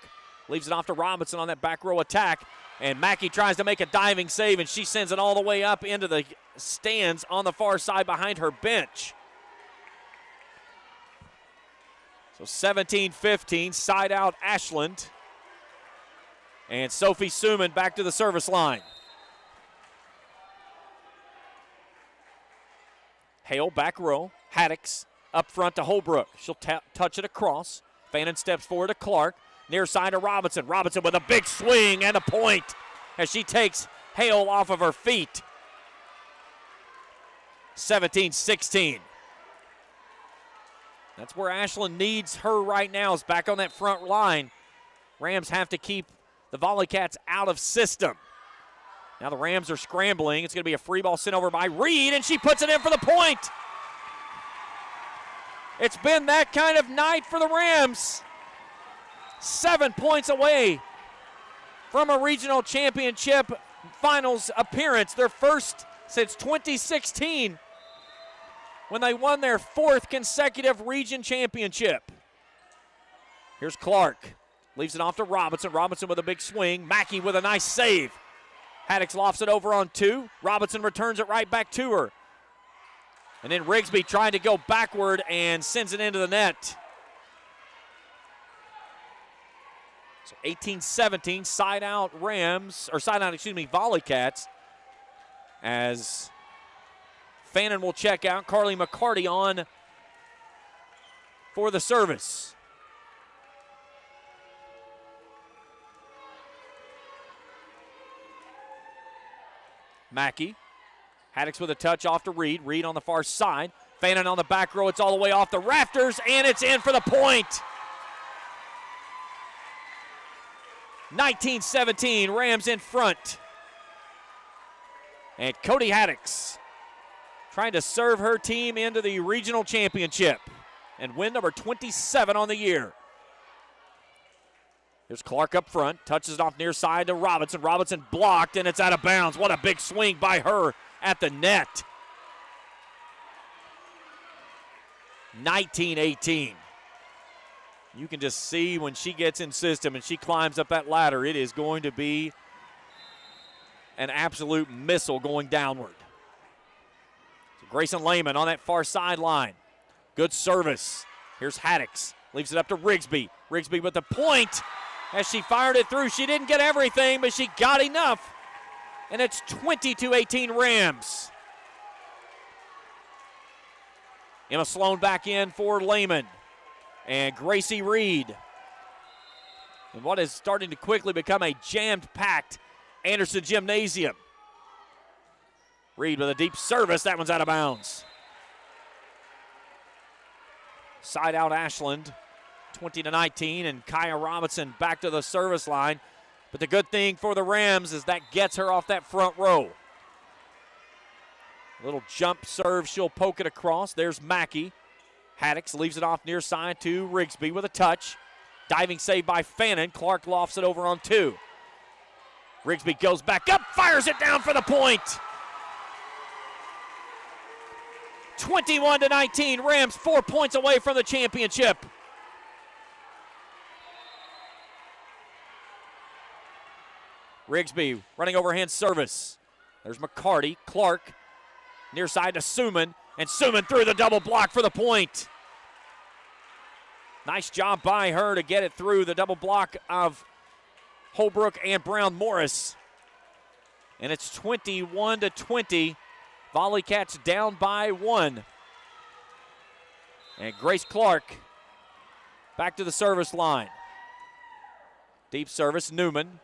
leaves it off to Robinson on that back row attack. And Mackey tries to make a diving save, and she sends it all the way up into the stands on the far side behind her bench. So 17-15, side out Ashland. And Sophie Suman back to the service line. Hale back row. Haddix up front to Holbrook. She'll touch it across. Fannin steps forward to Clark. Near side to Robinson. Robinson with a big swing and a point as she takes Hale off of her feet. 17-16. That's where Ashland needs her right now, is back on that front line. Rams have to keep the Volley Cats out of system. Now the Rams are scrambling. It's going to be a free ball sent over by Reed, and she puts it in for the point. It's been that kind of night for the Rams. 7 points away from a regional championship finals appearance, their first since 2016 when they won their 4th consecutive region championship. Here's Clark. Leaves it off to Robinson. Robinson with a big swing. Mackey with a nice save. Haddix lofts it over on 2. Robinson returns it right back to her. And then Rigsby trying to go backward and sends it into the net. So 18-17, side out Volley Cats. As Fannin will check out. Carly McCarty on for the service. Mackey. Haddix with a touch off to Reed. Reed on the far side. Fannin on the back row. It's all the way off the rafters, and it's in for the point. 19-17, Rams in front. And Cody Haddix trying to serve her team into the regional championship and win number 27 on the year. Here's Clark up front, touches it off near side to Robinson. Robinson blocked, and it's out of bounds. What a big swing by her at the net. 19-18. You can just see when she gets in system and she climbs up that ladder, it is going to be an absolute missile going downward. So Grayson Lehman on that far sideline. Good service. Here's Haddix. Leaves it up to Rigsby. Rigsby with the point. As she fired it through, she didn't get everything, but she got enough. And it's 22-18 Rams. Emma Sloan back in for Lehman. And Gracie Reed. And what is starting to quickly become a jammed-packed Anderson Gymnasium. Reed with a deep service. That one's out of bounds. Side out Ashland. 20-19, and Kaya Robinson back to the service line. But the good thing for the Rams is that gets her off that front row. Little jump serve, she'll poke it across. There's Mackey. Haddix leaves it off near side to Rigsby with a touch. Diving save by Fannin. Clark lofts it over on 2. Rigsby goes back up, fires it down for the point. 21-19, Rams 4 points away from the championship. Rigsby running overhand service. There's McCarty. Clark near side to Suman, and Suman through the double block for the point. Nice job by her to get it through the double block of Holbrook and Brown Morris. And it's 21-20. Volley Cats down by 1. And Grace Clark back to the service line. Deep service, Newman.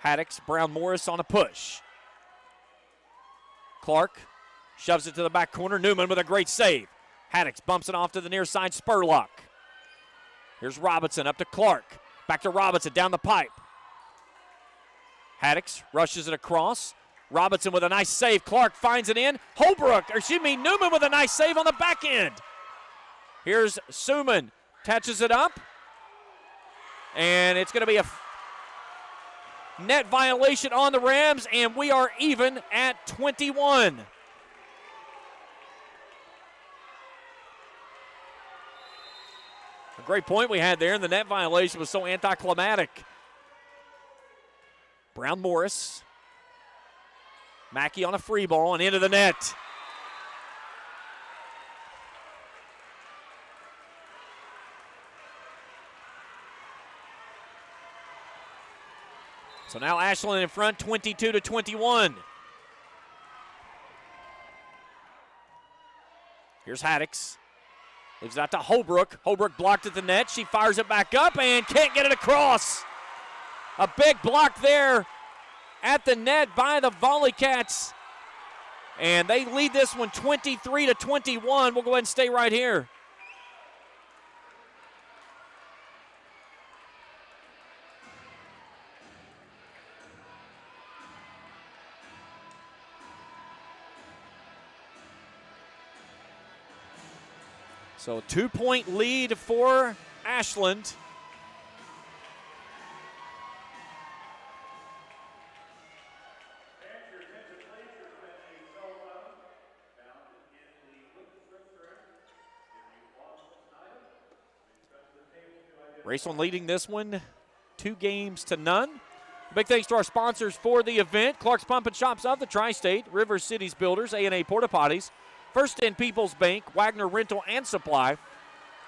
Haddix, Brown Morris on a push. Clark shoves it to the back corner. Newman with a great save. Haddix bumps it off to the near side, Spurlock. Here's Robinson up to Clark. Back to Robinson down the pipe. Haddix rushes it across. Robinson with a nice save. Clark finds it in. Newman with a nice save on the back end. Here's Suman. Touches it up. And it's going to be a net violation on the Rams, and we are even at 21. A great point we had there, and the net violation was so anticlimactic. Brown Morris. Mackey on a free ball and into the net. So now Ashland in front, 22-21. Here's Haddix. Leaves it out to Holbrook. Holbrook blocked at the net. She fires it back up and can't get it across. A big block there at the net by the Volley Cats. And they lead this one 23-21. We'll go ahead and stay right here. So 2-point lead for Ashland. Raceland leading this one 2-0. Big thanks to our sponsors for the event. Clark's Pump and Shops of the Tri-State, River Cities Builders, A&A Porta Potties, First and People's Bank, Wagner Rental and Supply,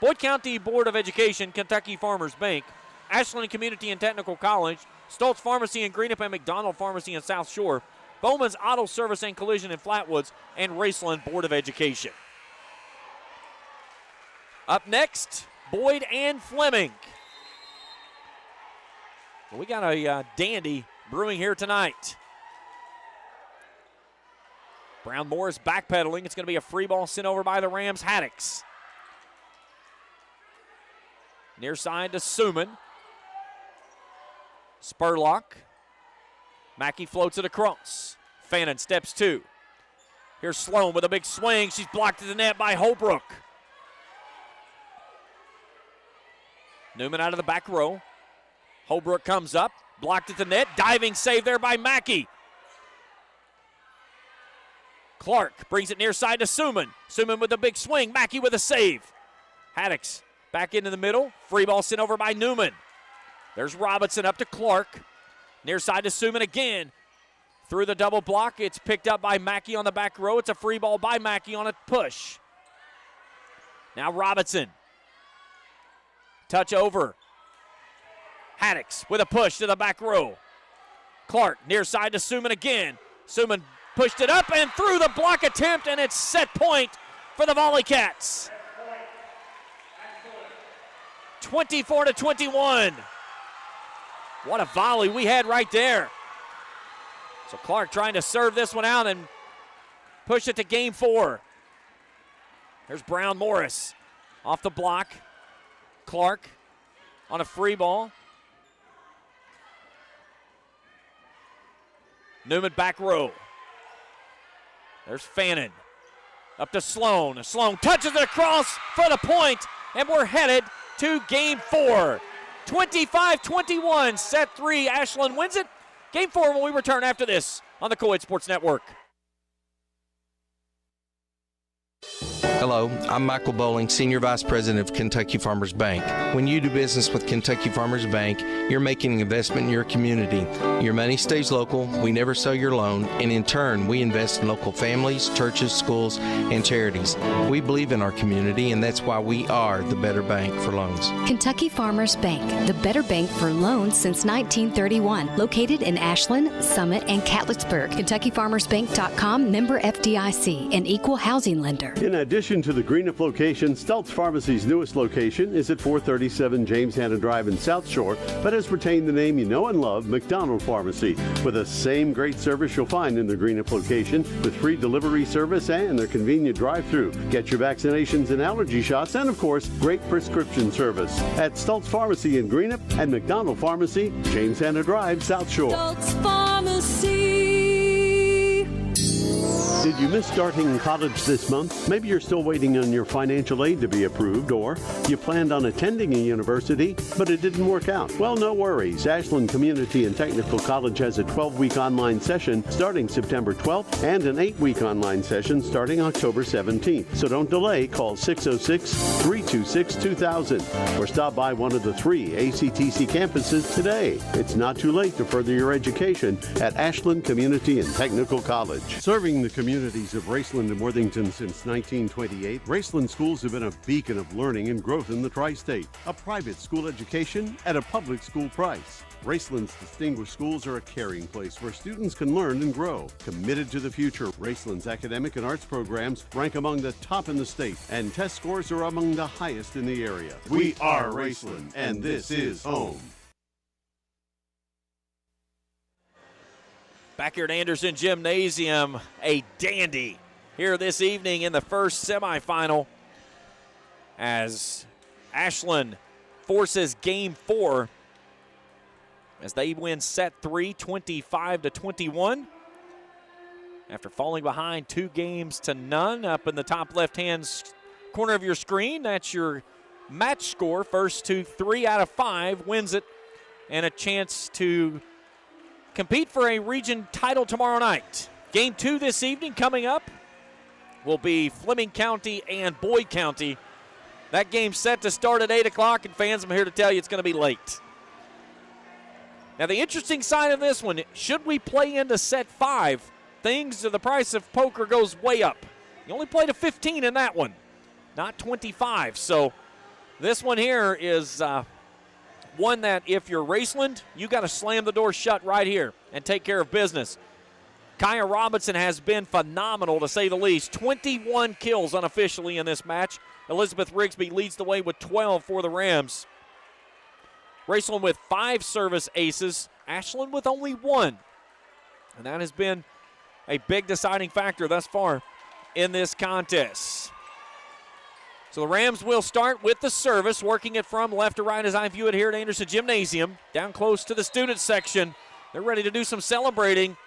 Boyd County Board of Education, Kentucky Farmers Bank, Ashland Community and Technical College, Stoltz Pharmacy in Greenup and McDonald Pharmacy in South Shore, Bowman's Auto Service and Collision in Flatwoods, and Raceland Board of Education. Up next, Boyd and Fleming. Well, we got a dandy brewing here tonight. Brown Morris backpedaling. It's going to be a free ball sent over by the Rams. Haddix. Near side to Suman. Spurlock. Mackey floats it across. Fannin steps 2. Here's Sloan with a big swing. She's blocked at the net by Holbrook. Newman out of the back row. Holbrook comes up, blocked at the net, diving save there by Mackey. Clark brings it near side to Suman. Suman with a big swing, Mackey with a save. Haddix back into the middle, free ball sent over by Newman. There's Robinson up to Clark. Near side to Suman again. Through the double block, it's picked up by Mackey on the back row. It's a free ball by Mackey on a push. Now Robinson. Touch over. Haddix with a push to the back row. Clark near side to Suman again. Suman pushed it up and through the block attempt, and it's set point for the Volley Cats. 24-21. What a volley we had right there. So Clark trying to serve this one out and push it to game 4. There's Brown Morris off the block. Clark on a free ball. Newman back row. There's Fannin. Up to Sloan. Sloan touches it across for the point, and we're headed to game 4. 25-21, set 3. Ashland wins it. Game 4 when we return after this on the Co-Ed Sports Network. Hello, I'm Michael Bowling, Senior Vice President of Kentucky Farmers Bank. When you do business with Kentucky Farmers Bank, you're making an investment in your community. Your money stays local, we never sell your loan, and in turn, we invest in local families, churches, schools, and charities. We believe in our community, and that's why we are the better bank for loans. Kentucky Farmers Bank, the better bank for loans since 1931. Located in Ashland, Summit, and Catlettsburg. KentuckyFarmersBank.com, member FDIC, an equal housing lender. In addition to the Greenup location, Stultz Pharmacy's newest location is at 437 James Hanna Drive in South Shore, but has retained the name you know and love, McDonald Pharmacy, with the same great service you'll find in the Greenup location, with free delivery service and their convenient drive-thru. Get your vaccinations and allergy shots, and of course, great prescription service at Stultz Pharmacy in Greenup and McDonald Pharmacy, James Hanna Drive, South Shore. Stultz Pharmacy. Did you miss starting college this month? Maybe you're still waiting on your financial aid to be approved, or you planned on attending a university, but it didn't work out. Well, no worries. Ashland Community and Technical College has a 12-week online session starting September 12th and an 8-week online session starting October 17th. So don't delay. Call 606-326-2000 or stop by one of the 3 ACTC campuses today. It's not too late to further your education at Ashland Community and Technical College. Serving the communities of Raceland and Worthington since 1928, Raceland schools have been a beacon of learning and growth in the tri-state. A private school education at a public school price. Raceland's distinguished schools are a caring place where students can learn and grow. Committed to the future, Raceland's academic and arts programs rank among the top in the state, and test scores are among the highest in the area. We are Raceland, and this is home. Back here at Anderson Gymnasium, a dandy here this evening in the first semifinal as Ashland forces game 4 as they win set 3, 25-21. After falling behind 2 games to none, up in the top left-hand corner of your screen, that's your match score. First to 3 out of 5 wins it, and a chance to compete for a region title tomorrow night. Game 2 this evening coming up will be Fleming County and Boyd County. That game's set to start at 8 o'clock, and fans, I'm here to tell you it's going to be late. Now, the interesting side of this one, should we play into set 5, the price of poker goes way up. You only played a 15 in that one, not 25. So this one here is one that if you're Raceland, you got to slam the door shut right here and take care of business. Kaya Robinson has been phenomenal, to say the least. 21 kills unofficially in this match. Elizabeth Rigsby leads the way with 12 for the Rams. Raceland with 5 service aces. Ashland with only 1. And that has been a big deciding factor thus far in this contest. So the Rams will start with the service, working it from left to right as I view it here at Anderson Gymnasium. Down close to the student section. They're ready to do some celebrating.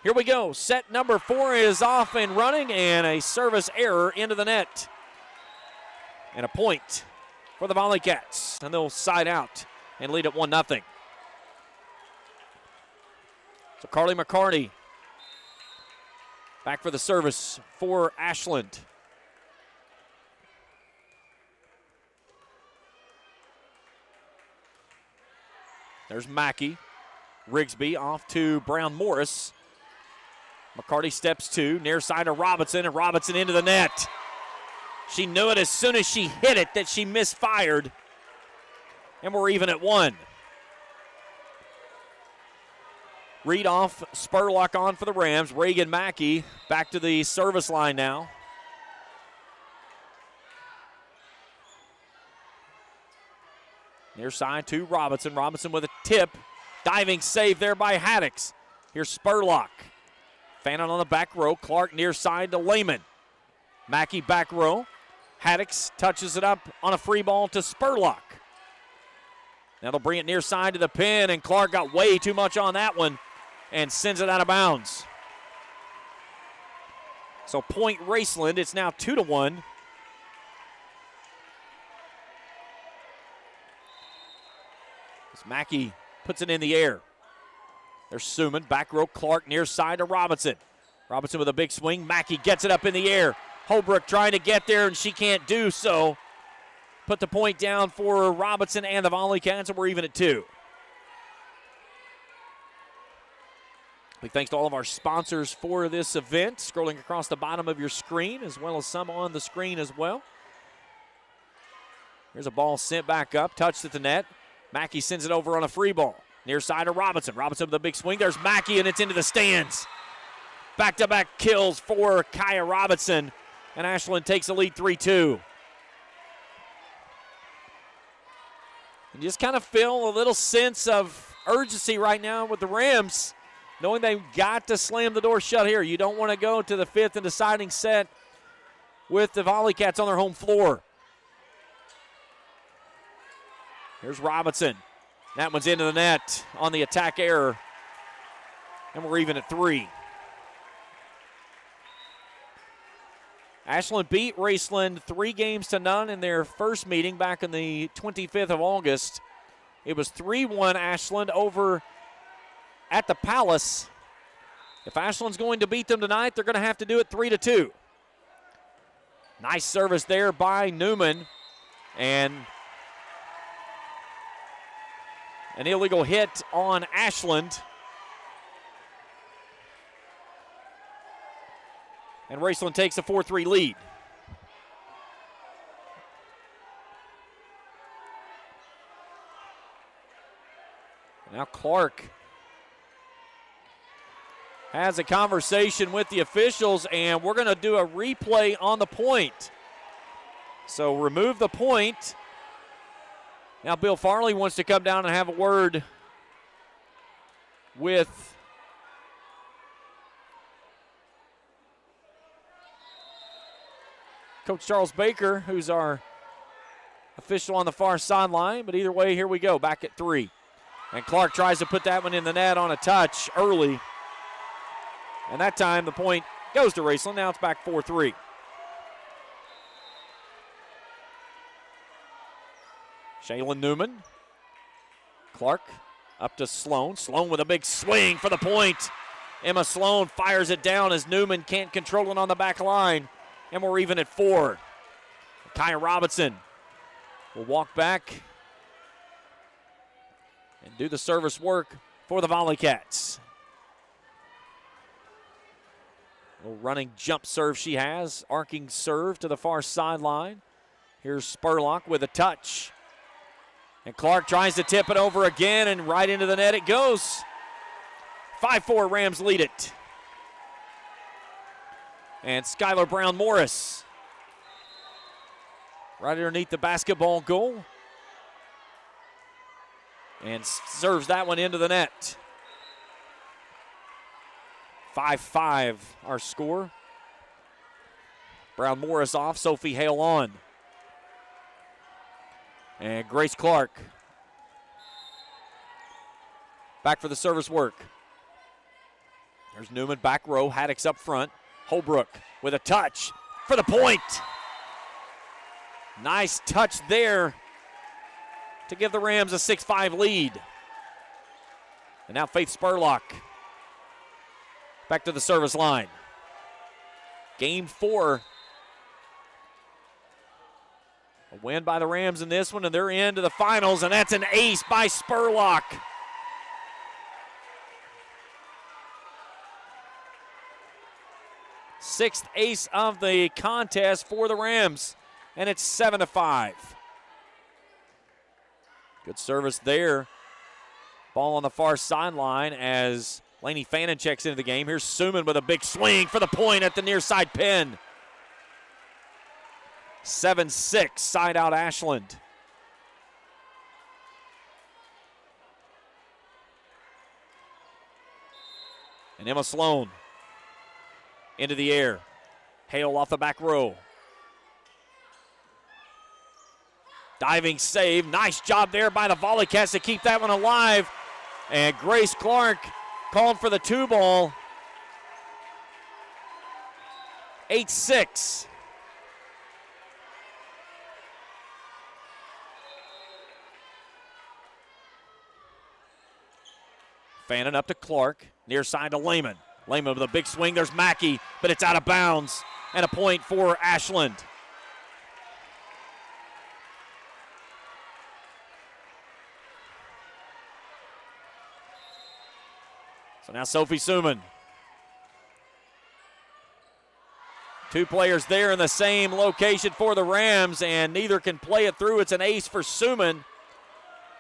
Here we go. Set number 4 is off and running, and a service error into the net. And a point for the Volley Cats. And they'll side out and lead at 1-0. So Carly McCarty back for the service for Ashland. There's Mackey. Rigsby off to Brown Morris. McCarty steps two, near side to Robinson, and Robinson into the net. She knew it as soon as she hit it that she misfired. And we're even at one. Reed off, Spurlock on for the Rams. Reagan Mackey back to the service line now. Near side to Robinson. Robinson with a tip. Diving save there by Haddix. Here's Spurlock. Fannin on the back row. Clark near side to Lehman. Mackey back row. Haddix touches it up on a free ball to Spurlock. Now they'll bring it near side to the pin, and Clark got way too much on that one and sends it out of bounds. So point Raceland. It's now 2-1. As Mackey puts it in the air. There's Suman, back row, Clark near side to Robinson. Robinson with a big swing. Mackey gets it up in the air. Holbrook trying to get there, and she can't do so. Put the point down for Robinson and the Volley Cats, and we're even at 2. Big thanks to all of our sponsors for this event, scrolling across the bottom of your screen, as well as some on the screen as well. Here's a ball sent back up, touched at the net. Mackey sends it over on a free ball. Near side to Robinson. Robinson with a big swing. There's Mackey, and it's into the stands. Back-to-back kills for Kaya Robinson, and Ashland takes the lead 3-2. You just kind of feel a little sense of urgency right now with the Rams, knowing they've got to slam the door shut here. You don't want to go to the 5th and deciding set with the Volley Cats on their home floor. Here's Robinson. That one's into the net on the attack error. And we're even at 3. Ashland beat Raceland 3-0 in their first meeting back on the 25th of August. It was 3-1 Ashland over at the Palace. If Ashland's going to beat them tonight, they're going to have to do it 3-2. Nice service there by Newman. And an illegal hit on Ashland. And Raceland takes a 4-3 lead. Now Clark has a conversation with the officials, and we're going to do a replay on the point. So remove the point. Now Bill Farley wants to come down and have a word with Coach Charles Baker, who's our official on the far sideline. But either way, here we go, back at 3. And Clark tries to put that one in the net on a touch early. And that time the point goes to Raceland. Now it's back 4-3. Shaylin Newman. Clark up to Sloan. Sloan with a big swing for the point. Emma Sloan fires it down as Newman can't control it on the back line. And we're even at 4. Kaya Robinson will walk back and do the service work for the Volley Cats. A little running jump serve she has. Arcing serve to the far sideline. Here's Spurlock with a touch. And Clark tries to tip it over again, and right into the net it goes. 5-4, Rams lead it. And Skylar Brown Morris right underneath the basketball goal. And serves that one into the net. 5-5 our score. Brown Morris off, Sophie Hale on. And Grace Clark back for the service work. There's Newman back row, Haddix up front. Holbrook with a touch for the point. Nice touch there to give the Rams a 6-5 lead. And now Faith Spurlock back to the service line. Game 4. A win by the Rams in this one, and they're into the finals, and that's an ace by Spurlock. Sixth ace of the contest for the Rams, and it's 7-5. Good service there. Ball on the far sideline as Laney Fannin checks into the game. Here's Suman with a big swing for the point at the near side pin. 7-6, side out Ashland. And Emma Sloan into the air. Hale off the back row. Diving save. Nice job there by the Volley Cats to keep that one alive. And Grace Clark called for the 2-ball. 8-6. Fannin up to Clark. Near side to Lehman. Lehman with a big swing. There's Mackey, but it's out of bounds. And a point for Ashland. So now Sophie Suman. Two players there in the same location for the Rams, and neither can play it through. It's an ace for Suman,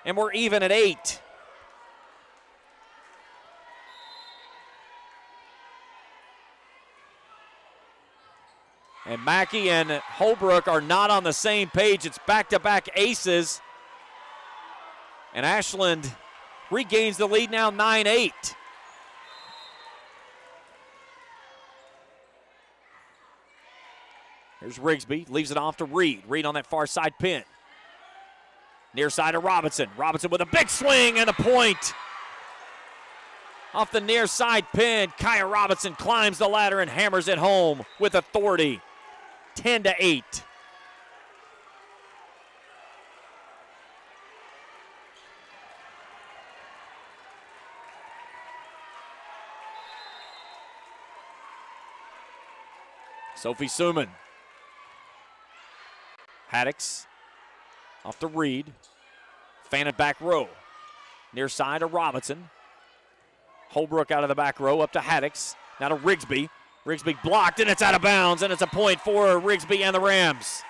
and we're even at 8. And Mackey and Holbrook are not on the same page. It's back-to-back aces. And Ashland regains the lead now 9-8. Here's Rigsby, leaves it off to Reed. Reed on that far side pin. Near side to Robinson. Robinson with a big swing and a point. Off the near side pin, Kaya Robinson climbs the ladder and hammers it home with authority. 10-8. Sophie Suman. Haddix off to Reed. Fannin back row. Near side to Robinson. Holbrook out of the back row up to Haddix. Now to Rigsby. Rigsby blocked, and it's out of bounds, and it's a point for Rigsby and the Rams.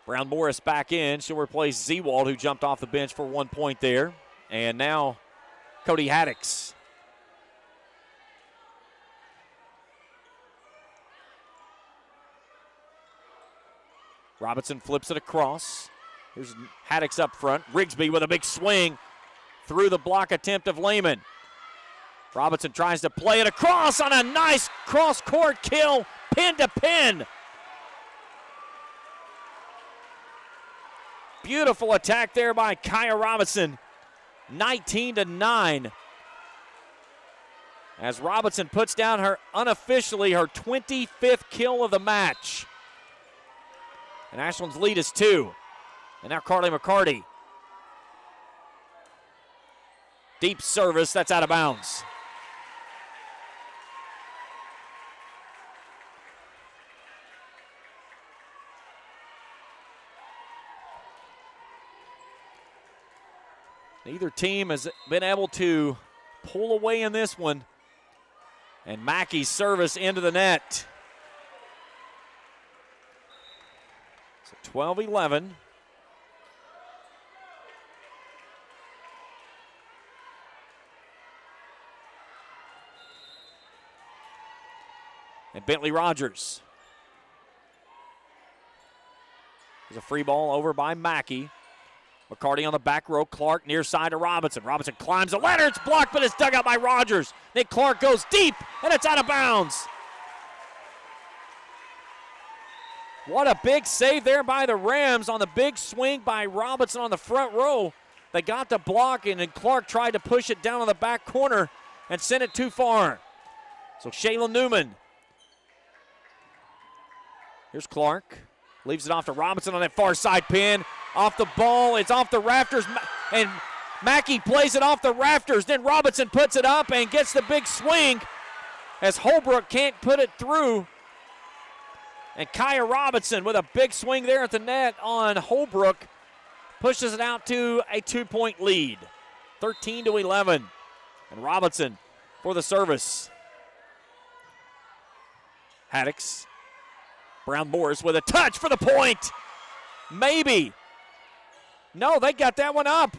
Brown Morris back in. She'll replace Zewald, who jumped off the bench for 1 point there. And now Cody Haddix. Robinson flips it across. Here's Haddix up front. Rigsby with a big swing through the block attempt of Lehman. Robinson tries to play it across on a nice cross-court kill, pin to pin. Beautiful attack there by Kaya Robinson. 19-9. As Robinson puts down her unofficially her 25th kill of the match. And Ashland's lead is 2. And now Carly McCarty. Deep service, that's out of bounds. Neither team has been able to pull away in this one. And Mackey's service into the net. So 12-11. And Bentley Rogers. There's a free ball over by Mackey. McCarty on the back row. Clark near side to Robinson. Robinson climbs the ladder. It's blocked, but it's dug out by Rogers. Nick Clark goes deep, and it's out of bounds. What a big save there by the Rams on the big swing by Robinson on the front row. They got the block, and then Clark tried to push it down on the back corner and sent it too far. So Shayla Newman. Here's Clark. Leaves it off to Robinson on that far side pin. Off the ball. It's off the rafters. and Mackey plays it off the rafters. Then Robinson puts it up and gets the big swing as Holbrook can't put it through. And Kaya Robinson with a big swing there at the net on Holbrook pushes it out to a 2-point lead, 13-11. And Robinson for the service. Haddix. Brown Morris with a touch for the point. Maybe. No, they got that one up.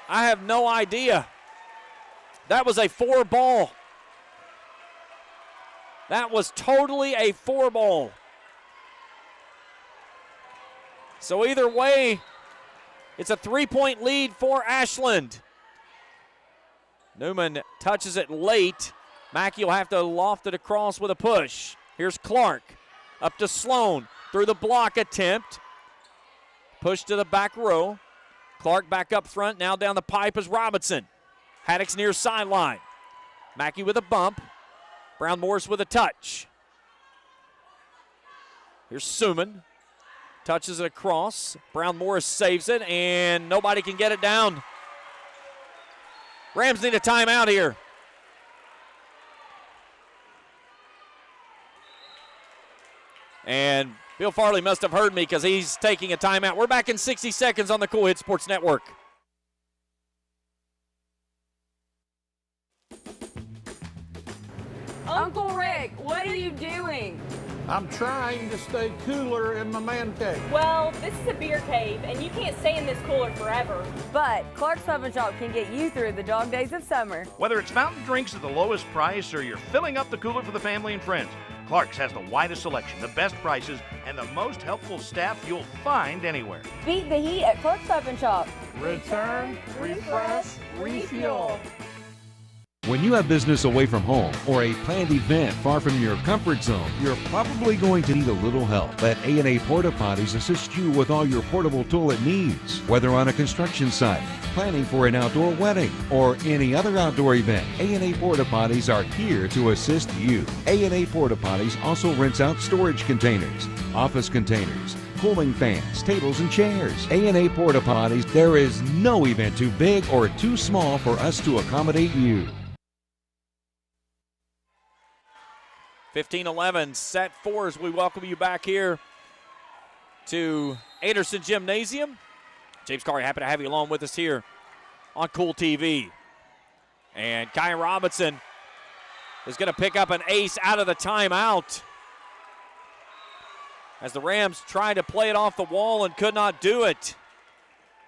I have no idea. That was a 4-ball. That was totally a 4-ball. So either way, it's a 3-point lead for Ashland. Newman touches it late. Mackey will have to loft it across with a push. Here's Clark. Up to Sloan. Through the block attempt. Push to the back row. Clark back up front. Now down the pipe is Robinson. Haddix near sideline. Mackey with a bump. Brown Morris with a touch. Here's Suman. Touches it across. Brown Morris saves it, and nobody can get it down. Rams need a timeout here. And Bill Farley must have heard me because he's taking a timeout. We're back in 60 seconds on the Cool Hit Sports Network. Uncle Rick, what are you doing? I'm trying to stay cooler in my man cave. Well, this is a beer cave, and you can't stay in this cooler forever. But Clark's Oven Shop can get you through the dog days of summer. Whether it's fountain drinks at the lowest price or you're filling up the cooler for the family and friends, Clark's has the widest selection, the best prices, and the most helpful staff you'll find anywhere. Beat the heat at Clark's Oven Shop. Return, refresh, refuel. When you have business away from home or a planned event far from your comfort zone, you're probably going to need a little help. Let A&A Porta Potties assist you with all your portable toilet needs. Whether on a construction site, planning for an outdoor wedding, or any other outdoor event, A&A Porta Potties are here to assist you. A&A Porta Potties also rents out storage containers, office containers, cooling fans, tables, and chairs. A&A Porta Potties, there is no event too big or too small for us to accommodate you. 15-11, set 4 as we welcome you back here to Anderson Gymnasium. James Carey, happy to have you along with us here on Cool TV. And Kyan Robinson is going to pick up an ace out of the timeout as the Rams try to play it off the wall and could not do it.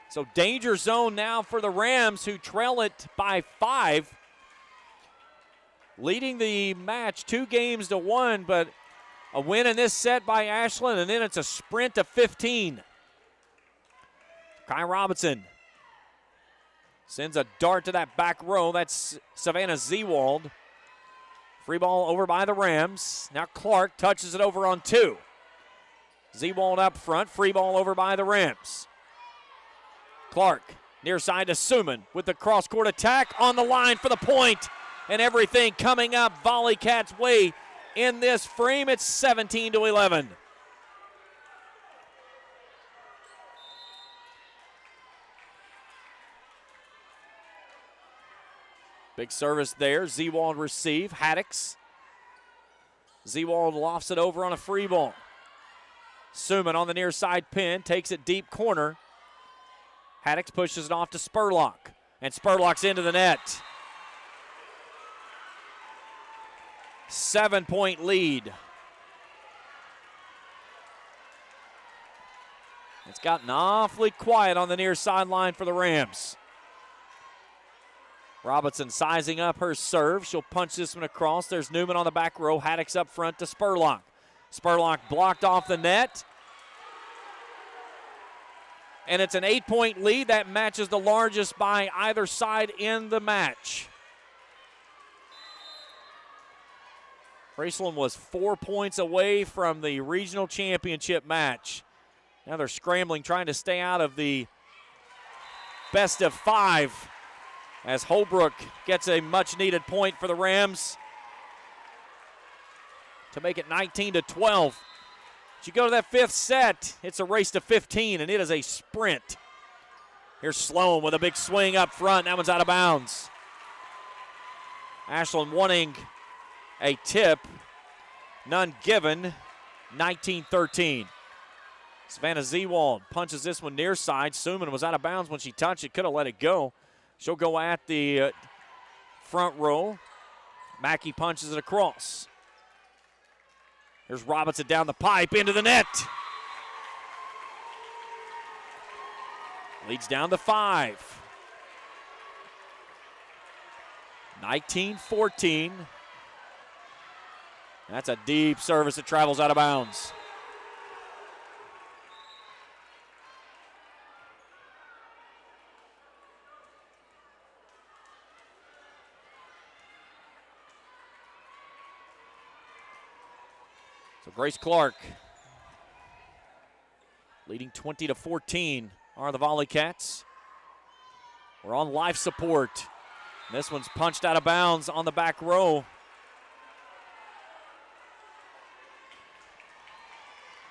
So danger zone now for the Rams, who trail it by 5. Leading the match 2-1, but a win in this set by Ashland, and then it's a sprint to 15. Kai Robinson sends a dart to that back row. That's Savannah Zewald. Free ball over by the Rams. Now Clark touches it over on 2. Zewald up front. Free ball over by the Rams. Clark near side to Suman with the cross-court attack on the line for the point. And everything coming up Volley Cats' way in this frame. It's 17-11. Big service there. Zewald receive. Haddix. Zewald lofts it over on a free ball. Suman on the near side pin. Takes it deep corner. Haddix pushes it off to Spurlock. And Spurlock's into the net. 7-point lead. It's gotten awfully quiet on the near sideline for the Rams. Robinson sizing up her serve. She'll punch this one across. There's Newman on the back row. Haddix up front to Spurlock. Spurlock blocked off the net. And it's an 8-point lead. That matches the largest by either side in the match. Raceland was 4 points away from the regional championship match. Now they're scrambling, trying to stay out of the best of 5 as Holbrook gets a much-needed point for the Rams to make it 19-12. As you go to that fifth set, it's a race to 15, and it is a sprint. Here's Sloan with a big swing up front. That one's out of bounds. Ashland wanting a tip. None given. 19-13. Savannah Zewald punches this one near side. Suman was out of bounds when she touched it. Could have let it go. She'll go at the front row. Mackey punches it across. Here's Robinson down the pipe into the net. Leads down to 5. 19-14. That's a deep service that travels out of bounds. So Grace Clark leading 20-14 are the Volley Cats. We're on life support. This one's punched out of bounds on the back row.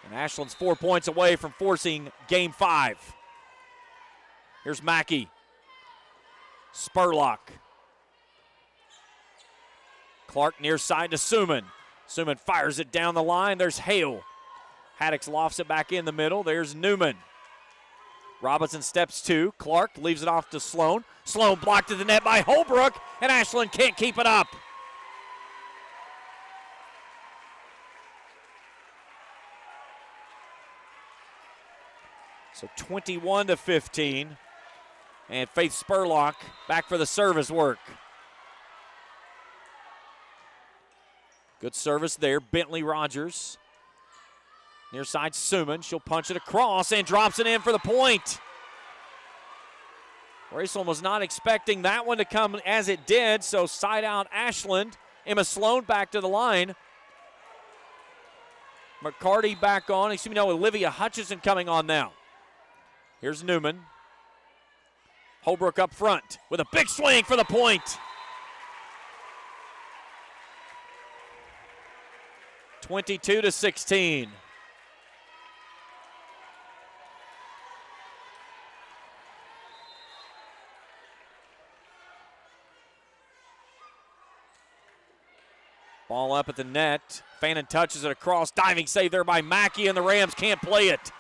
And Ashland's 4 points away from forcing game 5. Here's Mackey. Spurlock. Clark near side to Suman. Suman fires it down the line. There's Hale. Haddix lofts it back in the middle. There's Newman. Robinson steps 2. Clark leaves it off to Sloan. Sloan blocked at the net by Holbrook, and Ashland can't keep it up. So 21-15. And Faith Spurlock back for the service work. Good service there. Bentley Rogers. Near side Suman. She'll punch it across and drops it in for the point. Raceland was not expecting that one to come as it did, so side out Ashland. Emma Sloan back to the line. McCarty back on. Olivia Hutchison coming on now. Here's Newman. Holbrook up front with a big swing for the point. 22-16. Ball up at the net. Fannin touches it across. Diving save there by Mackey, and the Rams can't play it.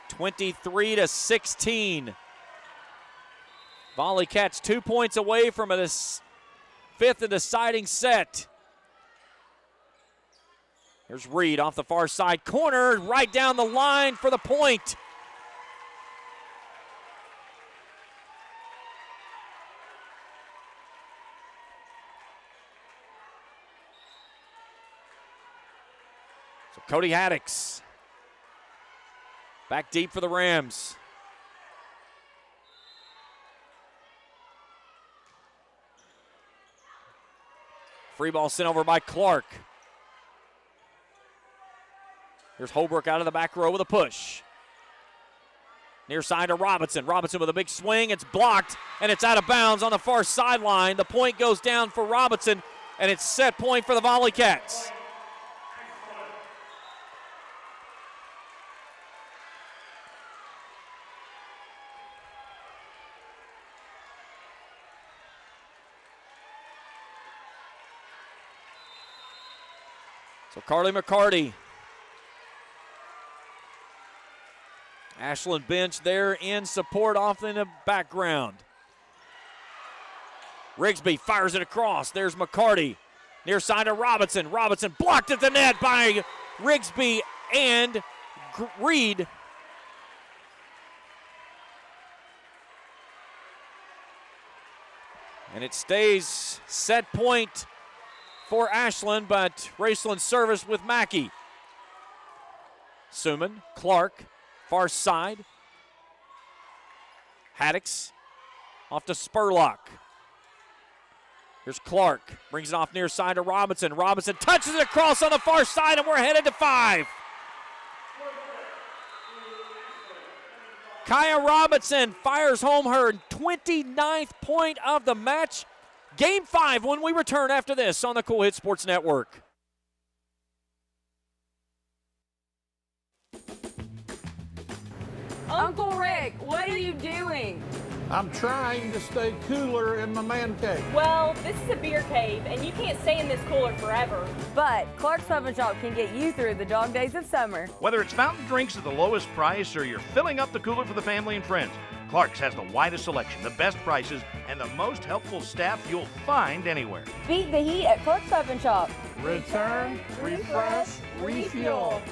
(23-16). Volley Cats 2 points away from a fifth and deciding set. Here's Reed off the far side corner, right down the line for the point. So Cody Haddix back deep for the Rams. Free ball sent over by Clark. Here's Holbrook out of the back row with a push. Near side to Robinson. Robinson with a big swing. It's blocked, and it's out of bounds on the far sideline. The point goes down for Robinson, and it's set point for the Volley Cats. So Carly McCarty. Ashland bench there in support off in the background. Rigsby fires it across. There's McCarty. Near side to Robinson. Robinson blocked at the net by Rigsby and Reed. And it stays set point for Ashland, but Raceland service with Mackey. Suman, Clark, far side. Haddix off to Spurlock. Here's Clark, brings it off near side to Robinson. Robinson touches it across on the far side, and we're headed to 5. Kaya Robinson fires home her 29th point of the match. Game 5 when we return after this on the Cool Hit Sports Network. Uncle Rick, what are you doing? I'm trying to stay cooler in my man cave. Well, this is a beer cave, and you can't stay in this cooler forever. But Clark's Pub and Shop can get you through the dog days of summer. Whether it's fountain drinks at the lowest price or you're filling up the cooler for the family and friends, Clark's has the widest selection, the best prices, and the most helpful staff you'll find anywhere. Beat the heat at Clark's Pub and Shop. Return, refresh, refuel.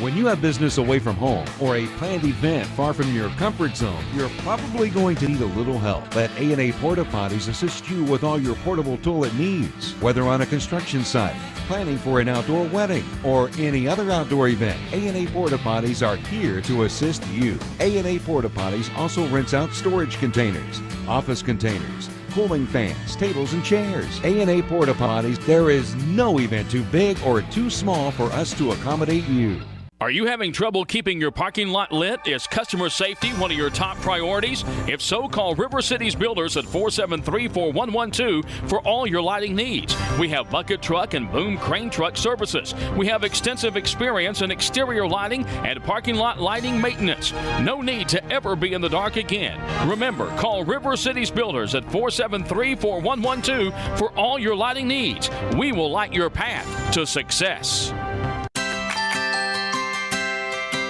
When you have business away from home or a planned event far from your comfort zone, you're probably going to need a little help. Let A&A Porta Potties assist you with all your portable toilet needs. Whether on a construction site, planning for an outdoor wedding, or any other outdoor event, A&A Porta Potties are here to assist you. A&A Porta Potties also rents out storage containers, office containers, cooling fans, tables, and chairs. A&A Porta Potties, there is no event too big or too small for us to accommodate you. Are you having trouble keeping your parking lot lit? Is customer safety one of your top priorities? If so, call River Cities Builders at 473-4112 for all your lighting needs. We have bucket truck and boom crane truck services. We have extensive experience in exterior lighting and parking lot lighting maintenance. No need to ever be in the dark again. Remember, call River Cities Builders at 473-4112 for all your lighting needs. We will light your path to success.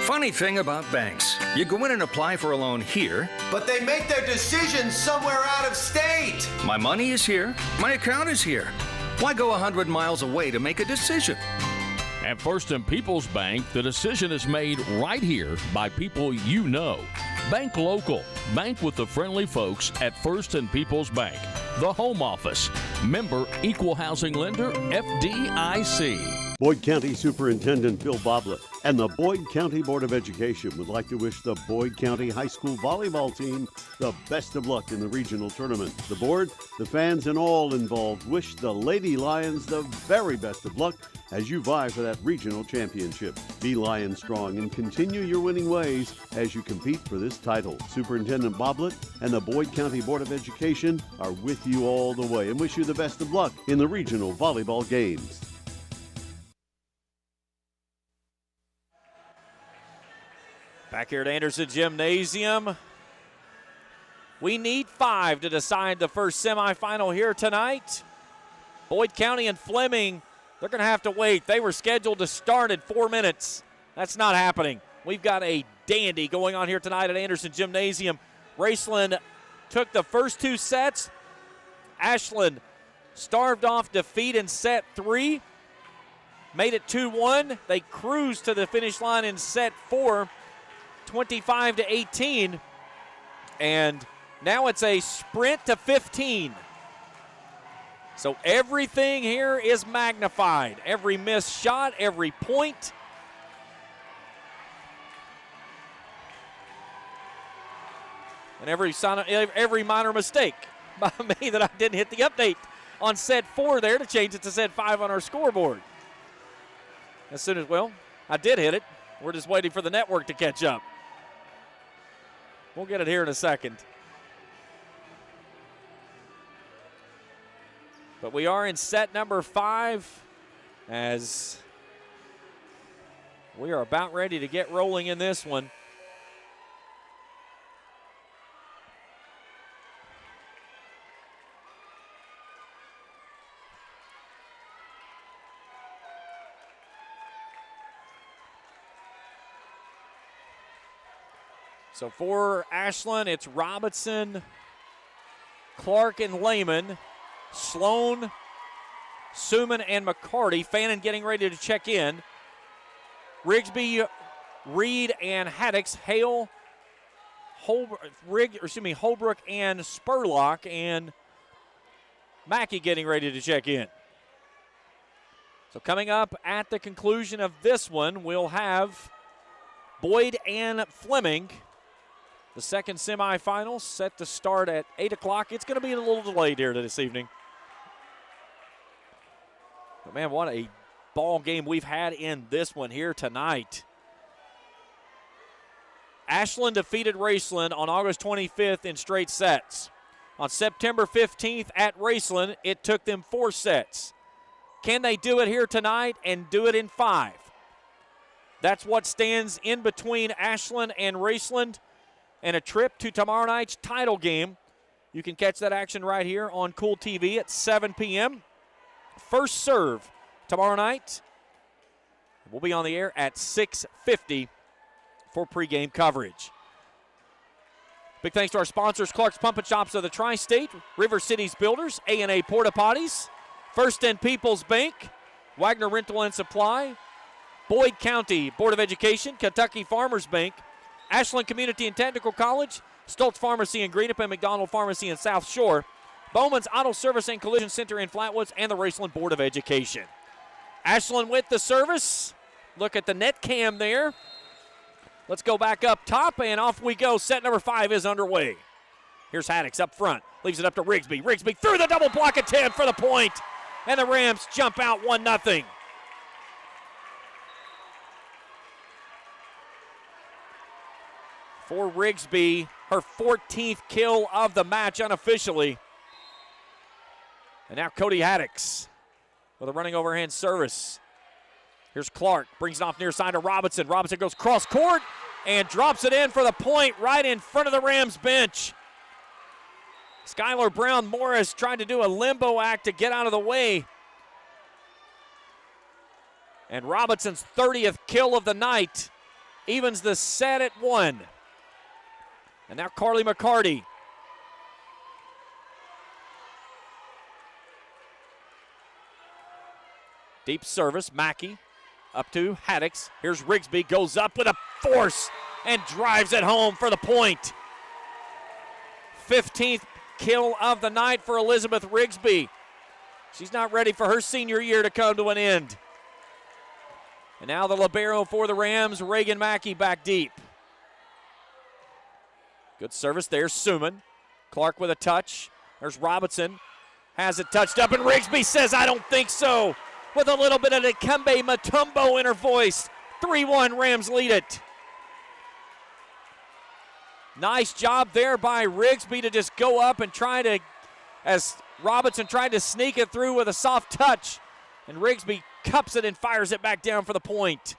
Funny thing about banks, you go in and apply for a loan here, but they make their decisions somewhere out of state. My money is here, my account is here. Why go 100 miles away to make a decision? At First and People's Bank, the decision is made right here by people you know. Bank local. Bank with the friendly folks at First and People's Bank. The Home Office. Member Equal Housing Lender, FDIC. Boyd County Superintendent Bill Boblett and the Boyd County Board of Education would like to wish the Boyd County High School volleyball team the best of luck in the regional tournament. The board, the fans, and all involved wish the Lady Lions the very best of luck as you vie for that regional championship. Be Lion strong and continue your winning ways as you compete for this title. Superintendent Boblett and the Boyd County Board of Education are with you all the way and wish you the best of luck in the regional volleyball games. Back here at Anderson Gymnasium. We need 5 to decide the first semifinal here tonight. Boyd County and Fleming, they're going to have to wait. They were scheduled to start in 4 minutes. That's not happening. We've got a dandy going on here tonight at Anderson Gymnasium. Raceland took the first 2 sets. Ashland starved off defeat in set 3. Made it 2-1. They cruised to the finish line in set 4. 25-18, and now it's a sprint to 15. So everything here is magnified. Every missed shot, every point. And every minor mistake by me that I didn't hit the update on set 4 there to change it to set 5 on our scoreboard. As soon as, well, I did hit it. We're just waiting for the network to catch up. We'll get it here in a second. But we are in set number 5 as we are about ready to get rolling in this one. So for Ashland, it's Robinson, Clark, and Lehman, Sloan, Suman, and McCarty. Fannin getting ready to check in. Rigsby, Reed, and Haddix, Hale, Holbrook, and Spurlock, and Mackey getting ready to check in. So coming up at the conclusion of this one, we'll have Boyd and Fleming. The second semifinal set to start at 8 o'clock. It's going to be a little delayed here this evening. But, man, what a ball game we've had in this one here tonight. Ashland defeated Raceland on August 25th in straight sets. On September 15th at Raceland, it took them 4 sets. Can they do it here tonight and do it in 5? That's what stands in between Ashland and Raceland and a trip to tomorrow night's title game. You can catch that action right here on Cool TV at 7 p.m. First serve tomorrow night. We'll be on the air at 6:50 for pregame coverage. Big thanks to our sponsors, Clark's Pump and Shops of the Tri-State, River Cities Builders, A&A Porta Potties, First and People's Bank, Wagner Rental and Supply, Boyd County Board of Education, Kentucky Farmers Bank, Ashland Community and Technical College, Stoltz Pharmacy in Greenup and McDonald Pharmacy in South Shore, Bowman's Auto Service and Collision Center in Flatwoods, and the Raceland Board of Education. Ashland with the service. Look at the net cam there. Let's go back up top, and off we go. Set number 5 is underway. Here's Haddix up front. Leaves it up to Rigsby. Rigsby through the double block attempt for the point. And the Rams jump out 1-0. For Rigsby, her 14th kill of the match unofficially. And now Cody Haddix with a running overhand service. Here's Clark, brings it off near side to Robinson. Robinson goes cross court and drops it in for the point right in front of the Rams bench. Skylar Brown Morris trying to do a limbo act to get out of the way. And Robinson's 30th kill of the night evens the set at 1. And now Carly McCarty. Deep service, Mackey up to Haddix. Here's Rigsby, goes up with a force and drives it home for the point. 15th kill of the night for Elizabeth Rigsby. She's not ready for her senior year to come to an end. And now the libero for the Rams, Reagan Mackey back deep. Good service there, Suman. Clark with a touch. There's Robinson. Has it touched up, and Rigsby says, I don't think so. With a little bit of Dikembe Mutombo in her voice. 3-1, Rams lead it. Nice job there by Rigsby to just go up and try to, as Robinson tried to sneak it through with a soft touch. And Rigsby cups it and fires it back down for the point.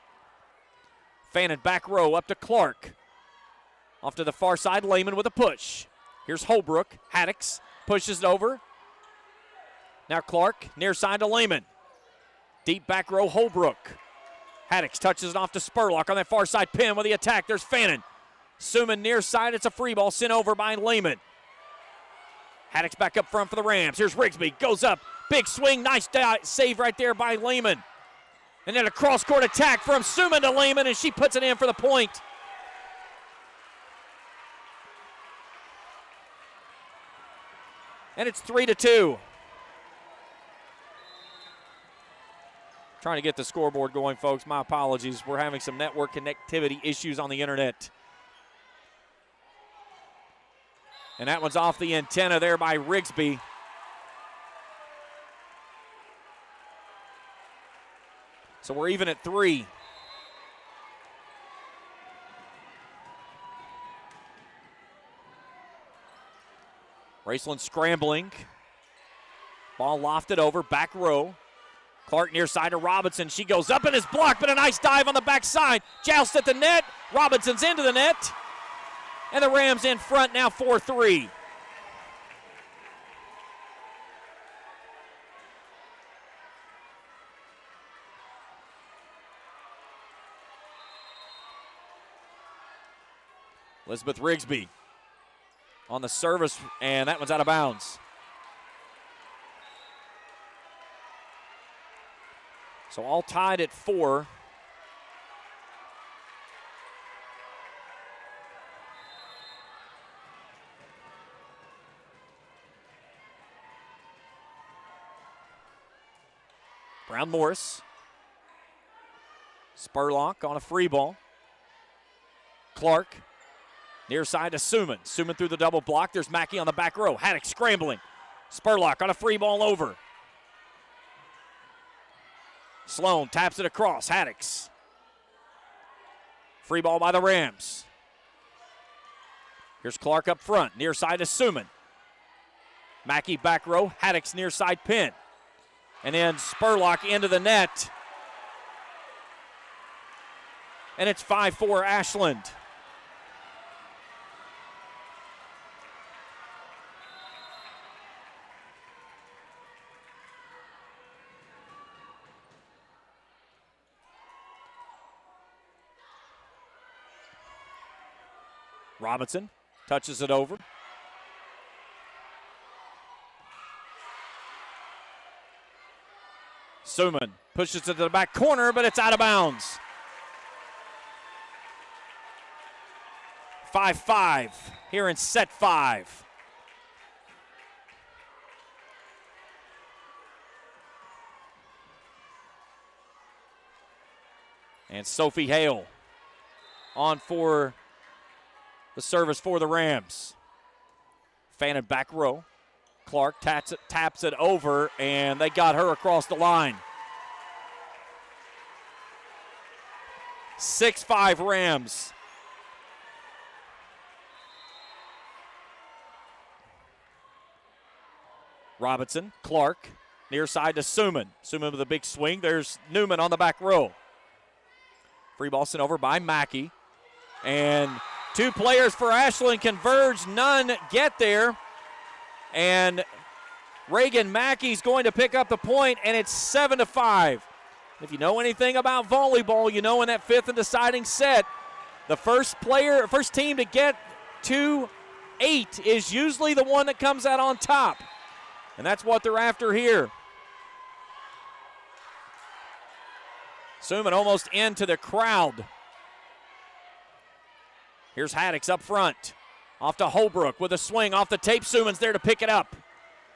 Fannin back row up to Clark. Off to the far side, Lehman with a push. Here's Holbrook. Haddix pushes it over. Now Clark, near side to Lehman. Deep back row, Holbrook. Haddix touches it off to Spurlock on that far side pin with the attack. There's Fannin. Suman near side. It's a free ball sent over by Lehman. Haddix back up front for the Rams. Here's Rigsby. Goes up. Big swing. Nice save right there by Lehman. And then a cross-court attack from Suman to Lehman, and she puts it in for the point. And it's 3-2. Trying to get the scoreboard going, folks. My apologies. We're having some network connectivity issues on the internet. And that one's off the antenna there by Rigsby. So we're even at 3. Raceland scrambling. Ball lofted over, back row. Clark near side to Robinson. She goes up and is blocked, but a nice dive on the backside. Joust at the net. Robinson's into the net. And the Rams in front now 4-3. Elizabeth Rigsby on the service, and that one's out of bounds. So all tied at 4. Brown Morris. Spurlock on a free ball. Clark near side to Suman. Suman through the double block. There's Mackey on the back row. Haddix scrambling. Spurlock on a free ball over. Sloan taps it across. Haddix. Free ball by the Rams. Here's Clark up front. Near side to Suman. Mackey back row, Haddix near side pin. And then Spurlock into the net. And it's 5-4 Ashland. Robinson touches it over. Suman pushes it to the back corner, but it's out of bounds. 5-5 here in set 5. And Sophie Hale on for the service for the Rams. Fannin back row. Clark taps it over, and they got her across the line. 6-5 Rams. Robinson, Clark, near side to Suman. Suman with a big swing. There's Newman on the back row. Free ball sent over by Mackey. And two players for Ashland converge. None get there. And Reagan Mackey's going to pick up the point, and it's 7-5. If you know anything about volleyball, you know in that fifth and deciding set, the first team to get to 8 is usually the one that comes out on top. And that's what they're after here. Suman almost into the crowd. Here's Haddix up front. Off to Holbrook with a swing off the tape. Suman's there to pick it up.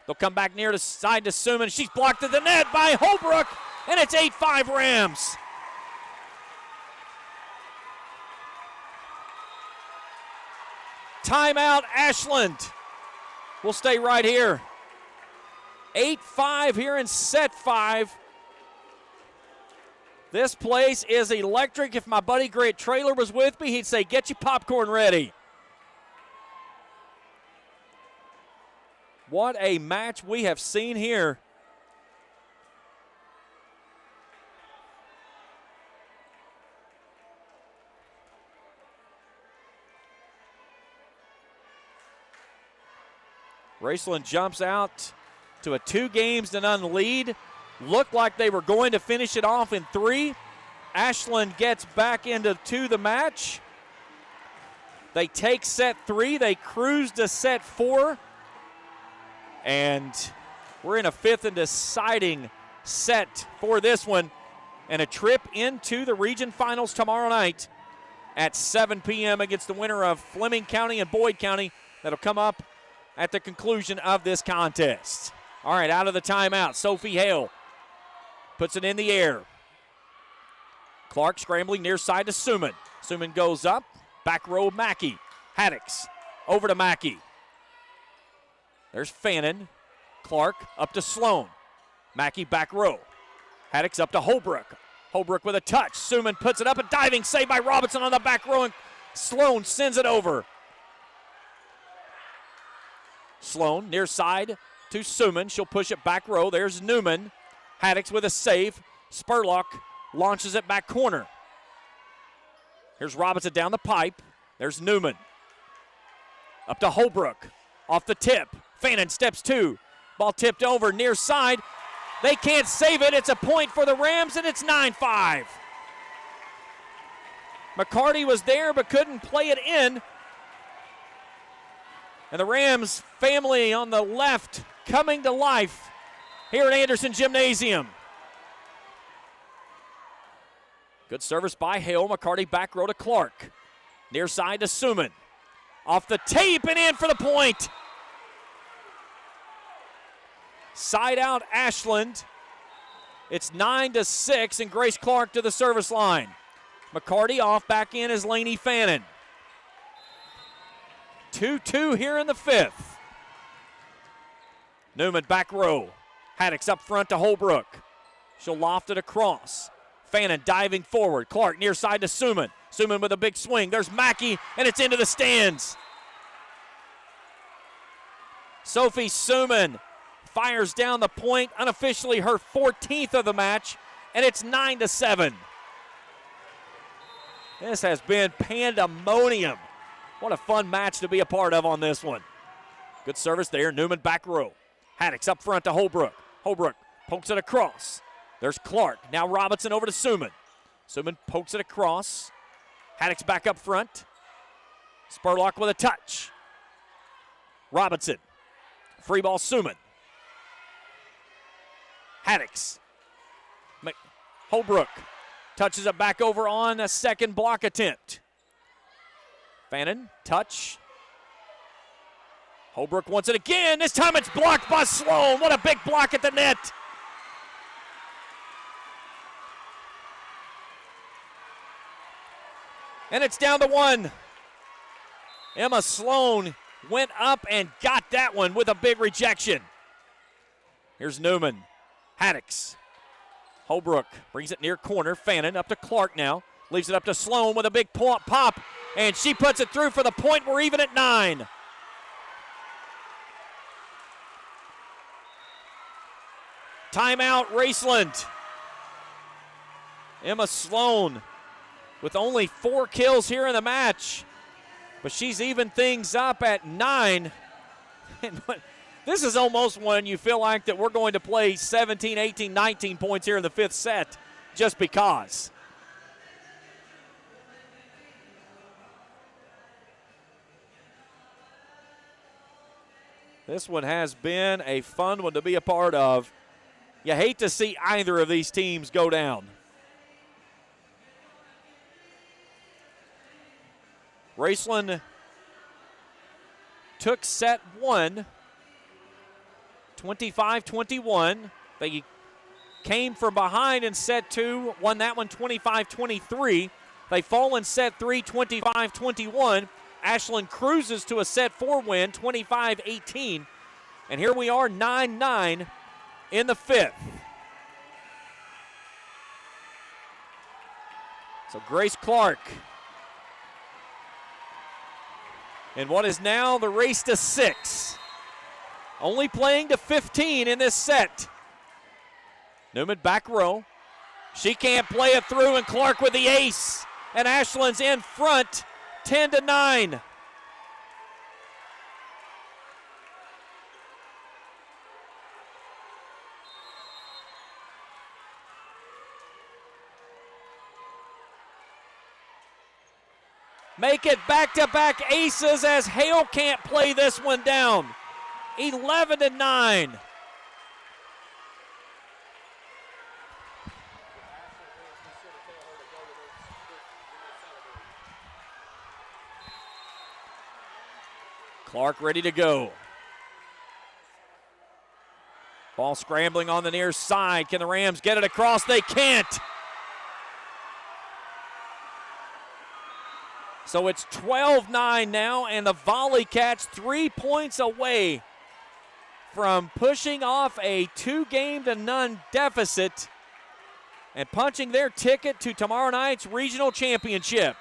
They'll come back near the side to Suman. She's blocked at the net by Holbrook, and it's 8-5 Rams. Timeout Ashland. We'll stay right here. 8-5 here in set 5. This place is electric. If my buddy Grant Traylor was with me, he'd say, get your popcorn ready. What a match we have seen here. Raceland jumps out to a 2-0 lead. Looked like they were going to finish it off in 3. Ashland gets back into the match. They take set 3. They cruise to set 4. And we're in a 5th and deciding set for this one. And a trip into the region finals tomorrow night at 7 p.m. against the winner of Fleming County and Boyd County. That'll come up at the conclusion of this contest. All right, out of the timeout, Sophie Hale puts it in the air. Clark scrambling near side to Suman. Suman goes up. Back row, Mackey. Haddix over to Mackey. There's Fannin. Clark up to Sloan. Mackey back row. Haddix up to Holbrook. Holbrook with a touch. Suman puts it up. A diving save by Robinson on the back row, and Sloan sends it over. Sloan near side to Suman. She'll push it back row. There's Newman. Haddix with a save. Spurlock launches it back corner. Here's Robinson down the pipe. There's Newman. Up to Holbrook. Off the tip. Fannin steps 2. Ball tipped over near side. They can't save it. It's a point for the Rams, and it's 9-5. McCarty was there but couldn't play it in. And the Rams family on the left coming to life here at Anderson Gymnasium. Good service by Hale. McCarty back row to Clark. Near side to Suman. Off the tape and in for the point. Side out Ashland. It's 9-6, and Grace Clark to the service line. McCarty off, back in is Laney Fannin. 2-2 here in the 5th. Newman back row. Haddix up front to Holbrook. She'll loft it across. Fannin diving forward. Clark near side to Suman. Suman with a big swing. There's Mackey, and it's into the stands. Sophie Suman fires down the point, unofficially her 14th of the match, and it's 9-7. This has been pandemonium. What a fun match to be a part of on this one. Good service there. Newman back row. Haddix up front to Holbrook. Holbrook pokes it across. There's Clark. Now Robinson over to Suman. Suman pokes it across. Haddix back up front. Spurlock with a touch. Robinson. Free ball Suman. Haddix. Holbrook touches it back over on a second block attempt. Fannin, touch. Holbrook wants it again. This time it's blocked by Sloan. What a big block at the net. And it's down to one. Emma Sloan went up and got that one with a big rejection. Here's Newman. Haddix. Holbrook brings it near corner. Fannin up to Clark now. Leaves it up to Sloan with a big pop. And she puts it through for the point. We're even at 9. Timeout, Raceland. Emma Sloan with only 4 kills here in the match. But she's evened things up at 9. And this is almost when you feel like that we're going to play 17, 18, 19 points here in the 5th set just because. This one has been a fun one to be a part of. You hate to see either of these teams go down. Raceland took set 1, 25-21. They came from behind in set 2, won that one 25-23. They fall in set 3, 25-21. Ashland cruises to a set 4 win, 25-18. And here we are, 9-9 in the 5th. So Grace Clark in what is now the race to 6. Only playing to 15 in this set. Newman back row. She can't play it through, and Clark with the ace. And Ashland's in front, 10-9. Make it back-to-back aces as Hale can't play this one down. 11-9. Clark ready to go. Ball scrambling on the near side. Can the Rams get it across? They can't. So it's 12-9 now, and the Volley Cats 3 points away from pushing off a 2-0 deficit and punching their ticket to tomorrow night's regional championship.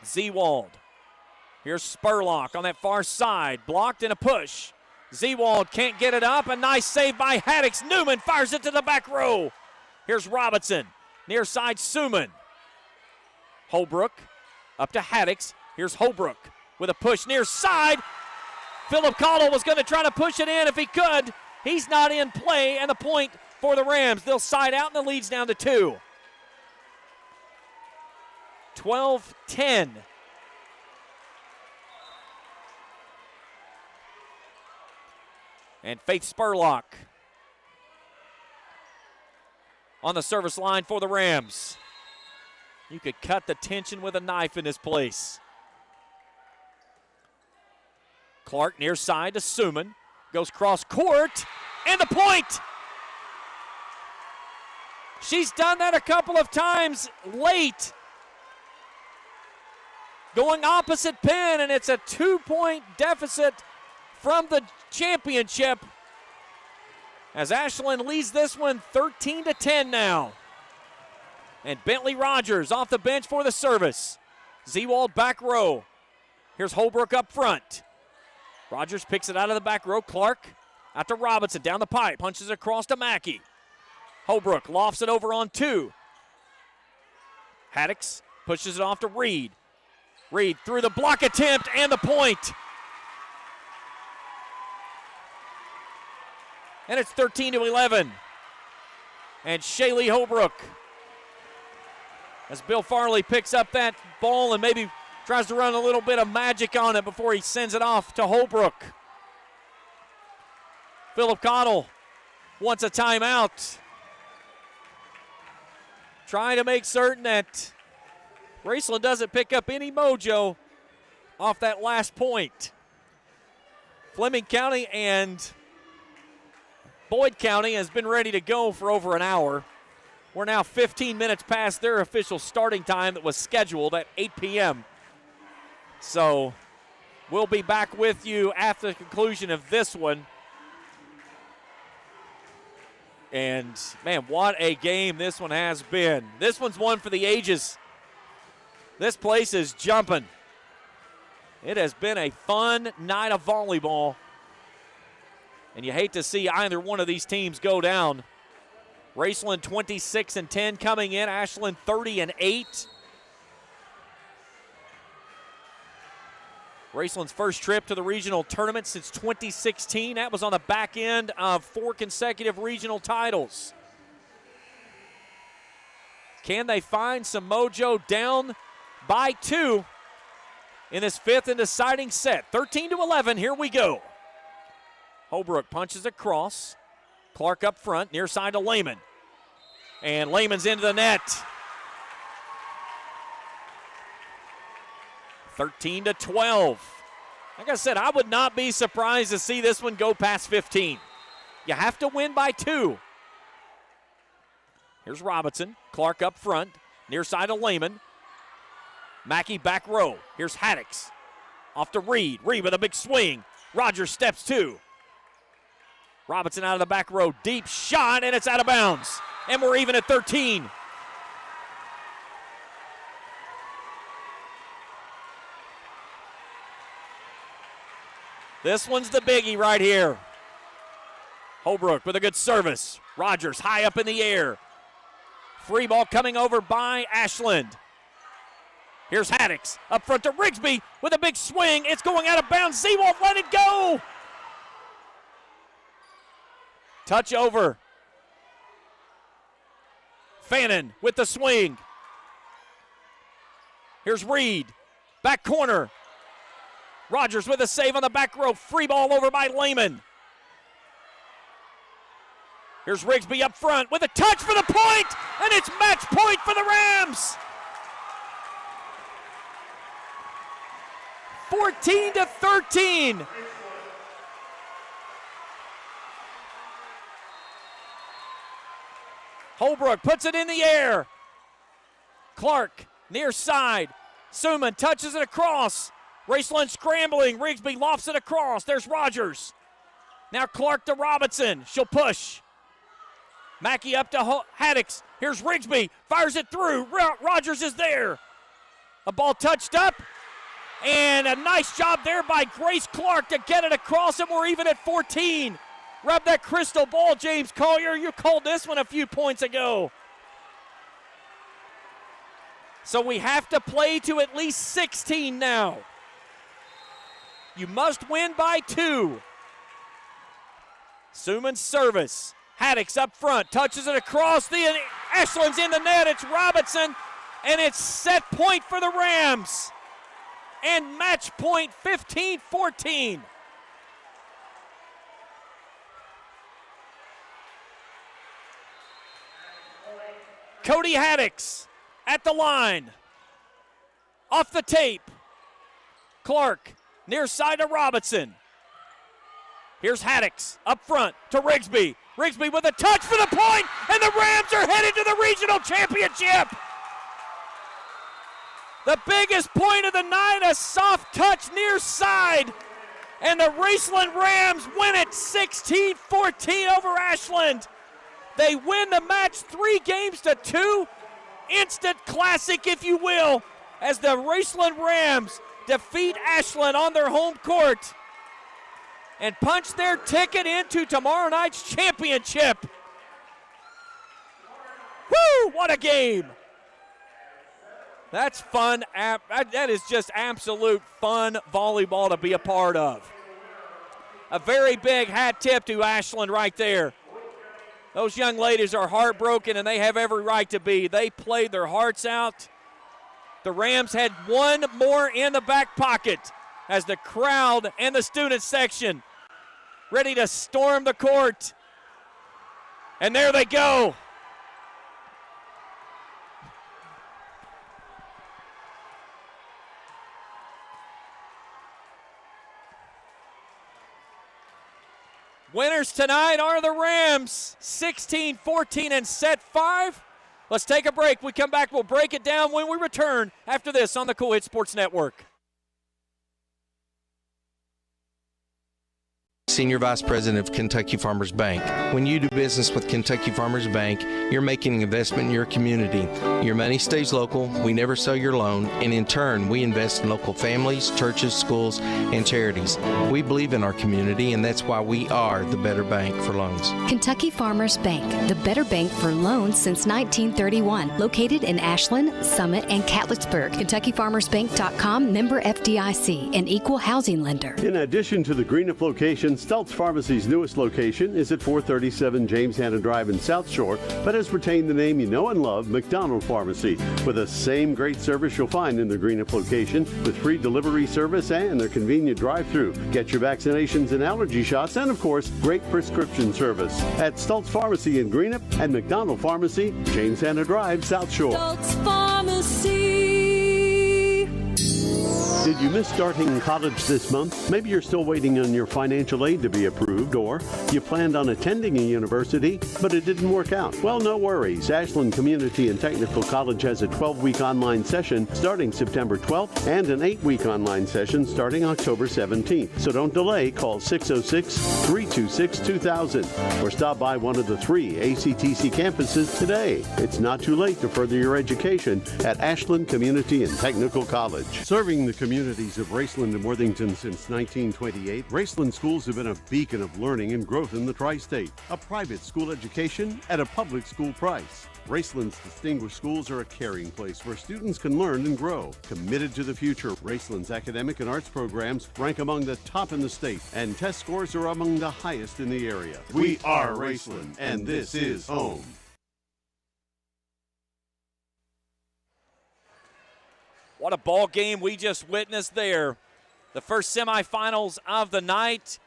Zewald. Here's Spurlock on that far side. Blocked and a push. Zewald can't get it up. A nice save by Haddix. Newman fires it to the back row. Here's Robinson. Near side, Suman. Holbrook up to Haddix. Here's Holbrook with a push near side. Philip Caudill was going to try to push it in if he could. He's not in play, and the point for the Rams. They'll side out, and the lead's down to 2. 12-10. And Faith Spurlock on the service line for the Rams. You could cut the tension with a knife in this place. Clark near side to Suman. Goes cross court, and the point! She's done that a couple of times late. Going opposite pin, and it's a 2-point deficit from the championship as Ashland leads this one 13-10 now. And Bentley Rogers off the bench for the service. Zewald back row. Here's Holbrook up front. Rogers picks it out of the back row. Clark out to Robinson, down the pipe, punches across to Mackey. Holbrook lofts it over on 2. Haddix pushes it off to Reed. Reed through the block attempt and the point. And it's 13-11. And Shaylee Holbrook, as Bill Farley picks up that ball and maybe tries to run a little bit of magic on it before he sends it off to Holbrook. Philip Cottle wants a timeout, trying to make certain that Raceland doesn't pick up any mojo off that last point. Fleming County and Boyd County has been ready to go for over an hour. We're now 15 minutes past their official starting time that was scheduled at 8 p.m. So we'll be back with you after the conclusion of this one. And, man, what a game this one has been. This one's one for the ages. This place is jumping. It has been a fun night of volleyball. And you hate to see either one of these teams go down. Raceland 26-10 coming in. Ashland 30-8. Raceland's first trip to the regional tournament since 2016. That was on the back end of 4 consecutive regional titles. Can they find some mojo down by 2 in this 5th and deciding set? 13-11, here we go. Holbrook punches across. Clark up front, near side to Lehman. And Lehman's into the net. 13-12. Like I said, I would not be surprised to see this one go past 15. You have to win by 2. Here's Robinson. Clark up front, near side to Lehman. Mackey back row. Here's Haddix. Off to Reed. Reed with a big swing. Rogers steps 2. Robinson out of the back row. Deep shot, and it's out of bounds. And we're even at 13. This one's the biggie right here. Holbrook with a good service. Rogers high up in the air. Free ball coming over by Ashland. Here's Haddix up front to Rigsby with a big swing. It's going out of bounds. Seawolf let it go. Touch over. Fannin with the swing. Here's Reed. Back corner. Rogers with a save on the back row. Free ball over by Lehman. Here's Rigsby up front with a touch for the point, and it's match point for the Rams. 14-13. Holbrook puts it in the air. Clark near side. Suman touches it across. Raceland scrambling. Rigsby lofts it across. There's Rogers. Now Clark to Robinson. She'll push. Mackey up to Haddix. Here's Rigsby. Fires it through. Rogers is there. A ball touched up. And a nice job there by Grace Clark to get it across, and we're even at 14. Rub that crystal ball, James Collier. You called this one a few points ago. So we have to play to at least 16 now. You must win by 2. Suman's service. Haddix up front, touches it across. Ashland's in the net. It's Robinson, and it's set point for the Rams. And match point 15-14. Cody Haddix at the line. Off the tape. Clark near side to Robinson. Here's Haddix up front to Rigsby. Rigsby with a touch for the point, and the Rams are headed to the regional championship. The biggest point of the night, a soft touch near side. And the Raceland Rams win it 16-14 over Ashland. They win the match 3-2. Instant classic, if you will, as the Raceland Rams defeat Ashland on their home court and punch their ticket into tomorrow night's championship. Woo, what a game. That's fun. That is just absolute fun volleyball to be a part of. A very big hat tip to Ashland right there. Those young ladies are heartbroken, and they have every right to be. They played their hearts out. The Rams had one more in the back pocket as the crowd and the student section ready to storm the court. And there they go. Winners tonight are the Rams, 16-14 in set 5. Let's take a break. We come back, we'll break it down when we return after this on the Cool Hit Sports Network. Senior Vice President of Kentucky Farmers Bank. When you do business with Kentucky Farmers Bank, you're making an investment in your community. Your money stays local, we never sell your loan, and in turn, we invest in local families, churches, schools, and charities. We believe in our community, and that's why we are the better bank for loans. Kentucky Farmers Bank, the better bank for loans since 1931. Located in Ashland, Summit, and Catlettsburg. KentuckyFarmersBank.com, member FDIC, an equal housing lender. In addition to the Greenup location, Stultz Pharmacy's newest location is at 437 James Hanna Drive in South Shore, but has retained the name you know and love, McDonald Pharmacy, with the same great service you'll find in the Greenup location, with free delivery service and their convenient drive-through. Get your vaccinations and allergy shots, and of course, great prescription service at Stultz Pharmacy in Greenup and McDonald Pharmacy, James Hanna Drive, South Shore. Stultz Pharmacy. Did you miss starting college this month? Maybe you're still waiting on your financial aid to be approved, or you planned on attending a university, but it didn't work out. Well, no worries. Ashland Community and Technical College has a 12-week online session starting September 12th and an 8-week online session starting October 17th. So don't delay. Call 606-326-2000 or stop by one of the 3 ACTC campuses today. It's not too late to further your education at Ashland Community and Technical College. Serving the communities of Raceland and Worthington since 1928, Raceland schools have been a beacon of learning and growth in the tri-state. A private school education at a public school price. Raceland's distinguished schools are a caring place where students can learn and grow. Committed to the future, Raceland's academic and arts programs rank among the top in the state, and test scores are among the highest in the area. We are Raceland, and this is home. What a ball game we just witnessed there. The first semifinals of the night,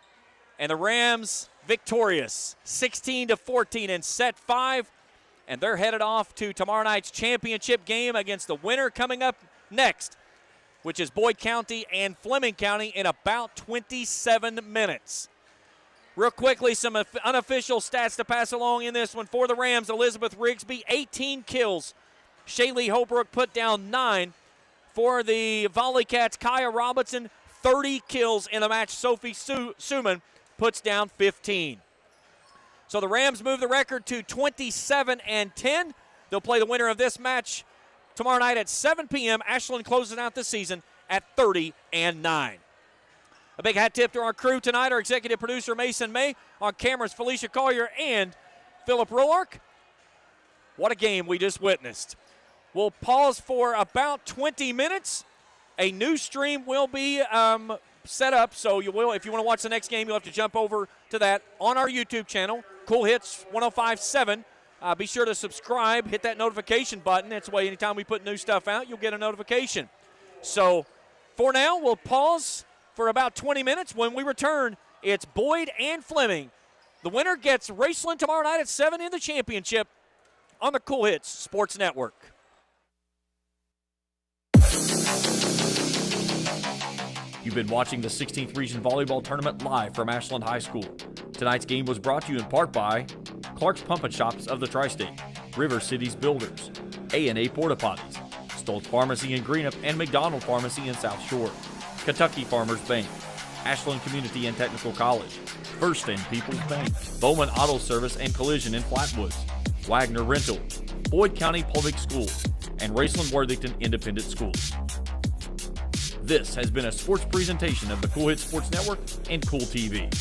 and the Rams victorious, 16-14 in set 5, and they're headed off to tomorrow night's championship game against the winner coming up next, which is Boyd County and Fleming County in about 27 minutes. Real quickly, some unofficial stats to pass along in this one. For the Rams, Elizabeth Rigsby, 18 kills. Shaylee Holbrook put down 9. For the Volley Cats, Kaya Robinson, 30 kills in the match. Sophie Suman puts down 15. So the Rams move the record to 27-10. They'll play the winner of this match tomorrow night at 7 p.m. Ashland closes out the season at 30-9. A big hat tip to our crew tonight, our executive producer Mason May, on cameras Felicia Collier and Philip Roark. What a game we just witnessed. We'll pause for about 20 minutes. A new stream will be set up, so you will, if you want to watch the next game, you'll have to jump over to that on our YouTube channel, Cool Hits 105.7. Be sure to subscribe, hit that notification button. That's the way anytime we put new stuff out, you'll get a notification. So for now, we'll pause for about 20 minutes. When we return, it's Boyd and Fleming. The winner gets Raceland tomorrow night at 7 in the championship on the Cool Hits Sports Network. You've been watching the 16th Region Volleyball Tournament live from Ashland High School. Tonight's game was brought to you in part by Clark's Pump and Shops of the Tri-State, River Cities Builders, A&A Porta Potties, Stultz Pharmacy in Greenup and McDonald Pharmacy in South Shore, Kentucky Farmers Bank, Ashland Community and Technical College, First and People's Bank, Bowman Auto Service and Collision in Flatwoods, Wagner Rental, Boyd County Public Schools, and Raceland Worthington Independent Schools. This has been a sports presentation of the Cool Hits Sports Network and Cool TV.